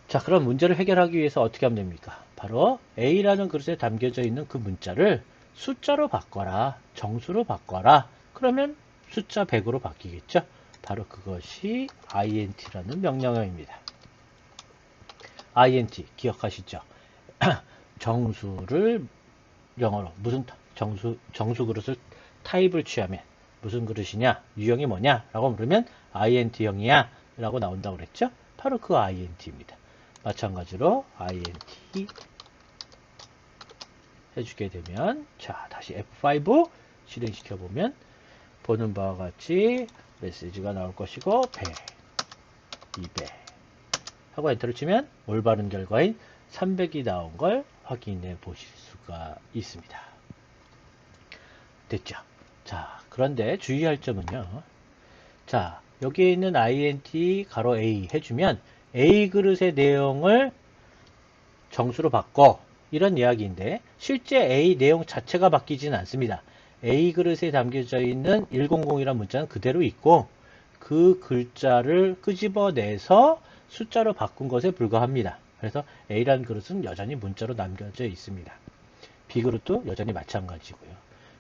자, 그럼 문제를 해결하기 위해서 어떻게 하면 됩니까? 바로 A라는 그릇에 담겨져 있는 그 문자를 숫자로 바꿔라. 정수로 바꿔라. 그러면 숫자 100으로 바뀌겠죠? 바로 그것이 int라는 명령어입니다. int 기억하시죠? 정수를 영어로 무슨 정수 그릇을 타입을 취하면 무슨 그릇이냐? 유형이 뭐냐? 라고 물으면 int형이야 라고 나온다고 그랬죠? 바로 그 int입니다. 마찬가지로 int 해주게 되면 자, 다시 F5 실행시켜 보면 보는 바와 같이 메시지가 나올 것이고 100, 200 하고 엔터를 치면 올바른 결과인 300이 나온 걸 확인해 보실 수가 있습니다. 됐죠? 자, 그런데 주의할 점은요. 자, 여기에 있는 int 가로 A 해주면 A 그릇의 내용을 정수로 바꿔 이런 이야기인데 실제 A 내용 자체가 바뀌지는 않습니다. A 그릇에 담겨져 있는 100이라는 문자는 그대로 있고 그 글자를 끄집어내서 숫자로 바꾼 것에 불과합니다. 그래서 A라는 그릇은 여전히 문자로 남겨져 있습니다. B 그릇도 여전히 마찬가지고요.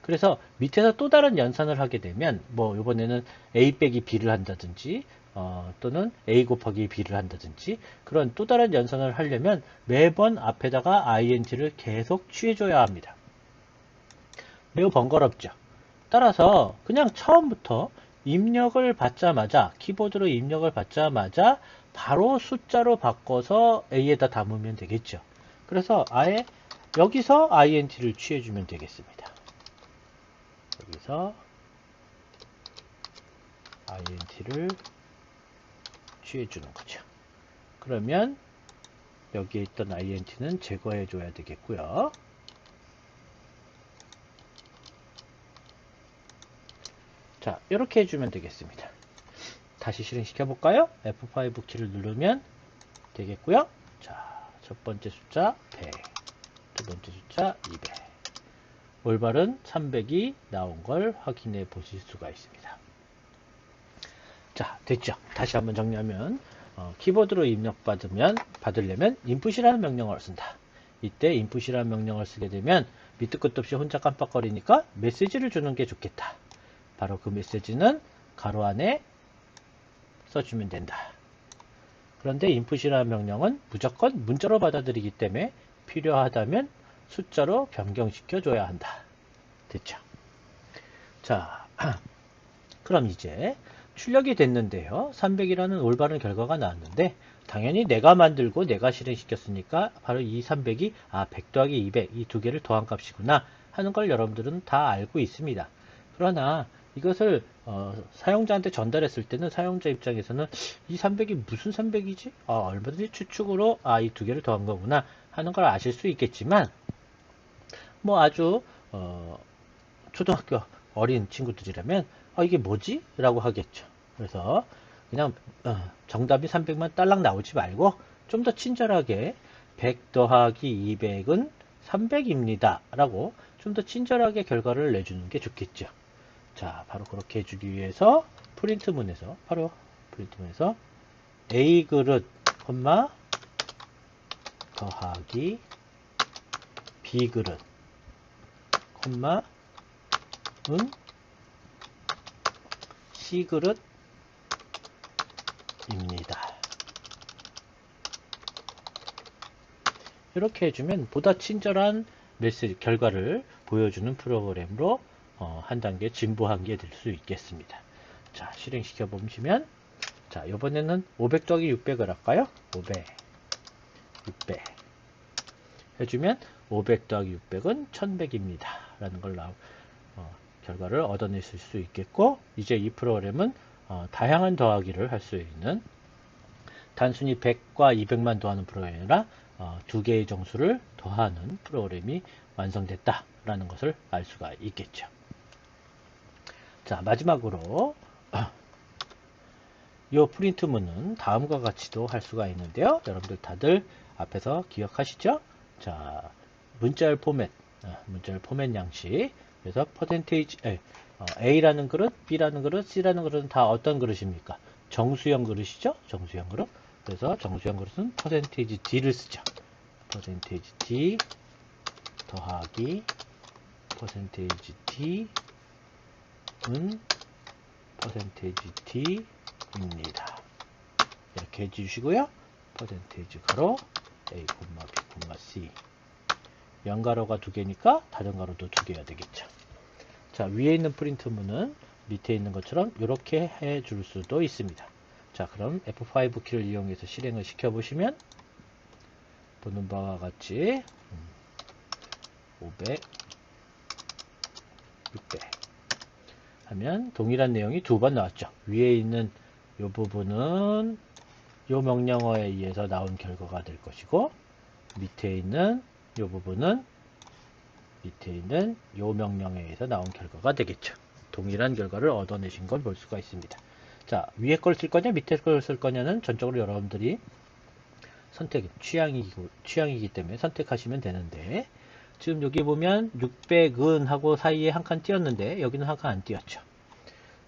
그래서 밑에서 또 다른 연산을 하게 되면 뭐 이번에는 A 빼기 B를 한다든지 또는 A 곱하기 B를 한다든지 그런 또 다른 연산을 하려면 매번 앞에다가 int를 계속 취해줘야 합니다. 매우 번거롭죠. 따라서 그냥 처음부터 입력을 받자마자 키보드로 입력을 받자마자 바로 숫자로 바꿔서 A에다 담으면 되겠죠. 그래서 아예 여기서 int를 취해주면 되겠습니다. 여기서 int를 취해주는 거죠. 그러면 여기에 있던 int는 제거해 줘야 되겠고요. 자, 이렇게 해주면 되겠습니다. 다시 실행시켜 볼까요? F5 키를 누르면 되겠고요. 자, 첫 번째 숫자 100, 두 번째 숫자 200, 올바른 300이 나온 걸 확인해 보실 수가 있습니다. 자, 됐죠? 다시 한번 정리하면 키보드로 입력받으려면 input이라는 명령어를 쓴다. 이때 input이라는 명령어를 쓰게 되면 밑도 끝도 없이 혼자 깜빡거리니까 메시지를 주는 게 좋겠다. 바로 그 메시지는 가로 안에 써주면 된다. 그런데 input이라는 명령은 무조건 문자로 받아들이기 때문에 필요하다면 숫자로 변경시켜 줘야 한다. 됐죠? 자, 그럼 이제 출력이 됐는데요. 300이라는 올바른 결과가 나왔는데 당연히 내가 만들고 내가 실행시켰으니까 바로 이 300이 100 더하기 200 이 두 개를 더한 값이구나 하는 걸 여러분들은 다 알고 있습니다. 그러나 이것을 사용자한테 전달했을 때는 사용자 입장에서는 이 300이 무슨 300이지? 얼마든지 추측으로 이 두 개를 더한 거구나 하는 걸 아실 수 있겠지만 뭐 아주 초등학교 어린 친구들이라면 이게 뭐지? 라고 하겠죠. 그래서 그냥 정답이 300만 딸랑 나오지 말고 좀 더 친절하게 100 더하기 200은 300입니다. 라고 좀 더 친절하게 결과를 내주는 게 좋겠죠. 자, 바로 그렇게 해주기 위해서 프린트문에서 A 그릇, 더하기 B 그릇, 은 C 그릇입니다. 이렇게 해주면 보다 친절한 메시지 결과를 보여주는 프로그램으로 한 단계 진보한 게 될 수 있겠습니다. 자, 실행시켜 보시면, 자, 이번에는 500 더하기 600을 할까요? 500, 600 해주면 500 더하기 600은 1100입니다. 라는 걸 결과를 얻어내실 수 있겠고, 이제 이 프로그램은 다양한 더하기를 할 수 있는 단순히 100과 200만 더하는 프로그램이 아니라 두 개의 정수를 더하는 프로그램이 완성됐다라는 것을 알 수가 있겠죠. 자, 마지막으로 이 프린트문은 다음과 같이도 할 수가 있는데요. 여러분들 다들 앞에서 기억하시죠? 자, 문자열 포맷 양식. 그래서 퍼센테이지 A라는 그릇, B라는 그릇, C라는 그릇은 다 어떤 그릇입니까? 정수형 그릇이죠? 정수형 그릇. 그래서 정수형 그릇은 퍼센테이지 D를 쓰죠. 퍼센테이지 D 더하기 퍼센테이지 D은 퍼센테이지 D입니다. 이렇게 해주시고요. 퍼센테이지 가로 A, B, C 연가로가 두 개니까 다전가로도 두 개가 되겠죠. 자, 위에 있는 프린트문은 밑에 있는 것처럼 이렇게 해줄 수도 있습니다. 자, 그럼 F5 키를 이용해서 실행을 시켜보시면 보는 바와 같이 500, 600 하면 동일한 내용이 두 번 나왔죠. 위에 있는 이 부분은 이 명령어에 의해서 나온 결과가 될 것이고, 밑에 있는 이 부분은 밑에 있는 이 명령에 의해서 나온 결과가 되겠죠. 동일한 결과를 얻어내신 걸 볼 수가 있습니다. 자, 위에 걸 쓸 거냐 밑에 걸 쓸 거냐는 전적으로 여러분들이 취향이기 때문에 선택하시면 되는데, 지금 여기 보면 600은 하고 사이에 한 칸 띄었는데 여기는 한 칸 안 띄었죠.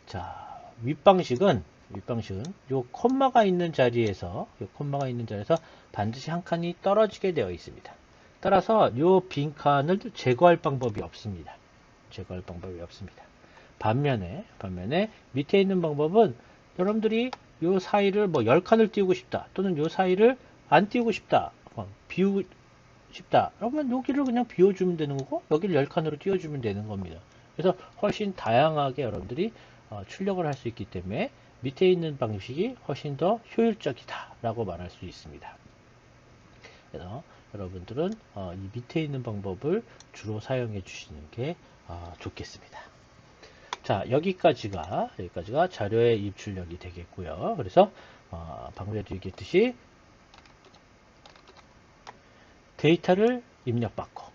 자, 윗방식은 요 콤마가 있는 자리에서 반드시 한 칸이 떨어지게 되어 있습니다. 따라서 요 빈칸을 제거할 방법이 없습니다. 반면에 밑에 있는 방법은 여러분들이 요 사이를 뭐 10칸을 띄우고 싶다, 또는 요 사이를 안 띄우고 싶다, 비우고 싶다, 그러면 여기를 그냥 비워주면 되는 거고, 여기를 10칸으로 띄워주면 되는 겁니다. 그래서 훨씬 다양하게 여러분들이 출력을 할 수 있기 때문에 밑에 있는 방식이 훨씬 더 효율적이다 라고 말할 수 있습니다. 그래서 여러분들은 이 밑에 있는 방법을 주로 사용해 주시는 게 좋겠습니다. 자, 여기까지가 자료의 입출력이 되겠고요. 그래서 방금 얘기했듯이 데이터를 입력받고,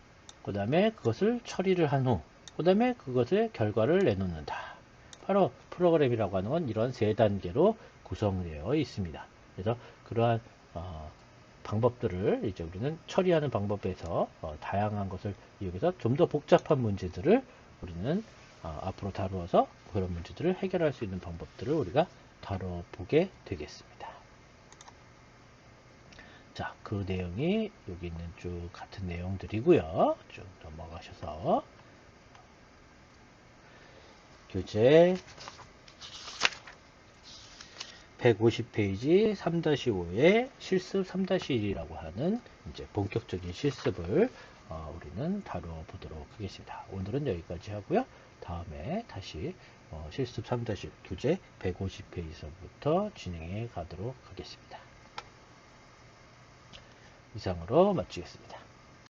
그 다음에 그것을 처리를 한 후, 그 다음에 그것의 결과를 내놓는다. 바로 프로그램이라고 하는 건 이런 세 단계로 구성되어 있습니다. 그래서 그러한 방법들을 이제 우리는 처리하는 방법에서 다양한 것을 이용해서 좀 더 복잡한 문제들을 우리는 앞으로 다루어서 그런 문제들을 해결할 수 있는 방법들을 우리가 다뤄보게 되겠습니다. 자, 그 내용이 여기 있는 쭉 같은 내용들이고요. 쭉 넘어가셔서 교재 150페이지 3-5의 실습 3-1이라고 하는 이제 본격적인 실습을 우리는 다뤄 보도록 하겠습니다. 오늘은 여기까지 하고요. 다음에 다시 실습 3-1 교재 150페이지서부터 진행해 가도록 하겠습니다. 이상으로 마치겠습니다.